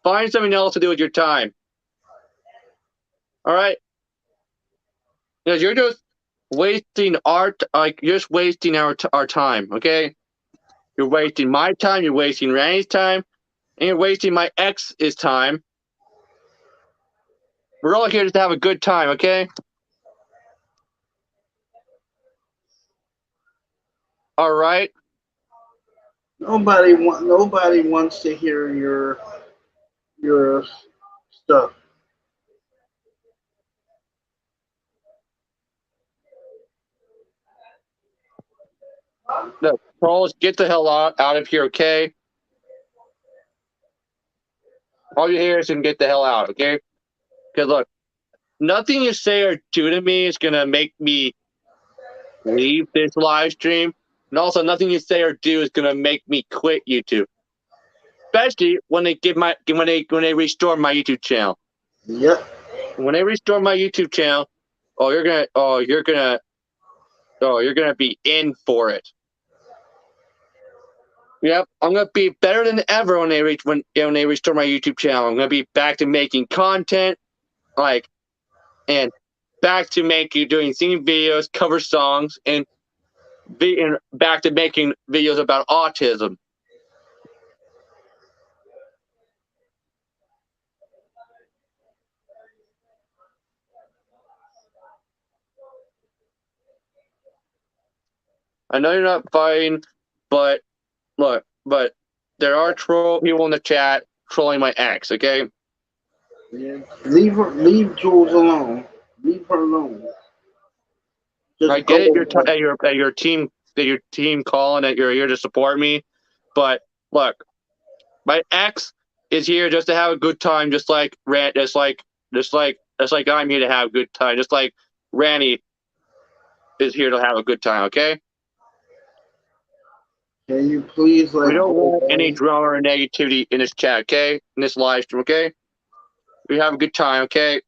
Find something else to do with your time. All right? Because you're just wasting you're just wasting our time, okay? You're wasting my time, you're wasting Randy's time, and you're wasting my ex's time. We're all here just to have a good time, okay? All right? Nobody wants to hear your stuff. No, trolls, get the hell out of here, okay? All you haters can get the hell out, okay? Because look, nothing you say or do to me is gonna make me leave this live stream, and also nothing you say or do is gonna make me quit YouTube. Especially when they restore my YouTube channel. Yep. When they restore my YouTube channel, you're gonna be in for it. Yep, I'm gonna be better than ever when they restore my YouTube channel. I'm gonna be back to making content, and back to doing singing videos, cover songs, and back to making videos about autism. I know you're not fighting, but look, there are troll people in the chat trolling my ex, okay? Yeah. Leave Jules alone. Leave her alone. I Just go get it, over. your team calling that you're here to support me, but look, my ex is here just to have a good time, just like I'm here to have a good time, just like Randy is here to have a good time, okay? Can you please We let don't go? want any drama or negativity in this chat, okay? In this live stream, okay? We have a good time, okay?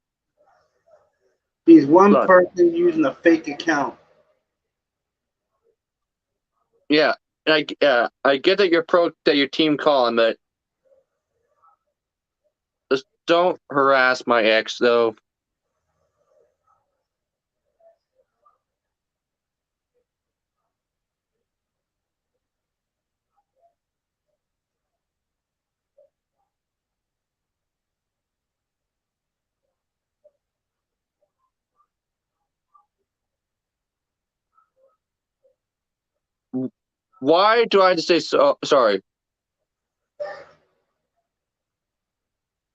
He's one Look. person using a fake account. Yeah, and I get that that your team calling, but just don't harass my ex, though. Why do I have to say sorry?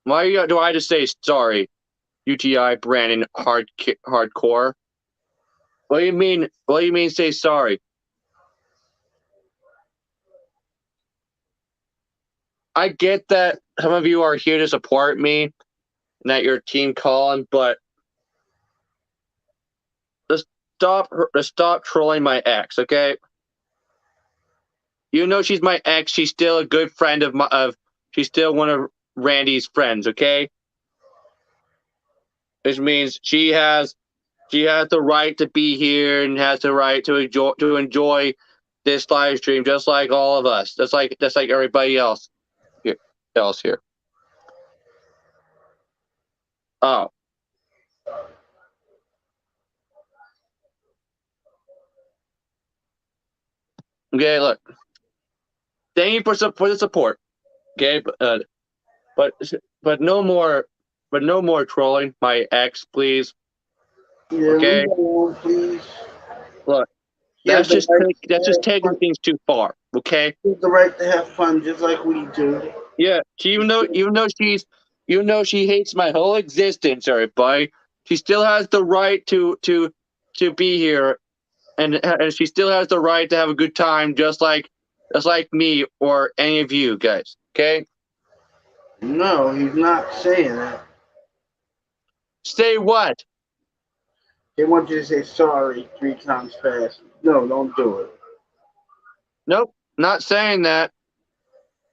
Why do I have to say sorry? UTI Brandon hardcore. What do you mean? What do you mean? Say sorry. I get that some of you are here to support me and that your team calling, but just stop trolling my ex, okay? You know she's my ex. She's still a good friend she's still one of Randy's friends, okay? Which means she has the right to be here and has the right to enjoy this live stream just like all of us. Just like everybody else here. Oh. Okay, look. Thank you for the support. Okay, but no more trolling my ex, please. Yeah, Okay. leave alone, please. Look, Yeah, that's just taking things too far. Okay. He has the right to have fun, just like we do. Yeah. Even though she hates my whole existence, everybody, she still has the right to be here, and she still has the right to have a good time, just like me or any of you guys. Okay. No, he's not saying that. Say what? They want you to say sorry 3 times fast. No, don't do it. Nope. Not saying that.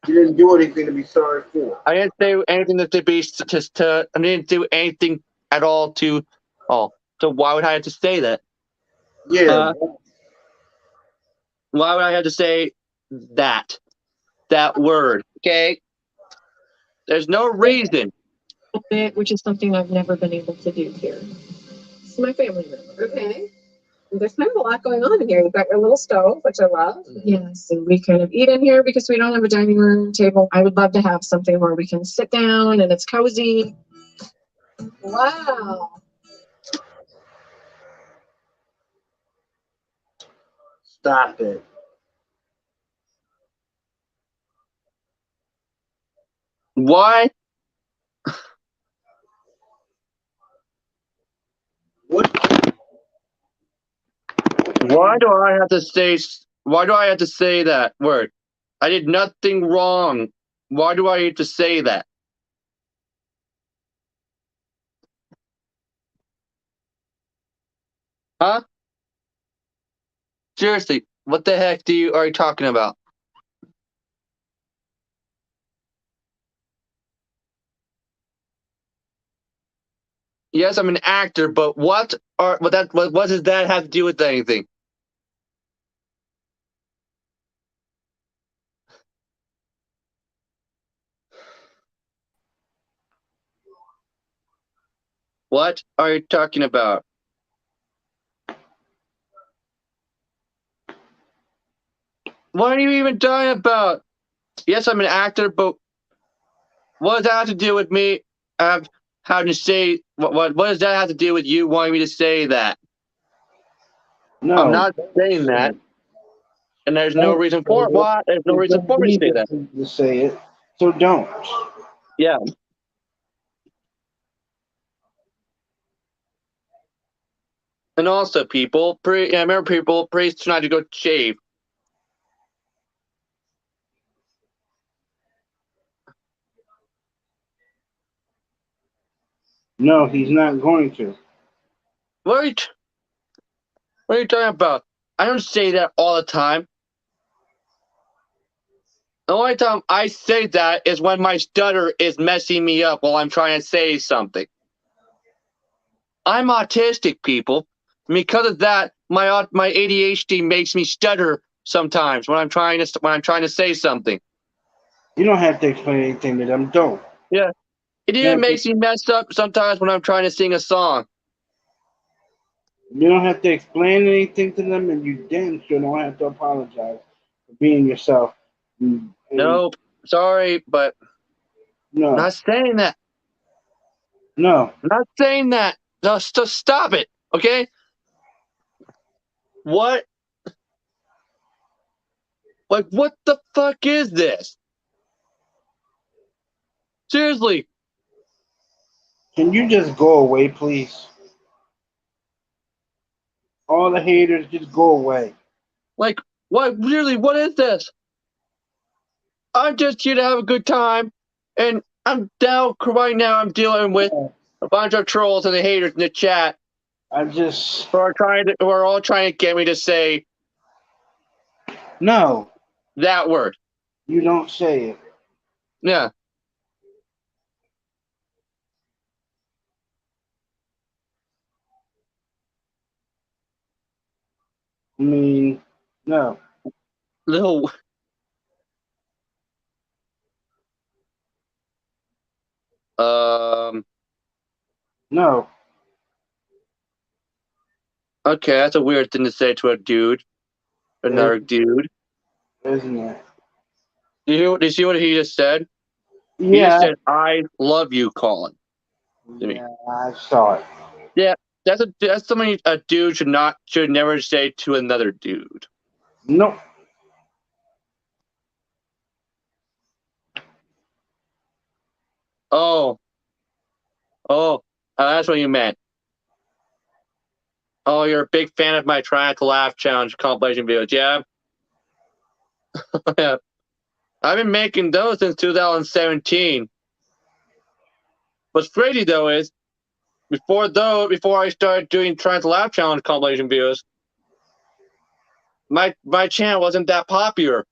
You didn't do anything to be sorry for. I didn't say anything that to be I didn't do anything at all to. Oh, so why would I have to say that? Yeah. Why would I have to say that word? Okay. There's no reason. Which is something I've never been able to do here. This is my family member. Okay. There's kind of a lot going on in here. You've got your little stove, which I love. Yes. And we kind of eat in here because we don't have a dining room table. I would love to have something where we can sit down and it's cozy. Wow. Stop it. Why? What? Why do I have to say? Why do I have to say that word? I did nothing wrong. Why do I have to say that? Huh? Seriously, what the heck are you talking about? Yes, I'm an actor, but what does that have to do with anything? What are you talking about? What are you even talking about? Yes, I'm an actor, but what does that have to do with me? Having to say what does that have to do with you wanting me to say that? No. I'm not saying that, and there's no reason for it. Why? There's no reason for me to say that. To say it, so don't. Yeah. And also, people, remember, people, please try to go shave. No, he's not going to. What are you talking about? I don't say that all the time. The only time I say that is when my stutter is messing me up while I'm trying to say something. I'm autistic, people. Because of that, my ADHD makes me stutter sometimes when I'm trying to say something. You don't have to explain anything to them. Don't. Yeah. It even makes me mess up sometimes when I'm trying to sing a song. You don't have to explain anything to them, and you damn sure don't have to apologize for being yourself. And Nope. Sorry, but no, I'm not saying that. no. I'm not saying that. Just stop it, okay? What? Like, what the fuck is this? Seriously. Can you just go away, please? All the haters, just go away. Like, what? Really, what is this? I'm just here to have a good time, and I'm down right now. I'm dealing with a bunch of trolls and the haters in the chat I just who are all trying to get me to say no. that word. You don't say it. Yeah. I mean, no. Little. No. Okay, that's a weird thing to say to a dude. Another dude. Isn't it? Did you see what he just said? Yeah. He just said, "I love you, Colin." To me. Yeah, I saw it. Yeah, that's something a dude should never say to another dude. Nope. Oh, that's what you meant. Oh, you're a big fan of my Trying to Laugh challenge compilation videos, yeah? Yeah. I've been making those since 2017. What's crazy though is before I started doing Trying to Laugh challenge compilation videos, my channel wasn't that popular.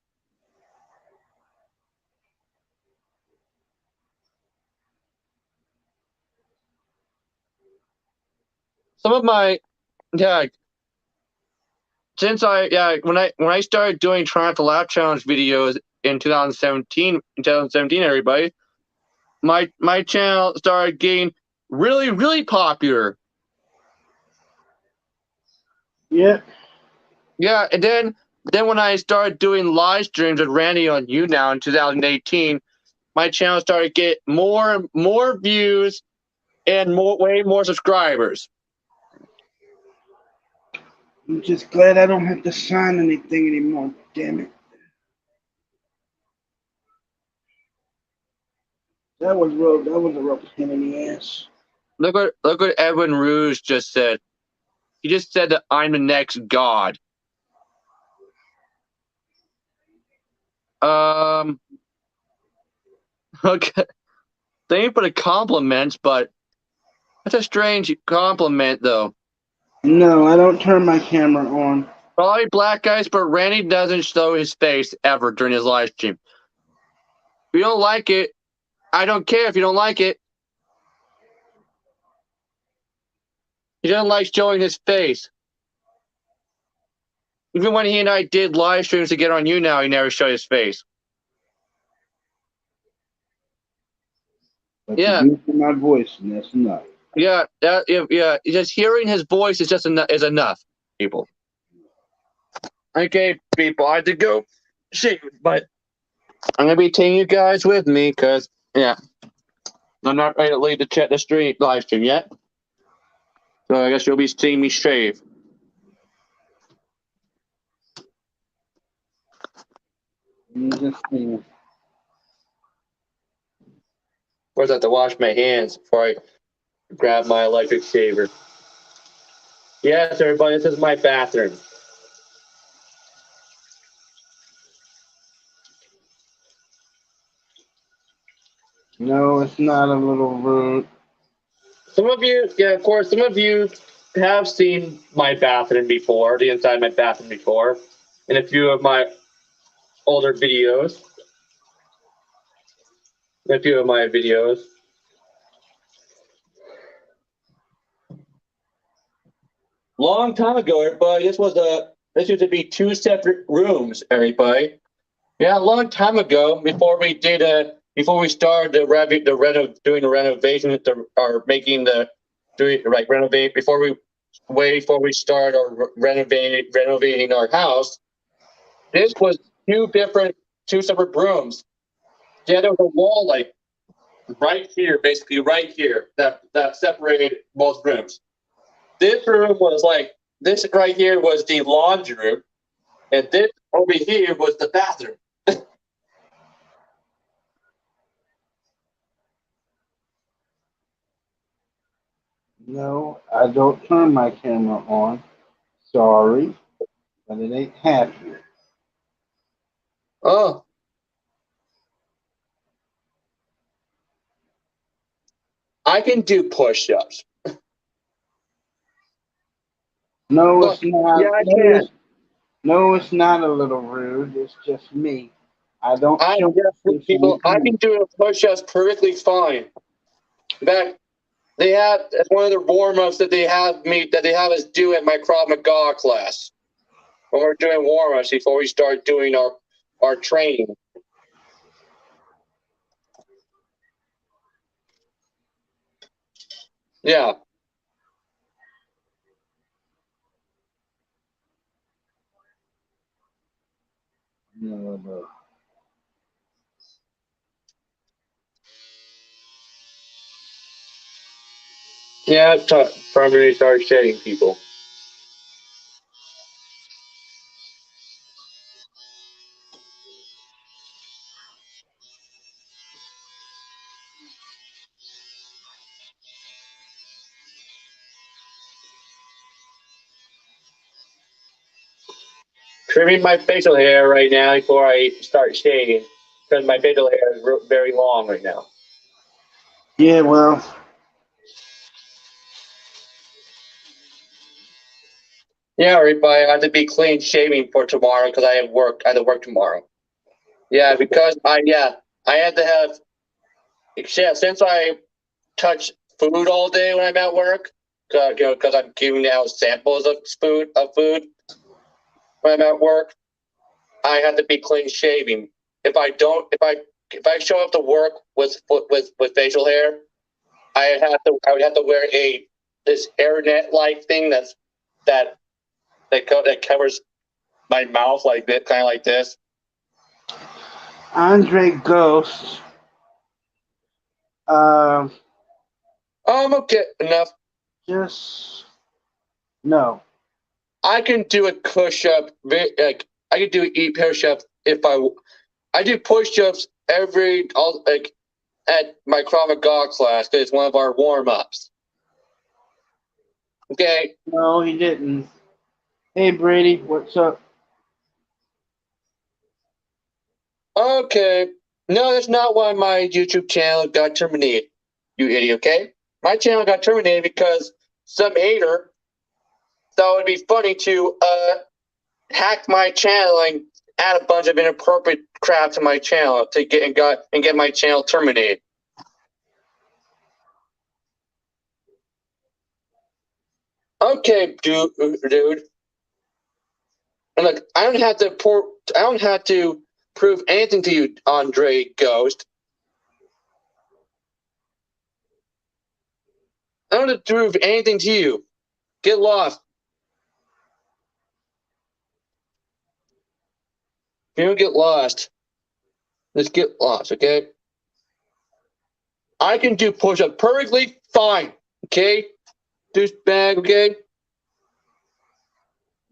Some of my when I started doing Trying to Laugh challenge videos in 2017, everybody, my channel started getting really, really popular. Yeah. Yeah, and then when I started doing live streams with Randy on YouNow in 2018, my channel started to get more views and way more subscribers. I'm just glad I don't have to sign anything anymore. Damn it. That was a real pain in the ass. Look what Edwin Rouge just said. He just said that I'm the next god. Okay. Thank you for the compliments, but that's a strange compliment, though. No, I don't turn my camera on. Probably black guys, but Randy doesn't show his face ever during his live stream. If you don't like it, I don't care if you don't like it. He doesn't like showing his face. Even when he and I did live streams to get on YouNow, he never showed his face. But Yeah. you do my voice, and that's enough. Yeah, just hearing his voice is just enough, people. Okay, people, I had to go shit, but I'm gonna be taking you guys with me because I'm not ready to leave the live stream yet. So I guess you'll be seeing me shave. Just saying. Of course, I have to wash my hands before I grab my electric shaver. Yes, everybody, this is my bathroom. No, it's not a little rude. Some of you have seen my bathroom before, the inside of my bathroom before, in a few of my older videos. a few of my videos. Long time ago, everybody. This used to be 2 separate rooms, everybody. Yeah, a long time ago, before we started doing the renovation, before we start our renovating our house, this was two separate rooms. Yeah, there was a wall like right here, basically right here, that separated both rooms. This room was like this right here was the laundry room, and this over here was the bathroom. No, I don't turn my camera on. Sorry, but it ain't happening. Oh, I can do push-ups. No, Look, it's not. yeah, I can. No, it's not a little rude. It's just me. I don't I show definitely, this on people. I camera. can do a push-ups perfectly fine. In fact, they have as one of the warm-ups that they have us do at my Krav Maga class when we're doing warm-ups before we start doing our training. Yeah. No. Yeah, it's time for me to start shading people. Trimming my facial hair right now before I start shaving because my facial hair is very long right now. Yeah, well, Yeah, everybody, I have to be clean shaving for tomorrow because I have work. I have to work tomorrow. Yeah, because I had to have. Yeah, since I touch food all day when I'm at work, because I'm giving out samples of food when I'm at work. I have to be clean shaving. If I don't, if I show up to work with facial hair, I would have to wear this hairnet like thing that that covers my mouth like this, kind of like this. Andre Ghost. Okay, enough. Just no. I can do a push up. Like I can do a push up if I do push ups like at my Krav Maga class because it's one of our warm ups. Okay. No, he didn't. Hey, Brady, what's up? Okay. No, that's not why my YouTube channel got terminated. You idiot. Okay. My channel got terminated because some hater thought it'd be funny to hack my channel and add a bunch of inappropriate crap to my channel to get my channel terminated. Okay, dude. And look, I don't have to prove anything to you, Andre Ghost. I don't have to prove anything to you. Get lost. If you don't get lost, let's get lost, okay? I can do push-ups perfectly fine, okay? Douchebag, okay?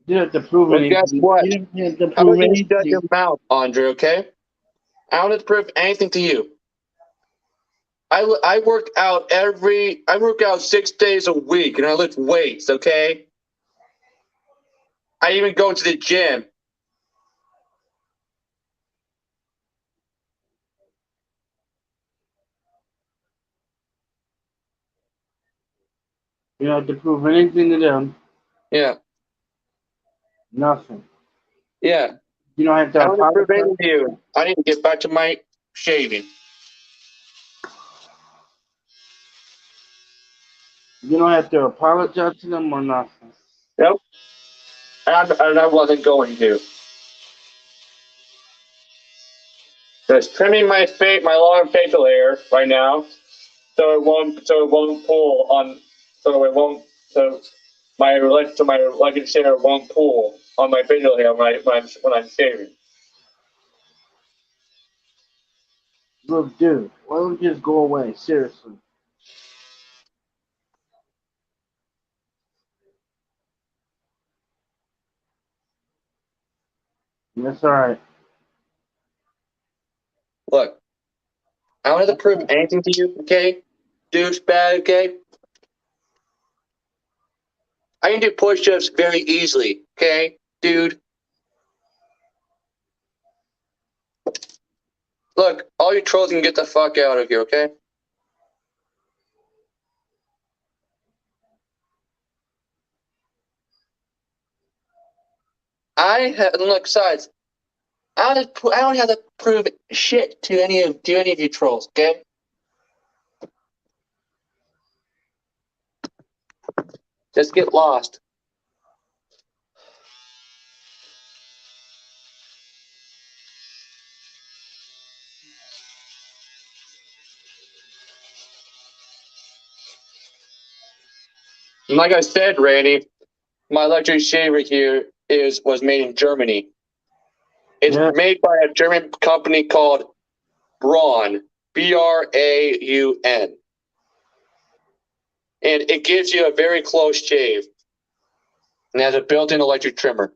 You don't have to prove Well, anything. guess what? You don't have to How prove about you shut your anything. mouth, Andre, okay? I don't have to prove anything to you. I work out 6 days a week and I lift weights, okay? I even go to the gym. You don't have to prove anything to them. Yeah. Nothing. Yeah. You don't have to I don't have to prove apologize. anything to you. I need to get back to my shaving. You don't have to apologize to them or nothing. Yep. And I wasn't going to. Just trimming my long facial hair right now, so it won't pull on, so it won't, so my legged hair won't pull on my facial hair when I'm shaving. Look, dude, why don't you just go away? Seriously. That's alright. Look, I don't have to prove anything to you, okay? Douchebag, okay? I can do push-ups very easily, okay, dude? Look, all you trolls can get the fuck out of here, okay? Look, besides, I don't have to prove shit to any of you trolls, okay? Just get lost. And like I said, Randy, my electric shaver here was made in Germany. It's Yeah. made by a German company called Braun, Braun, and it gives you a very close shave, and has a built-in electric trimmer.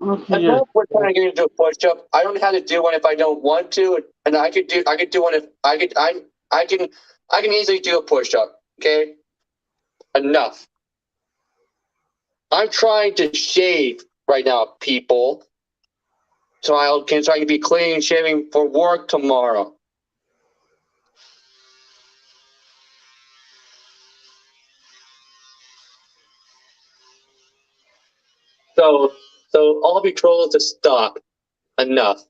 As long as we're trying to get you to do a push-up, I don't have to do one if I don't want to, and I could do one if I can easily do a push-up. Okay, enough. I'm trying to shave right now, people, so I can be clean and shaving for work tomorrow. So all of you trolls to stop. Enough.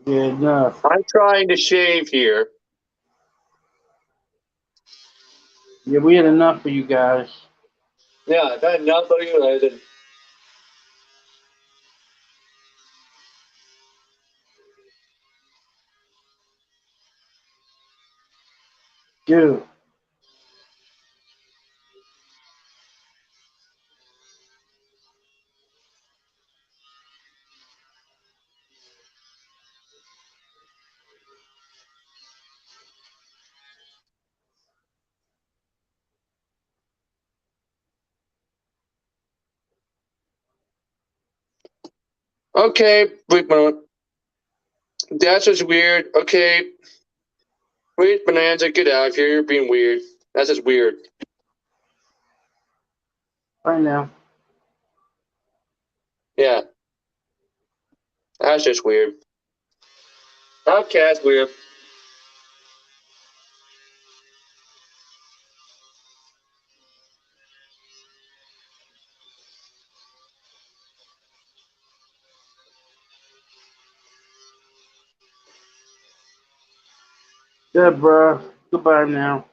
Yeah, enough. I'm trying to shave here. Yeah, we had enough for you guys. Yeah, I've had enough of you guys. Dude. Okay, that's just weird. Okay, wait, Bonanza, get out of here. You're being weird. That's just weird. Right now. Yeah, that's just weird. Okay, that's weird. Yeah, bruh. Goodbye now.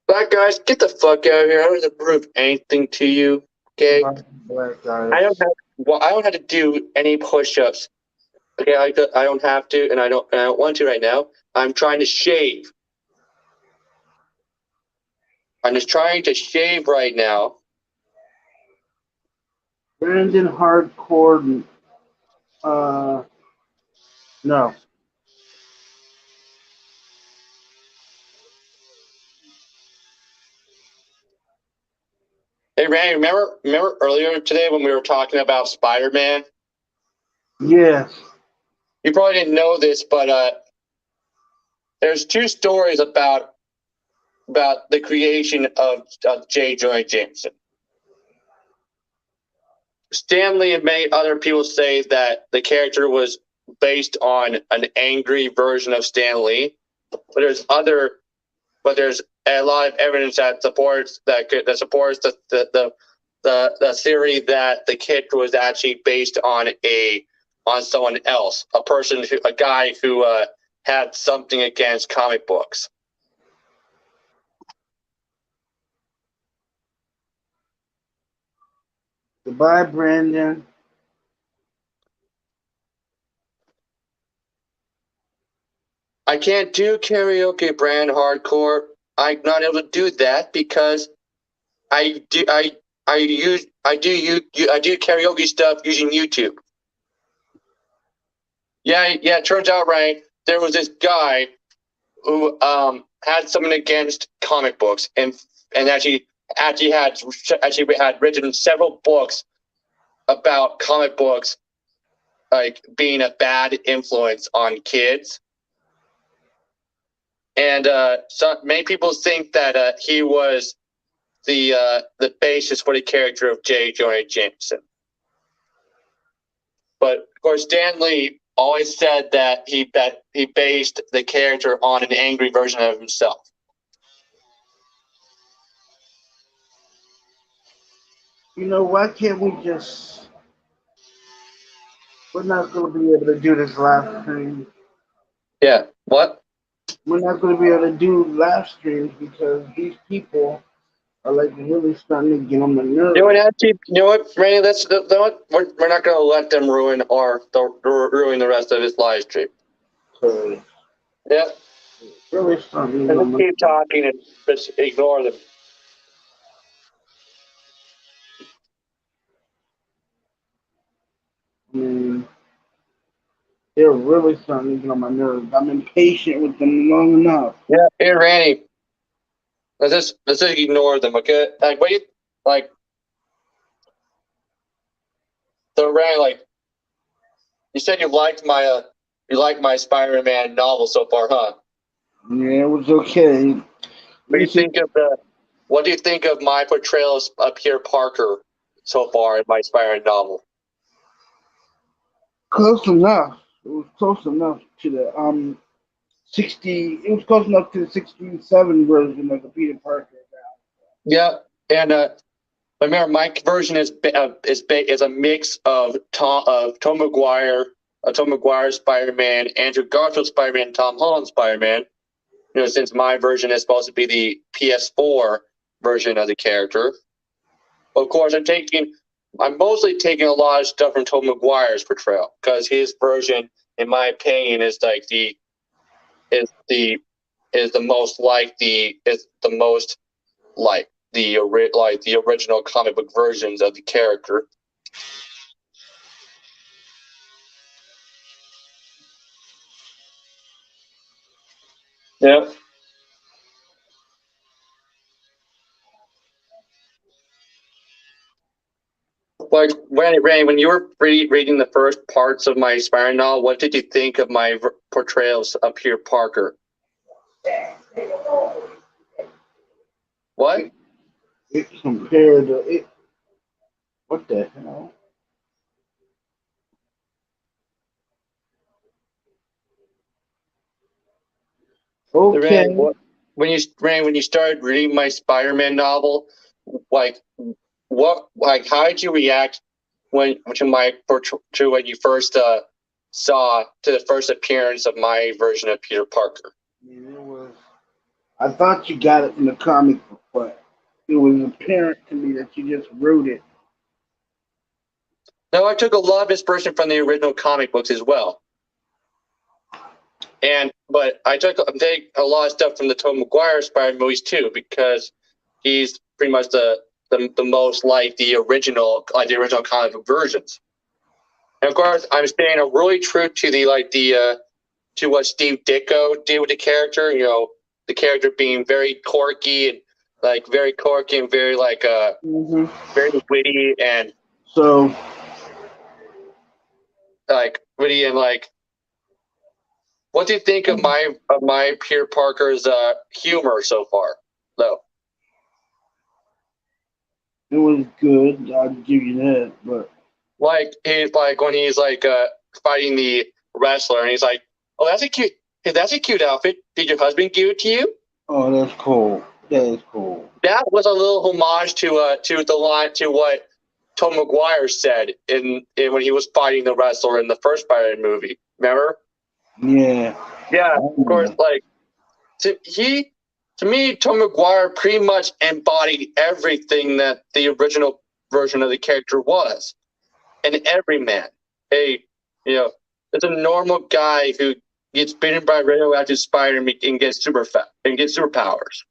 Black guys, get the fuck out of here. I don't have to prove anything to you. Okay, Goodbye, black guys. I don't have to do any push-ups. Okay, I don't have to, and I don't want to right now. I'm trying to shave. I'm just trying to shave right now. Brandon Hardcore. No. Hey, Randy, remember earlier today when we were talking about Spider-Man? Yes. You probably didn't know this, but there's two stories about the creation of J. Jonah Jameson. Stanley and many other people say that the character was based on an angry version of Stan Lee, but there's a lot of evidence that supports the theory that the kid was actually based on someone else, a guy who had something against comic books. Goodbye, Brandon. I can't do karaoke, Brand Hardcore. I'm not able to do that because I do karaoke stuff using YouTube. Yeah. It turns out, right, there was this guy who had something against comic books and actually had written several books about comic books like being a bad influence on kids. And so many people think that he was the basis for the character of J. Jonah Jameson. But of course, Stan Lee always said that he based the character on an angry version of himself. You know, why can't we just... We're not going to be able to do this live stream. Yeah. What? We're not going to be able to do live streams because these people are like really starting to get on the nerves. You know what, Randy? We're not going to let them ruin the rest of his live stream. Yeah. Really starting to get on Let's keep talking and just ignore them. I mean, they're really starting to get on my nerves. I'm impatient with them long enough. Yeah. Hey, Randy. Let's just ignore them, okay? Like, what do you like? So, Randy, like, you said you liked my Spider-Man novel so far, huh? Yeah, it was okay. What do you think of my portrayal of Peter Parker so far in my Spider-Man novel? Close enough. It was close enough to the 60. It was close enough to the 67 version of the Peter Parker. Yeah, and remember, my version is a mix of Tom Maguire Spider-Man, Andrew Garfield Spider-Man, Tom Holland Spider-Man. You know, since my version is supposed to be the PS4 version of the character. Of course, I'm mostly taking a lot of stuff from Tom Maguire's portrayal because his version, in my opinion, is the most like the original comic book versions of the character. Yeah. Like, Randy, when you were reading the first parts of my Spider-Man novel, what did you think of my portrayals of Peter Parker? What? It compared to it. What the hell? Okay. When you started reading my Spider-Man novel, like how did you react when you first saw to the first appearance of my version of Peter Parker? I thought you got it from the comic book, but it was apparent to me that you just wrote it. No, I took a lot of inspiration from the original comic books as well. But I'm taking a lot of stuff from the Tom Maguire Spider-Man movies too, because he's pretty much the most like the original comic book versions. And of course, I'm staying really true to to what Steve Ditko did with the character. You know, the character being very quirky and like very quirky and very like very witty and So like witty and like. What do you think of my Peter Parker's humor so far, though? it was good. I'll give you that, but Like he's like when he's like fighting the wrestler, and he's like, "Oh, that's a cute outfit. Did your husband give it to you?" oh, that's cool. That is cool. That was a little homage to the line to what Tom Maguire said in when he was fighting the wrestler in the first Spider-Man movie. Remember? Yeah. Yeah, of course. Like to me, Tom Maguire pretty much embodied everything that the original version of the character was. An everyman, it's a normal guy who gets bitten by a radioactive spider and gets superpowers.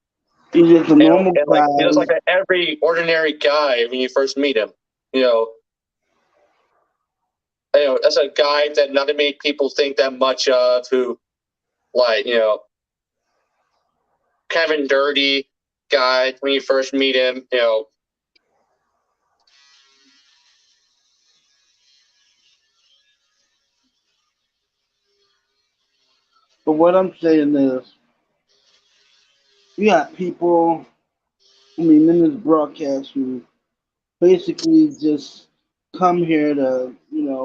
He's just a normal And guy. like he was like every ordinary guy when you first meet him. That's a guy that not many people think that much of. Who, like, kind of a nerdy guy when you first meet him. But what I'm saying is, you got people, in this broadcast who basically just come here to,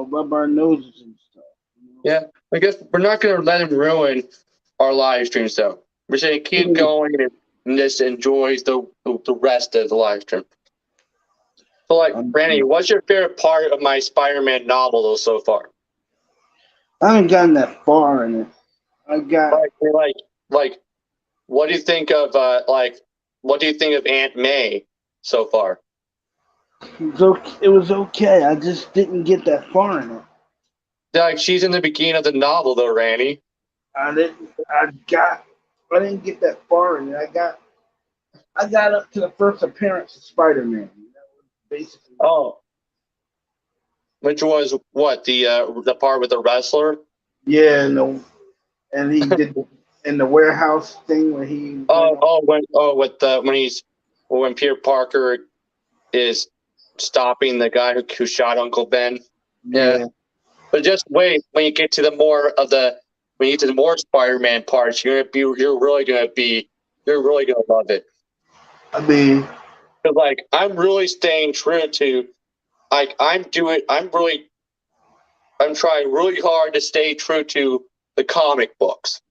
rub our noses and stuff. Yeah, I guess we're not going to let him ruin our live streams, though. We're saying keep going and just enjoy the rest of the live stream. So, like, Randy, what's your favorite part of my Spider-Man novel, though, so far? I haven't gotten that far in it. I got like, what do you think of what do you think of Aunt May so far? it was okay. I just didn't get that far in it. Like, she's in the beginning of the novel, though, Randy. I didn't get that far in it. I got up to the first appearance of Spider-Man. That was basically. Oh, which was what the part with the wrestler? Yeah, no, and he did in the warehouse thing where he. When Peter Parker is stopping the guy who shot Uncle Ben. Yeah. But just wait when you get to the more Spider-Man parts, you're really gonna love it. I mean, because like I'm really staying true to I'm trying really hard to stay true to the comic books.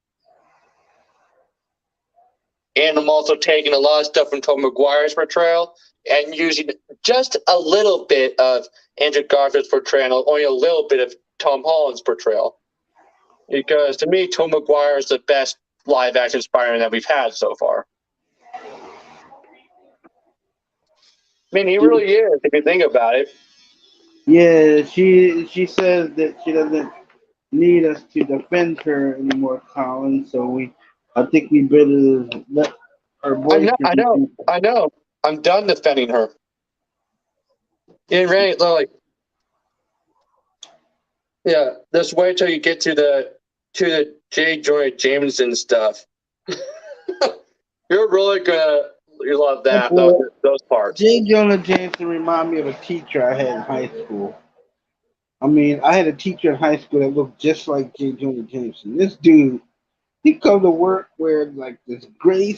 And I'm also taking a lot of stuff from Tom Maguire's portrayal and using just a little bit of Andrew Garfield's portrayal, only a little bit of Tom Holland's portrayal. Because to me, Tom Maguire is the best live-action Spider-Man that we've had so far. I mean, he really is, if you think about it. Yeah, she says that she doesn't need us to defend her anymore, Colin. So I think we better let her boyfriend. I know. I'm done defending her. Yeah, right. Like, yeah. Just wait till you get to the J. Jonah Jameson stuff. You're really gonna love that those parts. J. Jonah Jameson remind me of a teacher I had in high school. I mean, I had a teacher in high school that looked just like J. Jonah Jameson. This dude, he come to work wearing like this gray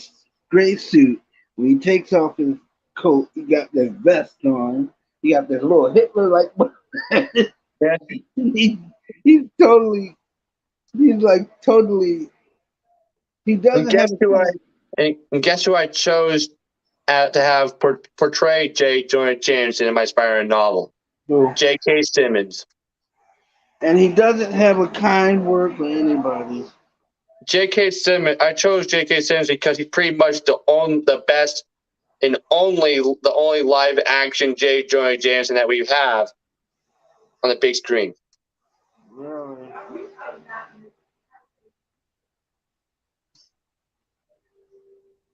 suit. When he takes off his coat, he got this vest on. He got this little Hitler like. Yeah. He's totally. He doesn't have. And guess who I chose to have portray J. Jonah Jameson in my Spider-Man novel? Who? J.K. Simmons. And he doesn't have a kind word for anybody. J.K. Simmons. I chose J.K. Simmons because he's pretty much the best and the only live action J. Jonah Jameson that we have on the big screen. Really?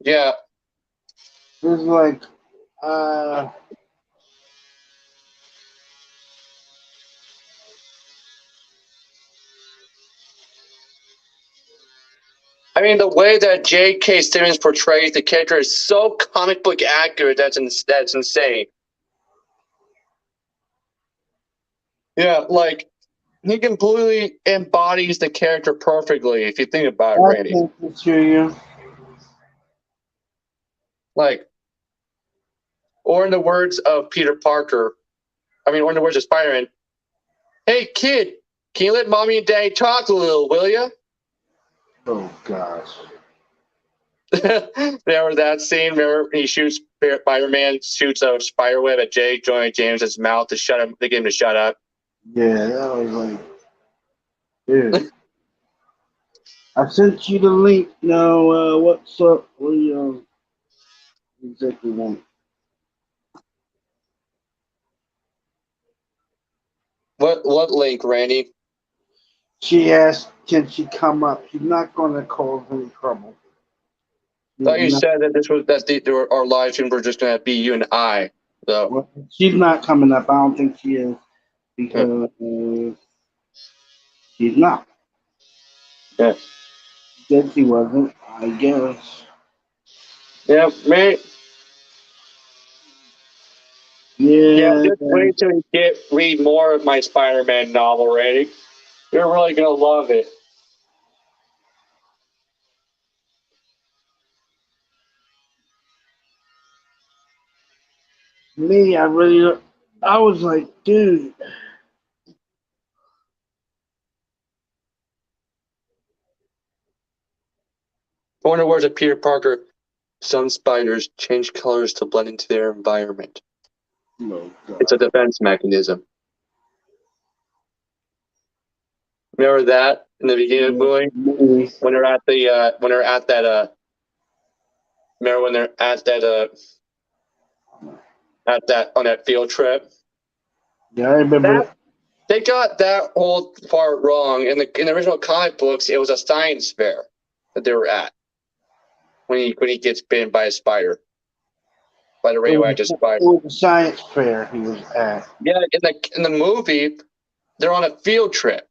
Yeah. It's like, I mean, the way that J.K. Simmons portrays the character is so comic book accurate. That's insane. Yeah, like he completely embodies the character perfectly. If you think about it, Randy. I can't hear you. Like, or in the words of Peter Parker, or in the words of Spider-Man, "Hey kid, can you let mommy and daddy talk a little, will you?" Oh gosh. Remember that scene? Remember he shoots Spider-Man shoots a spider web at J. Jonah James' mouth to shut him, to get him to shut up. Yeah, that was like, dude. I sent you the link. Now, what's up? What do you exactly want? What link, Randy? She asked, can she come up? She's not going to cause any trouble. I thought you said that our live stream were just gonna be you and I. So Well, she's not coming up. I don't think she is because she's not. yeah, She said she wasn't. I guess. yeah, man. Yeah, Yeah. just wait till you read more of my Spider-Man novel, Randy. You're really gonna love it. Me, I was like, dude. I wonder words of Peter Parker. Some spiders change colors to blend into their environment. No, God. It's a defense mechanism. Remember that in the beginning of the movie when they're at that remember when they're at that on that field trip? Yeah, I remember. They got that whole part wrong. In the original comic books, it was a science fair that they were at when he gets bitten by a spider, by the radioactive spider. It was a science fair he was at. Yeah, in the movie, they're on a field trip.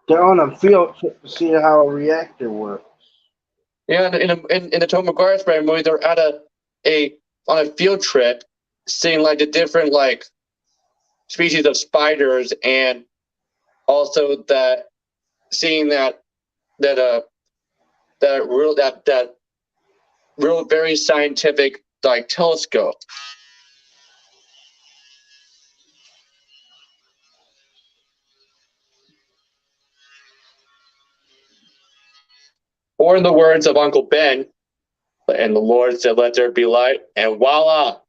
They're on a field trip to see how a reactor works. Yeah, in the Tom Maguire Spider movie, they're at on a field trip, seeing like the different like species of spiders, and also seeing that real very scientific like telescope. Or in the words of Uncle Ben, and the Lord said, "Let there be light," and voila,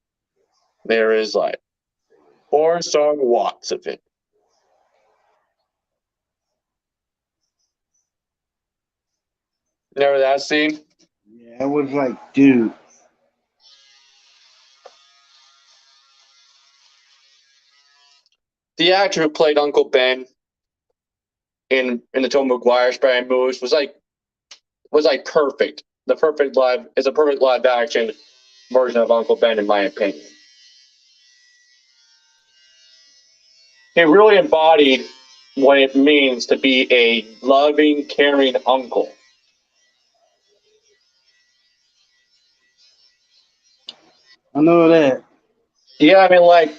there is light. Or some watts of it. Remember that scene? Yeah, it was like, dude. The actor who played Uncle Ben in the Tom Maguire Spider-Man movies was like perfect. It's a perfect live action version of Uncle Ben, in my opinion. He really embodied what it means to be a loving, caring uncle. I know that. Yeah, I mean, like,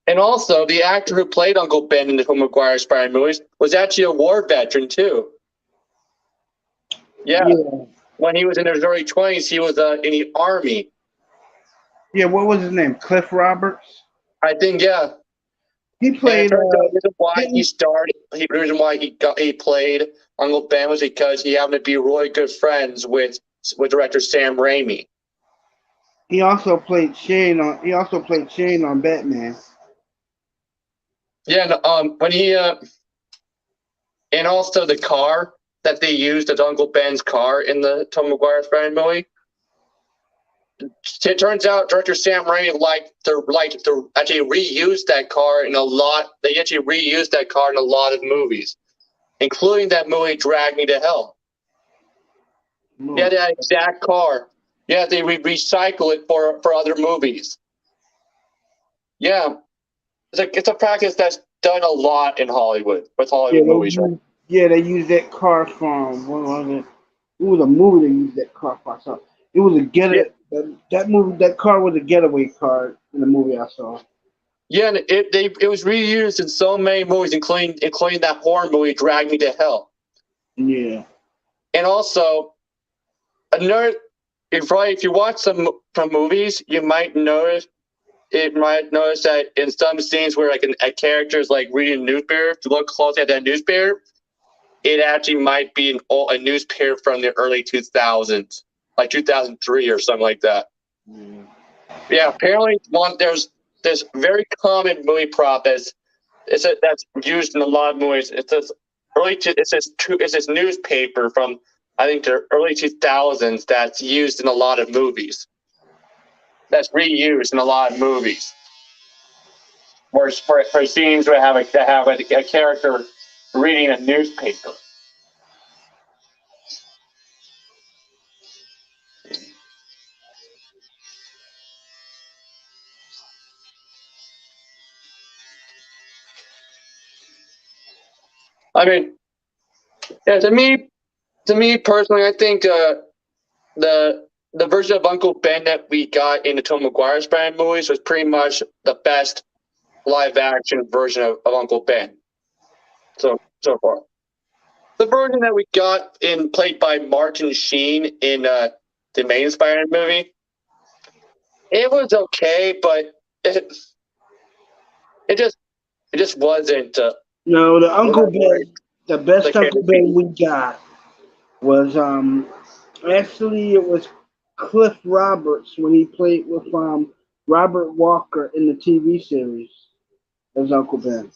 and also the actor who played Uncle Ben in the Tom Maguire Spider-Man movies was actually a war veteran too. Yeah. When he was in his early 20s, he was in the army. Yeah, what was his name? Cliff Roberts? I think, yeah. He played. The reason why the reason why he played Uncle Ben was because he happened to be really good friends with director Sam Raimi. He also played Shane on Batman. Yeah, and, when he and also the car that they used as Uncle Ben's car in the Tom Maguire Spider-Man movie. It turns out director Sam Raimi liked to actually reuse that car in a lot. They actually reused that car in a lot of movies, including that movie Drag Me to Hell. Yeah, that exact car. Yeah, they recycle it for other movies. Yeah, it's a practice that's done a lot in Hollywood with Hollywood movies. Right? Yeah, they used that car from what was it? It was a movie they used that car for. So it was a Yeah, that movie that car was a getaway car in the movie I saw. yeah, and it was reused in so many movies, including that horror movie, Drag Me to Hell. Yeah. And also another, if you watch some movies, you might notice that in some scenes where like a character is like reading a newspaper, if you look closely at that newspaper, it actually might be a newspaper from the early 2000s, like 2003 or something like that. Yeah. Yeah, apparently there's this very common movie prop that's used in a lot of movies. It's this newspaper from I think the early 2000s that's used in a lot of movies. That's reused in a lot of movies. For scenes where have a character reading a newspaper. I mean, yeah, to me personally, I think the the version of Uncle Ben that we got in the Tom Maguire Spider-Man movies was pretty much the best live action version of Uncle Ben so far. The version that we got in played by Martin Sheen in the main Spider-Man movie, it was okay, but it it just it just wasn't No, whatever The best the case Uncle may be. Ben we got was actually it was Cliff Roberts when he played with Robert Walker in the TV series as Uncle Ben.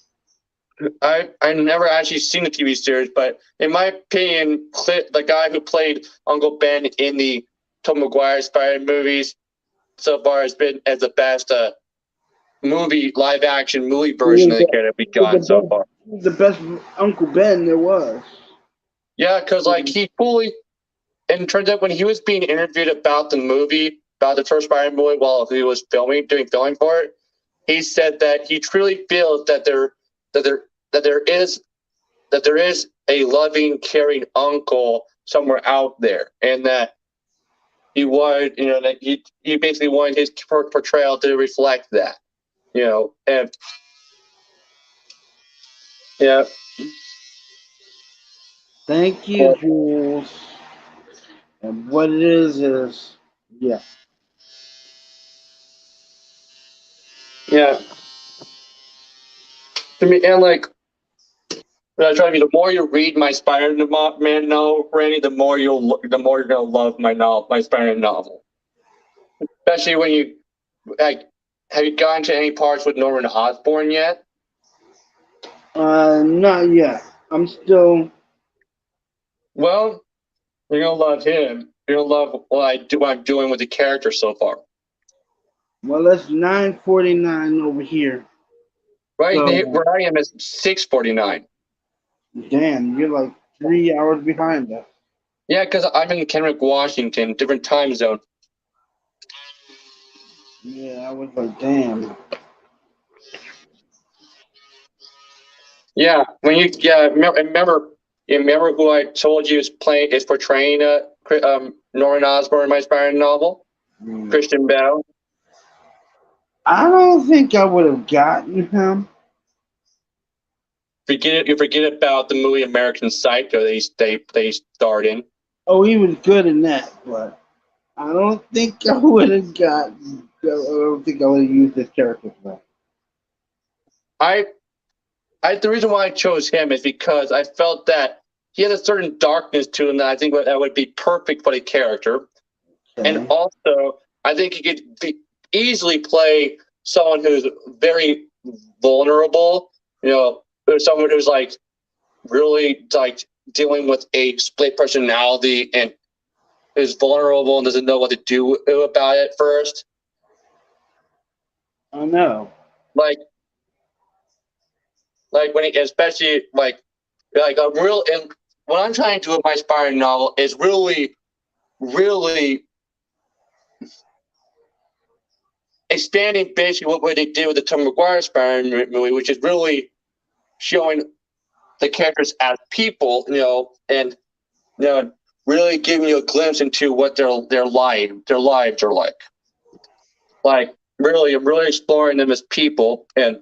I never actually seen the TV series, but in my opinion, the guy who played Uncle Ben in the Tom Maguire Spider-Man movies so far has been as the best live action movie He version of the character we've gotten so far. he was the best Uncle Ben there was. Yeah, because like he fully, and it turns out when he was being interviewed about the movie, about the first Spider-Man movie, while he was doing filming for it, he said that he truly feels that there that there is that there is a loving, caring uncle somewhere out there, and that he wanted, that he basically wanted his portrayal to reflect that, and yeah, Thank you, Jules. And what it is yeah. yeah. To me, and like, I try to be, the more you read my Spider-Man novel, Randy, the more you're gonna love my Spider-Man novel. Especially when you like, have you gotten to any parts with Norman Osborn yet? Not yet. I'm still Well, you're gonna love him. You're gonna love what I'm doing with the character so far. well. It's 9:49 over here. Right So where I am is 6:49. damn, you're like 3 hours behind us. Yeah, because I'm in Kennewick, Washington, different time zone. Yeah, I was like, damn. Yeah, remember who I told you is portraying Norman Osborn in my Spider-Man novel, Mm. Christian Bale. I don't think I would have gotten him. You forget about the movie American Psycho they starred in. Oh, he was good in that, but I don't think I would have gotten. I don't think I would have used this character for that. I the reason why I chose him is because I felt that he has a certain darkness to him that I think that would be perfect for the character, and Okay. also I think he could easily play someone who's very vulnerable. Someone who's like really like dealing with a split personality and is vulnerable and doesn't know what to do about it first. I know. Like when especially like a real and what I'm trying to do with my Spider novel is really expanding basically what they did with the Tom Maguire Spider movie, which is really showing the characters as people, and really giving you a glimpse into what their lives are like. Like really exploring them as people and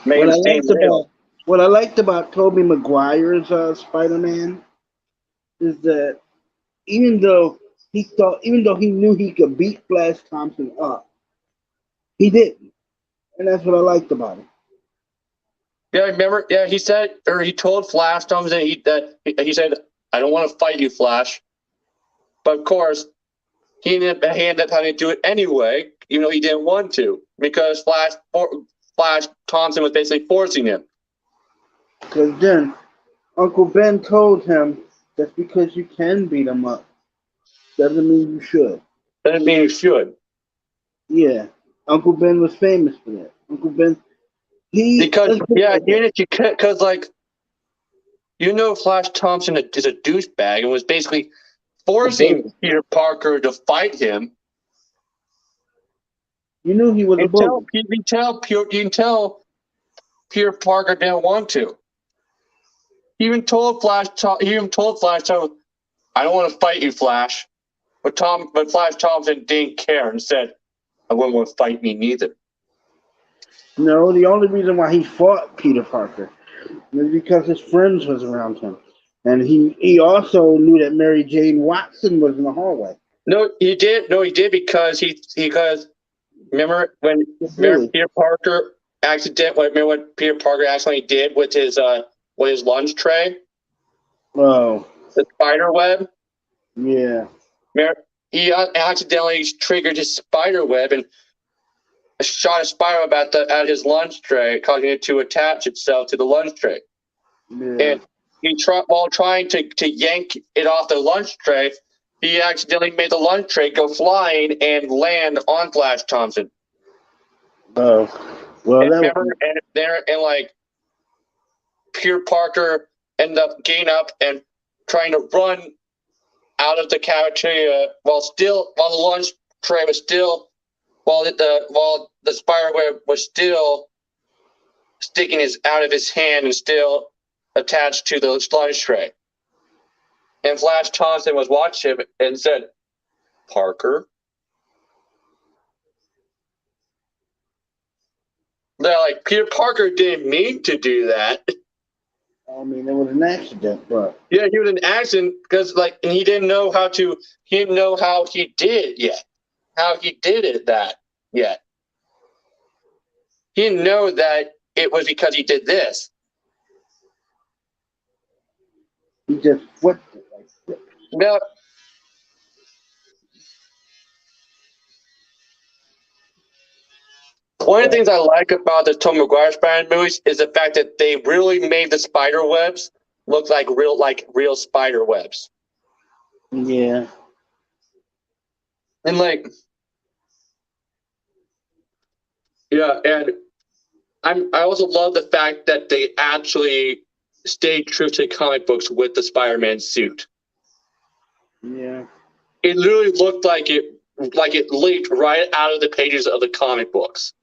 making them seem real. What I liked about Tobey Maguire's Spider-Man is that even though he knew he could beat Flash Thompson up, he didn't, and that's what I liked about him. Yeah, remember? Yeah, he told Flash Thompson he said, "I don't want to fight you, Flash," but of course, he ended up having to do it anyway, even though he didn't want to, because Flash Thompson was basically forcing him. Because then Uncle Ben told him, "Just because you can beat him up doesn't mean you should." Doesn't mean you should. Yeah, Uncle Ben was famous for that. Uncle Ben. Because like Flash Thompson is a douchebag and was basically forcing Peter Parker to fight him. You knew he was a bully. You can tell Peter Parker didn't want to. He even told Flash Thompson, "I don't want to fight you, Flash." But Flash Thompson didn't care and said, "I wouldn't want to fight me neither." No, the only reason why he fought Peter Parker was because his friends was around him. And he also knew that Mary Jane Watson was in the hallway. No, he did because remember when Peter Parker accidentally did with his lunch tray? Oh. The spider web? Yeah. He accidentally triggered his spider web and shot a spider web at his lunch tray, causing it to attach itself to the lunch tray. Yeah. And while trying to yank it off the lunch tray, he accidentally made the lunch tray go flying and land on Flash Thompson. Oh. Well, Peter Parker ended up getting up and trying to run out of the cafeteria while the lunch tray was still, while the spider web was still sticking out of his hand and still attached to the lunch tray. And Flash Thompson was watching him and said, "Parker." They're like, Peter Parker didn't mean to do that. I mean, it was an accident, but yeah, he was an accident because and he didn't know how he did it yet. He didn't know that it was because he did this. He just flipped it like this. Now, one of the things I like about the Tobey Maguire Spider-Man movies is the fact that they really made the spider webs look like real spider webs. Yeah. And and I also love the fact that they actually stayed true to comic books with the Spider-Man suit. Yeah. It literally looked like it leaked right out of the pages of the comic books.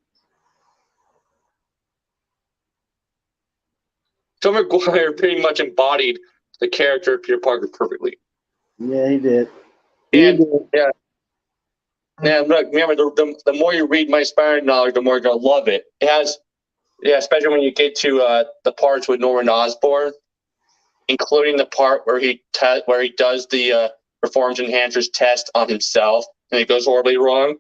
Tobey Maguire pretty much embodied the character of Peter Parker perfectly. Yeah, he did. Yeah. Look, remember, the more you read my Spider-Man knowledge, the more you're going to love it. It has, especially when you get to the parts with Norman Osborn, including the part where he does the performance enhancers test on himself, and it goes horribly wrong,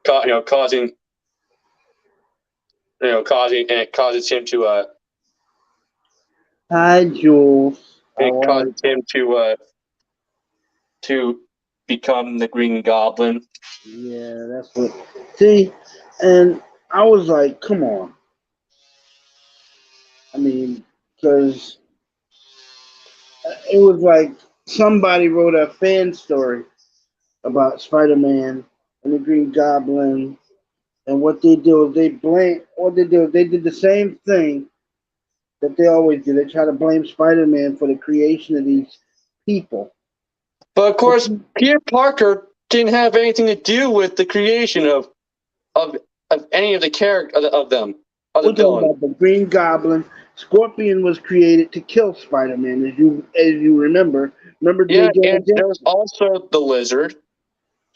causing and it causes him to Hi, Jules. it causes him to become the Green Goblin. Yeah, that's what. See, and I was like, come on. I mean, because it was like somebody wrote a fan story about Spider-Man and the Green Goblin, and what they do is they did the same thing that they always do. They try to blame Spider-Man for the creation of these people. But of course, Peter Parker didn't have anything to do with the creation of any of the character of them. Of the villain. The Green Goblin Scorpion was created to kill Spider-Man, as you remember. Remember J. Yeah, Jonah and there was Jameson? also the Lizard.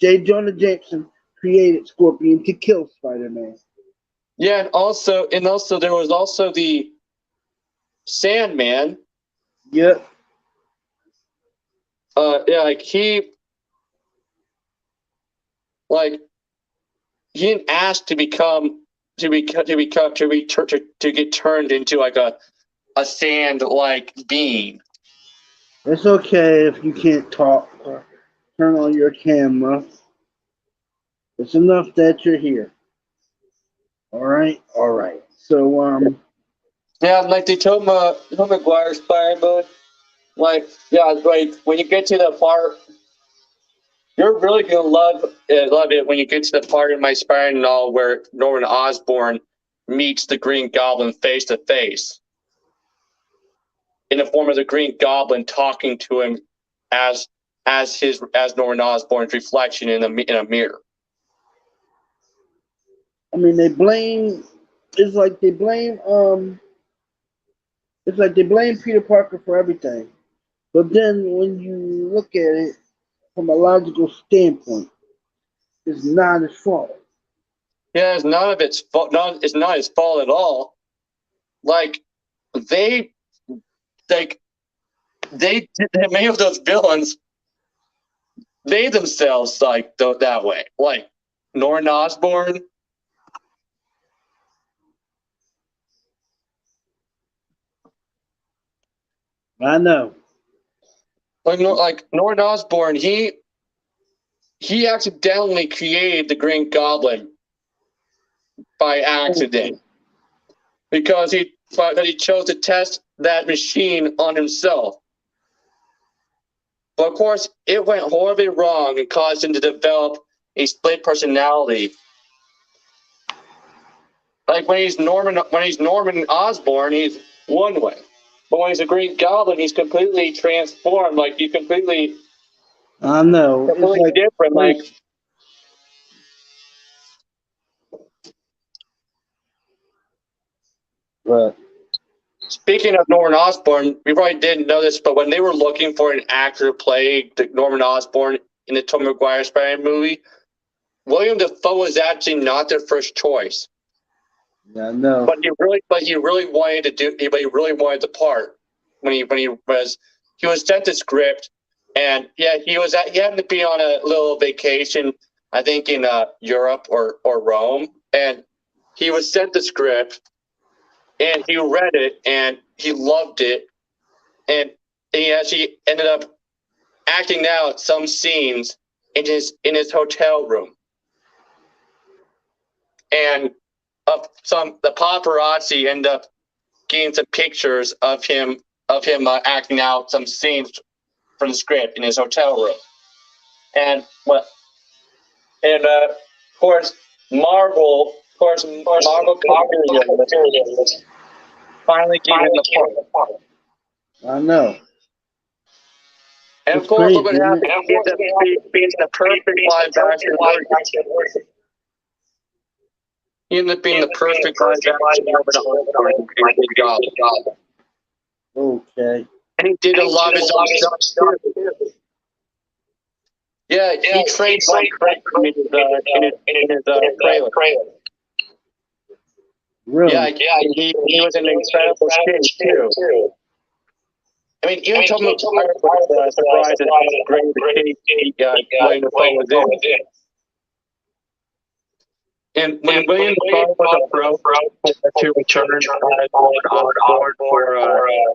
J. Jonah Jameson created Scorpion to kill Spider-Man. Yeah, and also there was also the Sandman. Yep. Yeah, he didn't ask to get turned into like a sand like being. It's okay if you can't talk or turn on your camera. It's enough that you're here. All right, all right. So Yeah, like the Tom McGuire Spider mode. Like when you get to the part, you're really gonna love it when you get to the part in my Spider-Man novel where Norman Osborn meets the Green Goblin face to face, in the form of the Green Goblin talking to him as Norman Osborn's reflection in a mirror. I mean, they blame. It's like they blame. It's like they blame Peter Parker for everything. But then when you look at it from a logical standpoint, it's not his fault. Yeah, it's none of its fault. No, it's not his fault at all. Like they like they many of those villains they themselves that way. Like Norman Osborn. I know. Like Norman Osborn, he accidentally created the Green Goblin by accident because he chose to test that machine on himself. But of course, it went horribly wrong and caused him to develop a split personality. Like when he's Norman Osborn, he's one way, but when he's a Green Goblin, he's completely transformed. Like he's completely I know. It's like different. Like but speaking of Norman Osborn, we probably didn't know this, but when they were looking for an actor to play Norman Osborn in the Tobey Maguire Spider-Man movie, William Dafoe was actually not their first choice. I know. But he really wanted the part when he was sent the script, and yeah, he happened to be on a little vacation, I think in Europe or Rome, and he was sent the script, and he read it and he loved it, and he actually ended up acting out some scenes in his hotel room, and the paparazzi end up getting some pictures of him acting out some scenes from the script in his hotel room, and of course Marvel finally gave him the part. I know. And of It's course, crazy, look what isn't happened. it? He ended up being the perfect live action version. He ended up being the perfect live action version. Okay. And he did a lot of his own stuff too. Yeah, he trained like crazy in his trailer. Really? Yeah, he was an incredible kid too. I mean, even Tom McGuire was surprised at how great the kid William Dafoe was in. And when William Dafoe was approached to return as Norman Osborn for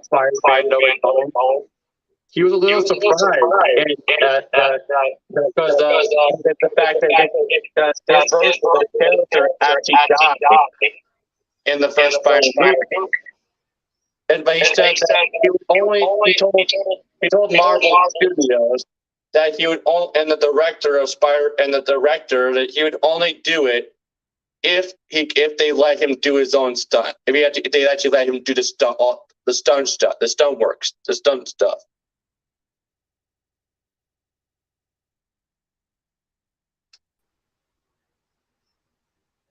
Spider-Man No Way Home, he was a little surprised, and because the fact that his version of the character actually died in the first Spider-Man movie. But he said that he told Marvel Studios that he would only, and the director that he would only do it if they let him do his own stunt. If they actually let him do the stunt stuff, the stunt stuff.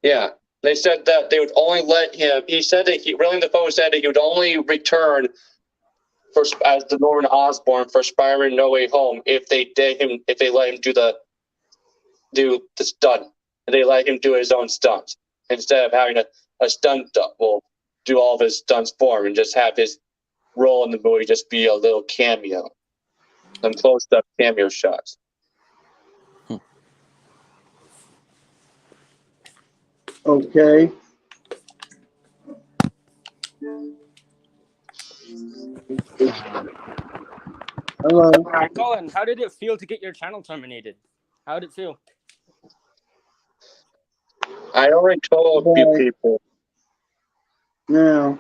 Yeah. They said that they would only let him. He said that William Dafoe said that he would only return as the Norman Osborn for Spider-Man No Way Home if they let him do the stunt, and they let him do his own stunts instead of having a stunt double do all of his stunts for him and just have his role in the movie just be a little cameo, some close-up cameo shots. Okay. Hello. Colin, how did it feel to get your channel terminated? How did it feel? I already told a few people. Now.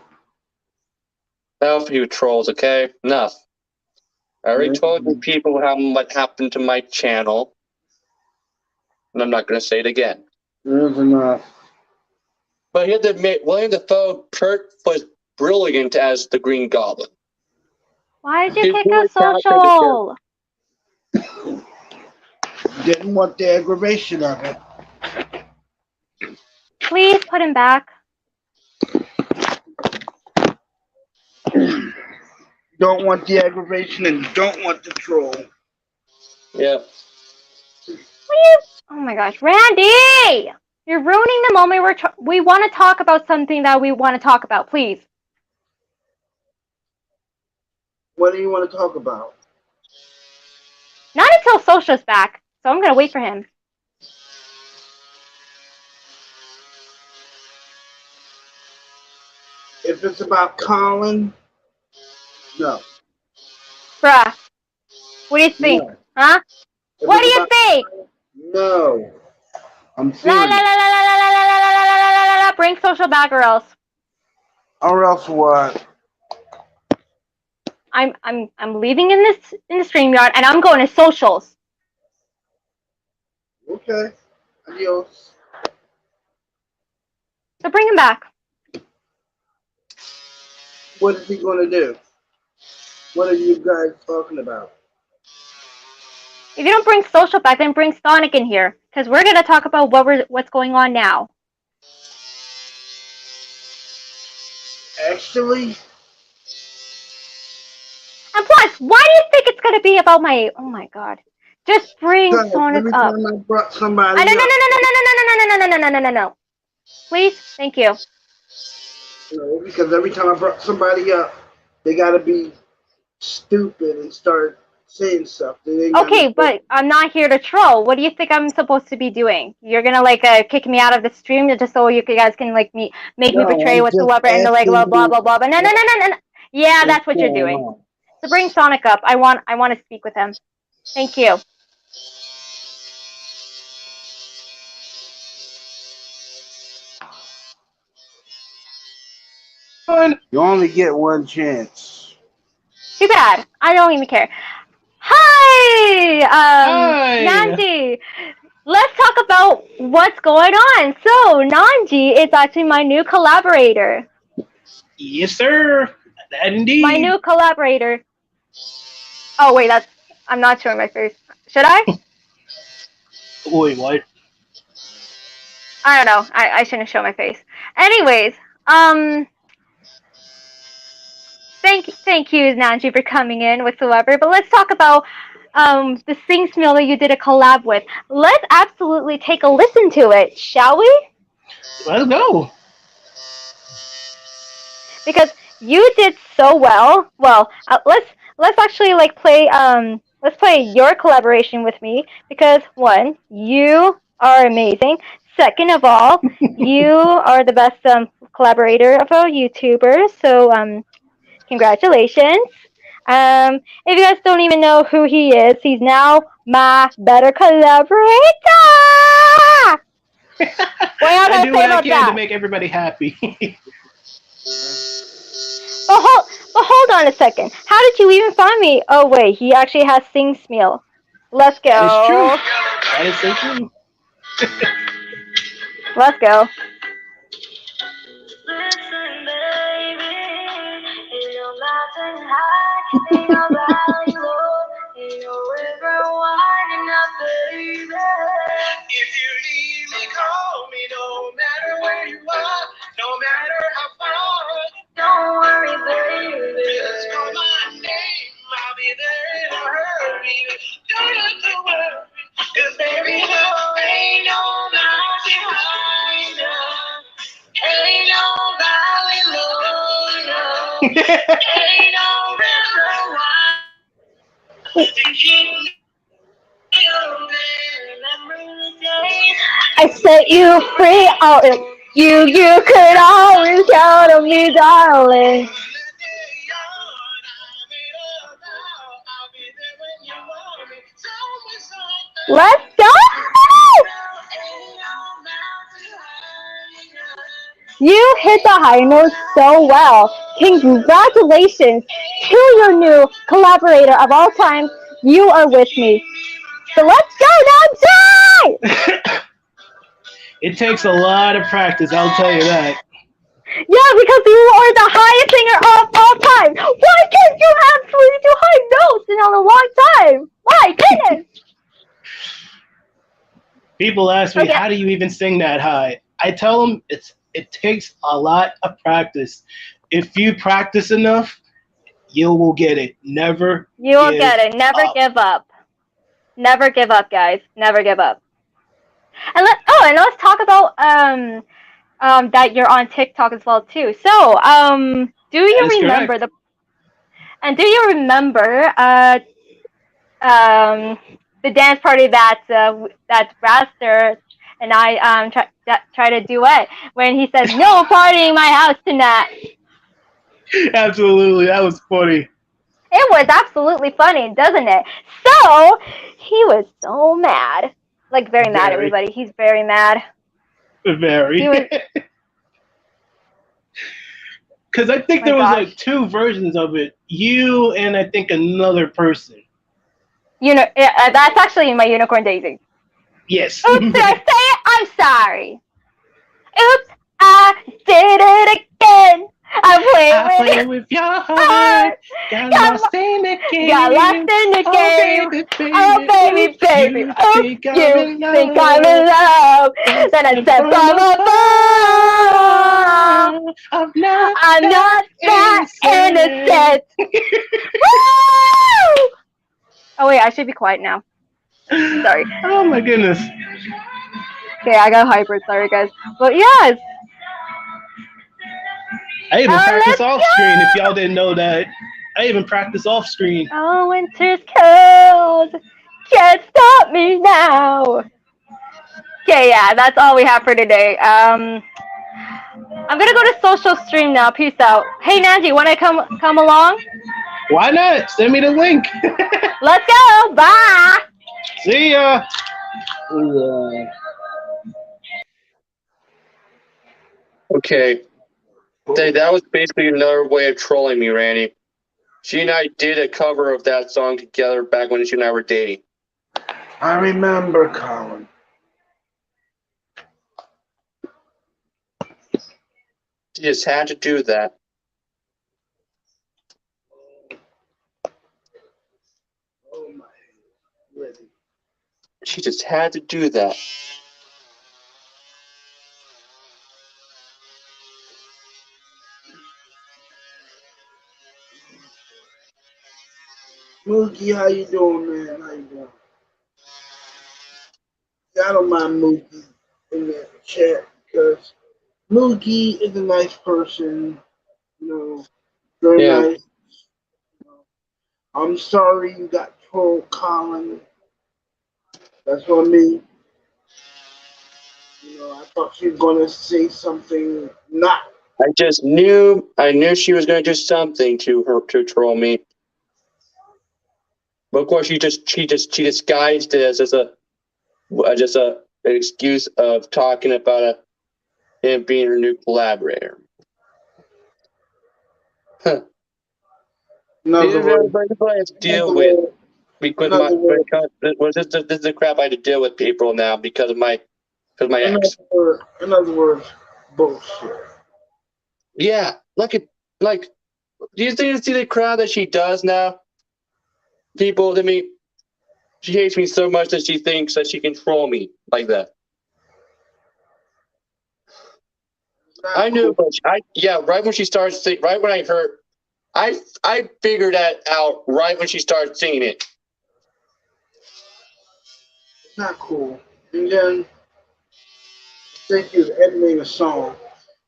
Enough, you trolls, okay? Enough. I already told you people what happened to my channel, and I'm not going to say it again. There's enough. But you have to admit, William Dafoe was brilliant as the Green Goblin. Why did you kick out social? Didn't want the aggravation of it. Please put him back. Don't want the aggravation and don't want the troll. Yeah. Oh my gosh, Randy! You're ruining the moment. We want to talk about something that we want to talk about, please. What do you want to talk about? Not until Social's back, so I'm going to wait for him. If it's about Colin, no. Bruh, what do you think? No. Huh? What do you think? No. I'm serious. La la la la la la la la la la la la. Bring Social back or else. Or else what? I'm leaving in the StreamYard and I'm going to Socials. Okay. Adios. So bring him back. What is he going to do? What are you guys talking about? If you don't bring Social back, then bring Sonic in here, because we're gonna talk about what's going on now. Actually. And plus, why do you think it's gonna be about my? Oh my God! Just bring Sonic every up. time I brought somebody No. Please, thank you. No, because every time I brought somebody up, they gotta be stupid and start saying stuff. Okay, but I'm not here to troll. What do you think I'm supposed to be doing? You're gonna kick me out of the stream just so you guys can make me betray whatsoever and blah blah blah blah. No. Yeah, that's what you're doing. So bring Sonic up. I want to speak with him. Thank you. You only get one chance. Too bad. I don't even care. Hi, Hi. Nanji. Let's talk about what's going on. So, Nanji is actually my new collaborator. Yes, sir. Indeed. My new collaborator. Oh, wait, I'm not showing my face. Should I? Wait, what? I don't know. I shouldn't show my face. Anyways, Thank you, Nanji, for coming in whatsoever. But let's talk about the Sing Smell that you did a collab with. Let's absolutely take a listen to it, shall we? Let's go. Because you did so well. Well, let's actually play let's play your collaboration with me because one, you are amazing. Second of all, you are the best collaborator of a YouTuber. So congratulations. If you guys don't even know who he is, he's now my better collaborator. What y'all I do gotta say what I about can that? to make everybody happy. But hold on a second. How did you even find me? Oh wait, he actually has Sing Smell. Let's go. That is true. That is so true. Let's go. Listen, baby, ain't no mountain high, ain't no valley low, ain't no river winding up, baby. If you leave me, call me, no matter where you I set you free. Oh, you could always count on me, darling. Let's go! You hit the high notes so well. Congratulations to your new collaborator of all time. You are with me. So let's go now, die! It takes a lot of practice, I'll tell you that. Yeah, because you are the highest singer of all time. Why can't you have 22 high notes in a long time? My goodness! People ask me, Okay. how do you even sing that high? I tell them it takes a lot of practice. If you practice enough, you will get it. Never You will give get it. Never up. give up. Never give up, guys. Never give up. And let's talk about that you're on TikTok as well too. So do you That is remember correct. the dance party that Raster and I tried to duet when he said no party in my house tonight? Absolutely, that was funny. It was absolutely funny, doesn't it? So he was so mad, like very mad. Very. Everybody, he's very mad. Very. He was. Because I think My there was gosh. like two versions of it. You and I think another person. That's actually my unicorn daisy. Yes. Oops, did I say it? I'm sorry. Oops, I did it again. I played with your heart. Got lost in the game. Got lost in the game. Oh, baby, baby. You Oh, think you I'm in love. think I'm in love. Then I said from above, I'm not that innocent. Woo! Oh, wait, I should be quiet now. Sorry. Oh my goodness. Okay, I got hyper. Sorry, guys. But yes. I even practice let's off go! screen if y'all didn't know that. I even practice off screen. Oh, winter's cold. Can't stop me now. Okay, yeah, that's all we have for today. I'm gonna go to social stream now. Peace out. Hey, Nanji, wanna come along? Why not? Send me the link. Let's go. Bye. See ya. Okay. That was basically another way of trolling me, Randy. She and I did a cover of that song together back when she and I were dating. I remember, Colin. She just had to do that. Oh my. Ready. She just had to do that. Mookie, how you doing, man? How you doing? I don't mind Mookie in the chat because Mookie is a nice person, very nice. I'm sorry you got trolled, Colin. That's on me. I thought she was gonna say something not. I knew she was going to do something to troll me. But of course, she disguised it as an excuse of talking about him being her new collaborator. Huh. Everybody has to deal with because this is the crap I have to deal with people now because of my ex. In other words, bullshit. Yeah, do you see the crowd that she does now? People, she hates me so much that she thinks that she can troll me like that. I knew, but right when she started singing, I figured that out right when she started singing it. not cool. And then think he was editing a song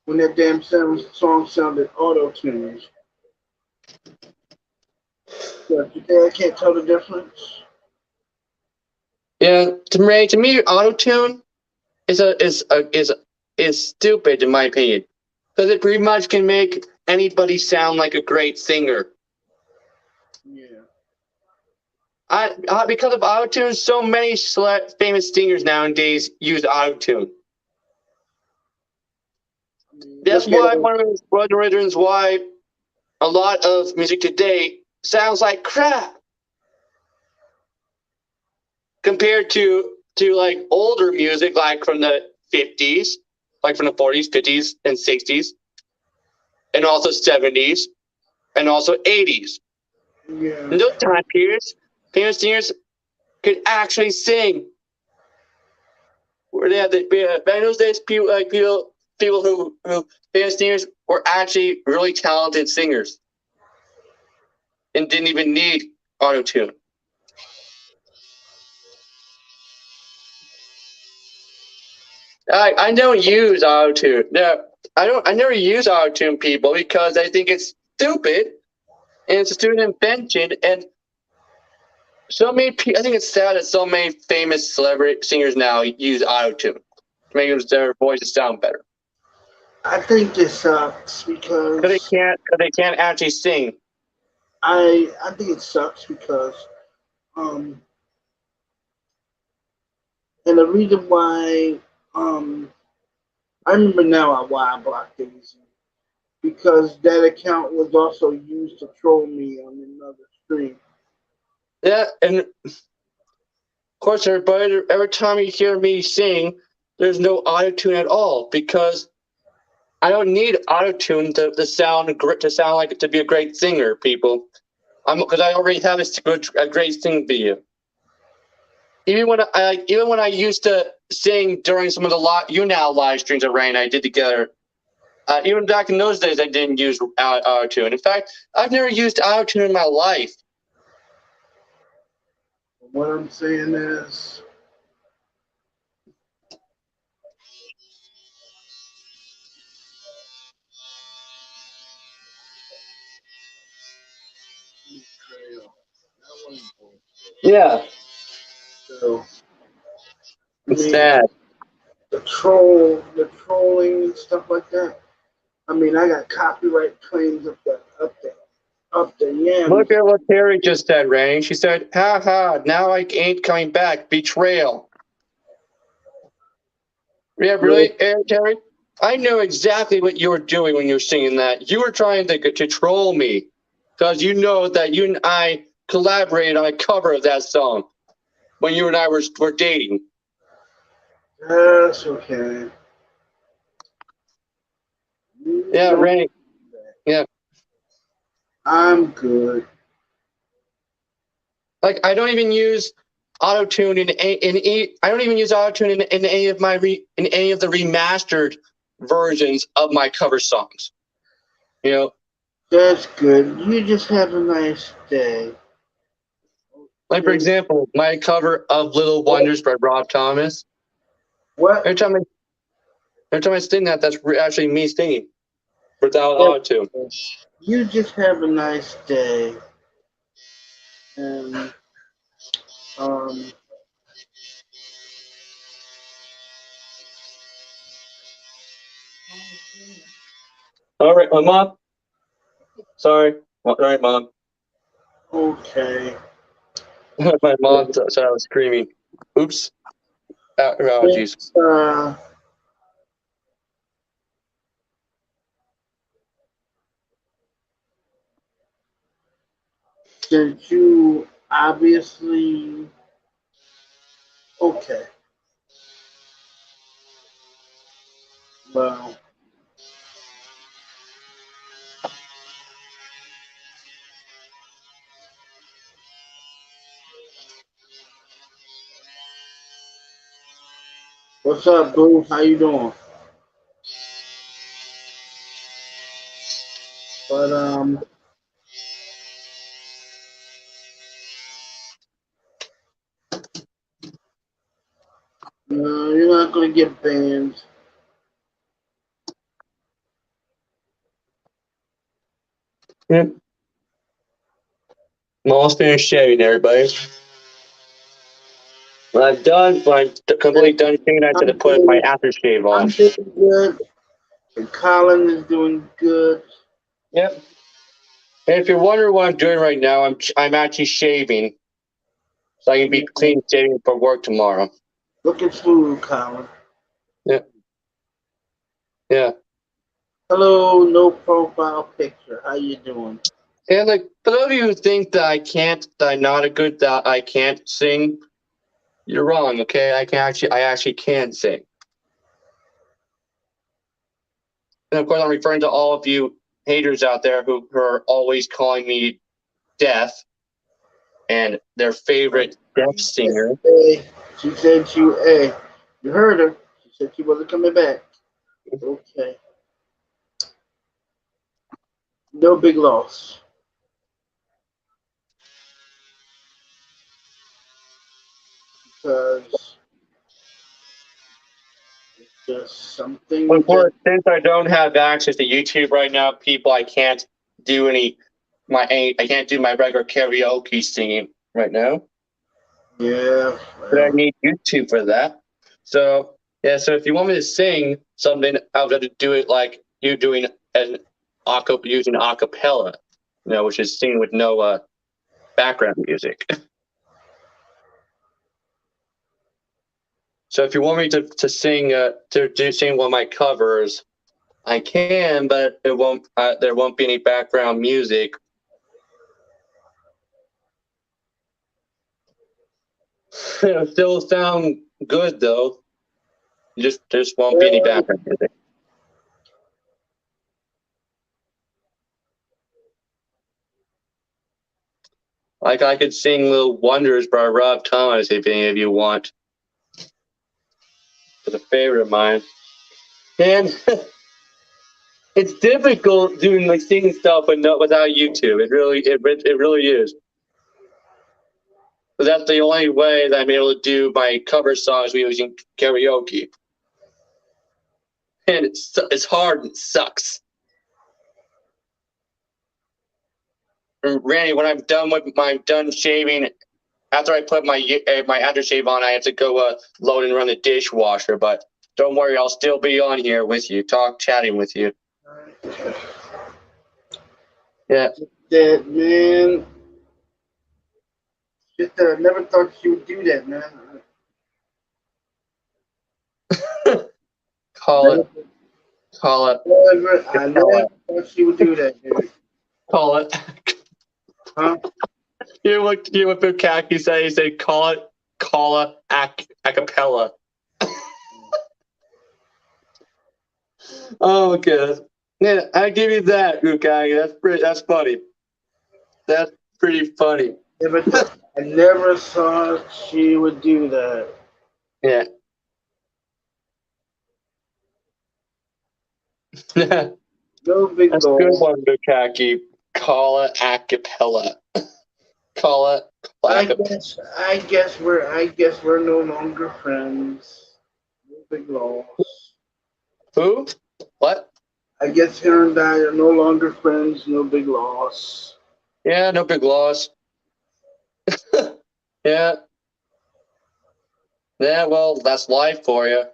when that damn song sounded auto-tuned. But you think I can't tell the difference? Yeah, to me, auto tune is stupid in my opinion, because it pretty much can make anybody sound like a great singer. Yeah. Because of auto tune, so many famous singers nowadays use auto tune. That's why one of the reasons why a lot of music today sounds like crap compared to like older music, like from the 50s, like from the 40s, 50s, and 60s, and also 70s, and also 80s. Yeah. In those time periods, famous singers could actually sing. Where they had back in those days, people who famous singers were actually really talented singers and didn't even need auto tune. I don't use auto tune. No, I don't. I never use auto tune, people, because I think it's stupid and it's a stupid invention. And so many I think it's sad that so many famous celebrity singers now use auto tune to make their voices sound better. I think this sucks because they can't actually sing. I think it sucks because and the reason why I remember now why I blocked Daisy because that account was also used to troll me on another stream. Yeah, and of course, everybody, every time you hear me sing, there's no auto tune at all because I don't need auto tune to sound like to be a great singer, people. Because I already have a great singing video. Even when I used to sing during some of the live streams that Ray and I did together, even back in those days, I didn't use auto tune. In fact, I've never used auto tune in my life. What I'm saying is, Yeah, so, it's sad. the trolling and stuff like that. I mean, I got copyright claims up the yams. Look at what Terry just said, Ray. She said, "Ha ha! Now I ain't coming back. Betrayal." Yeah, really, Terry? I know exactly what you were doing when you were singing that. You were trying to troll me because you know that you and I collaborated on a cover of that song when you and I were dating. That's okay. Yeah, Ray. Yeah. I'm good. Like I don't even use auto tune I don't even use auto tune in any of in any of the remastered versions of my cover songs. You know. That's good. You just have a nice day. Like for example, my cover of "Little Wonders" by Rob Thomas. What? Every time I sing that, that's actually me singing without auto tune. You just have a nice day. And All right, my mom. Sorry. All right, Mom. Okay. My mom said I was screaming. Oops. Allergies. Since you obviously okay. Well, what's up, boo? How you doing? But No, you're not gonna get banned. Yep. I'm almost finished shaving, everybody. When I'm done, when I'm completely done shaving, I have to put my aftershave on. I'm doing good. And Colin is doing good. Yep. And if you're wondering what I'm doing right now, I'm actually shaving, so I can be clean shaving for work tomorrow. Looking smooth, Colin. Yeah. Yeah. Hello, no profile picture. How you doing? And like for those of you who think that I'm not a good, that I can't sing, you're wrong. Okay, I actually can sing. And of course, I'm referring to all of you haters out there who are always calling me deaf and their favorite deaf singer. Hey, she said hey, you heard her. She said she wasn't coming back. Okay. No big loss. Because it's just something But that since I don't have access to YouTube right now, people, I can't do I can't do my regular karaoke singing right now. yeah. But I Well, need YouTube for that. So yeah, so if you want me to sing something, I'll have to do it like you doing using acapella, which is singing with no background music. So if you want me to sing sing one of my covers, I can, but it won't. There won't be any background music. It'll still sound good though. Just won't be any background music. Like I could sing "Little Wonders" by Rob Thomas if any of you want. It's a favorite of mine. And it's difficult doing like singing stuff without YouTube. It really is. But that's the only way that I'm able to do my cover songs using karaoke. And it's hard and it sucks. And Randy, when I'm done shaving, after I put my aftershave on, I have to go load and run the dishwasher. But don't worry, I'll still be on here with you, chatting with you. Yeah. that man. Just I never thought she would do that, man. Call it. I never thought she would do that, dude. Call it. Huh? You what Bukaki said? He said, call it acapella. Oh, okay. Yeah, I give you that, Bukaki. That's funny. That's pretty funny. I never thought she would do that. Yeah. No big That's loss. a good one, Bukaki. Call it acapella. Call it. I guess we're no longer friends. No big loss. Who? What? I guess her and I are no longer friends. No big loss. Yeah, no big loss. Yeah. Yeah, well, that's life for you.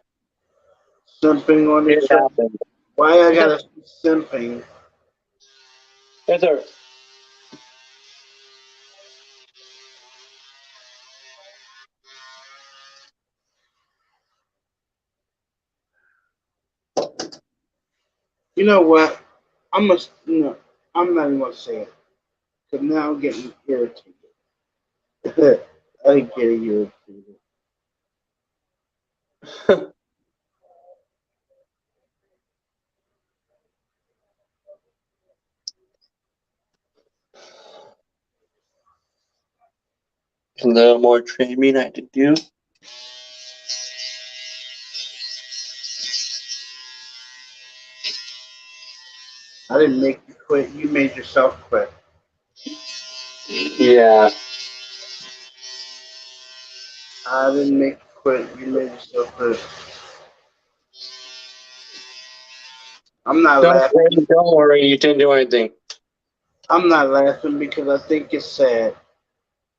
Simping on each other. Why I gotta simping? Yes, sir. You know what? I'm not even gonna say it. Cause now I'm getting irritated. I'm getting irritated. A little more training I have to do. I didn't make you quit. You made yourself quit. Yeah. I didn't make you quit. You made yourself quit. I'm not laughing. Don't worry, you didn't do anything. I'm not laughing because I think it's sad.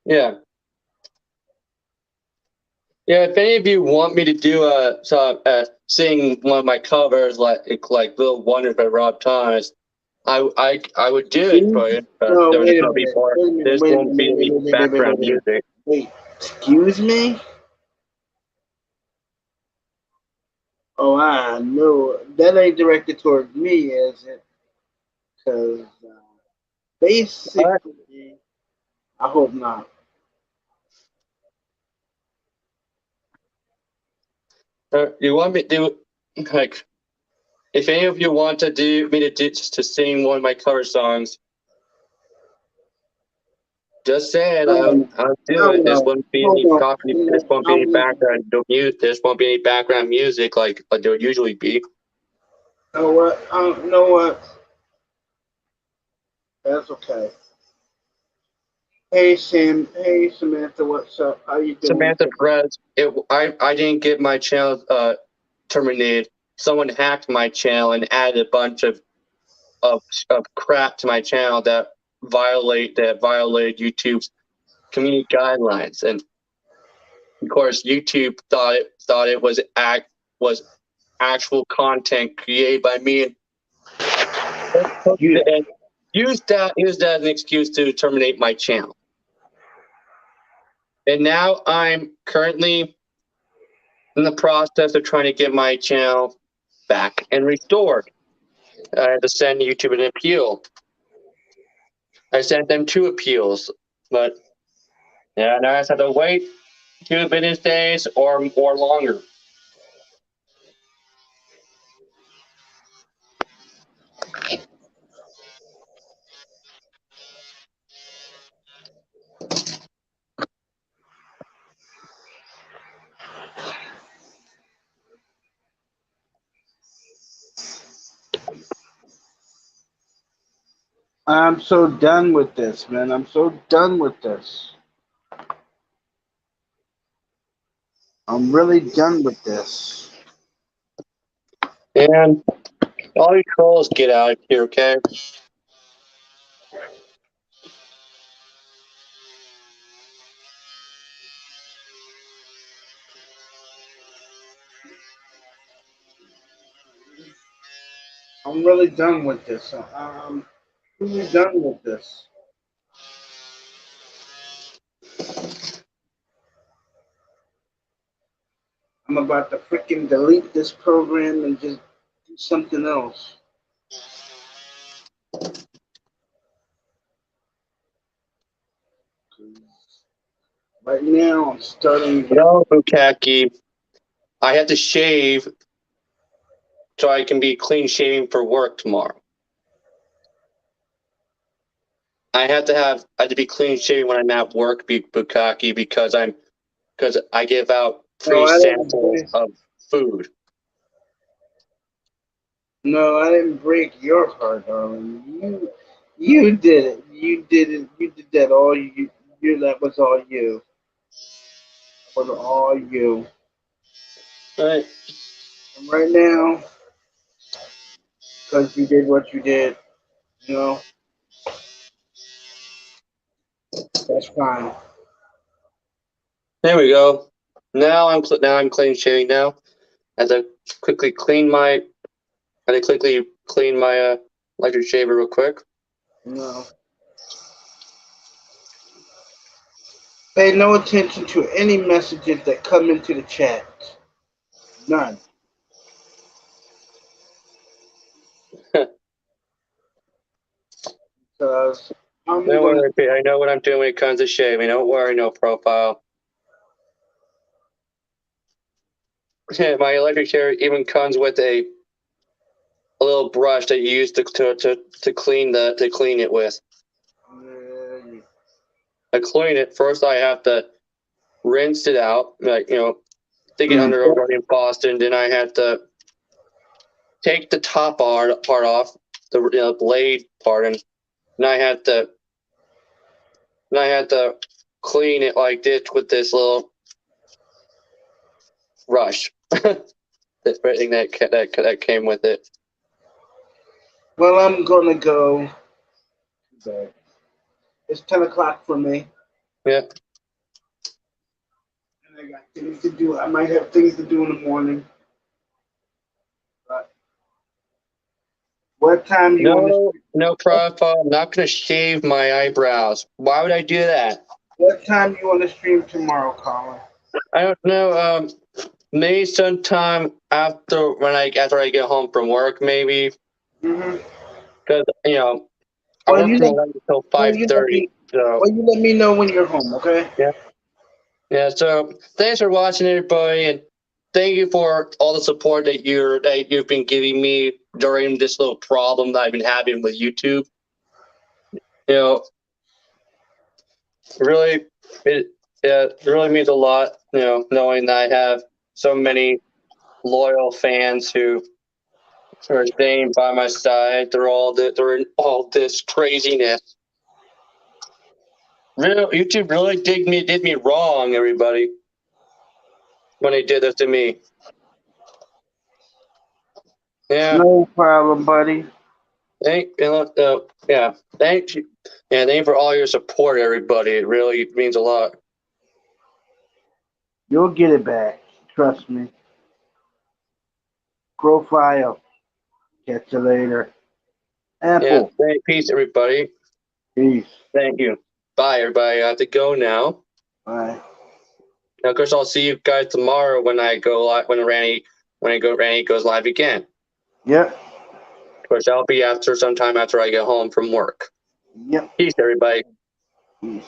Yeah. Yeah, if any of you want me to do sing one of my covers like Little Wonder by Rob Thomas, I would do it for you. But No, there wait a won't be minute. more. Wait a minute. There Wait a won't be any minute. background music. Wait, excuse me? Oh, I know. That ain't directed towards me, is it? Because basically, I hope not. You want me to do like if any of you want to do me to sing one of my cover songs, just say it. I'll do it. There won't be any copy. There won't be any background music. There won't be any background music like there would usually be. Know what? Know what? That's okay. Hey Sam. Hey Samantha. What's up? How you doing? Samantha Perez. I didn't get my channel terminated. Someone hacked my channel and added a bunch of crap to my channel that violated YouTube's community guidelines, and of course YouTube thought it was actual content created by me, and used that as an excuse to terminate my channel. And now I'm currently in the process of trying to get my channel back and restored. I had to send YouTube an appeal. I sent them 2 appeals, but yeah, now I just have to wait 2 business days or more longer. I'm so done with this, man. I'm so done with this. I'm really done with this. And all you trolls, get out of here, okay? I'm really done with this. I'm really done with this. I'm about to freaking delete this program and just do something else. Right now, I'm starting. No, Bukaki. I have to shave so I can be clean shaving for work tomorrow. I have to be clean shaving when I'm at work, Bukaki, because I give out free samples of food. No, I didn't break your heart, darling. You did it. You did it. You did that all you. That was all you. That was all you. Right. And right now, because you did what you did, you know, that's fine. There we go. Now I'm clean shaving now. As I quickly clean my electric shaver real quick. No. Pay no attention to any messages that come into the chat. None. Because I know what I'm doing when it comes to shaving. Don't worry, no profile. My electric shaver even comes with a little brush that you use to clean it with. I clean it first. I have to rinse it out, stick it under a running faucet, and then I have to take the top part off, the blade part, and I have to clean it like this with this little rush. That's everything that came with it. Well, I'm gonna go. It's 10 o'clock for me. Yeah. And I got things to do. I might have things to do in the morning. But what time you want to? No problem. I'm not gonna shave my eyebrows. Why would I do that? What time you want to stream tomorrow, Colin? I don't know. Maybe sometime after I get home from work, maybe. Mm-hmm. Because I Well, work from 11 until 5:30. So you let me know when you're home, okay? yeah. So thanks for watching, everybody, and thank you for all the support that you've been giving me during this little problem that I've been having with YouTube. Really, it really means a lot. Knowing that I have so many loyal fans who are staying by my side they're in all this craziness. YouTube really did me wrong, everybody, when they did this to me. Yeah. No problem, buddy. Thank you. Thank you. Yeah, thank you for all your support, everybody. It really means a lot. You'll get it back. Trust me. Profile. Catch you later. Apple. Yeah. Peace, everybody. Peace. Thank you. Bye, everybody. I have to go now. Bye. Now, of course, I'll see you guys tomorrow when I go live. Randy goes live again. Yep. Of course, that'll be sometime after I get home from work. Yep. Peace, everybody. Peace.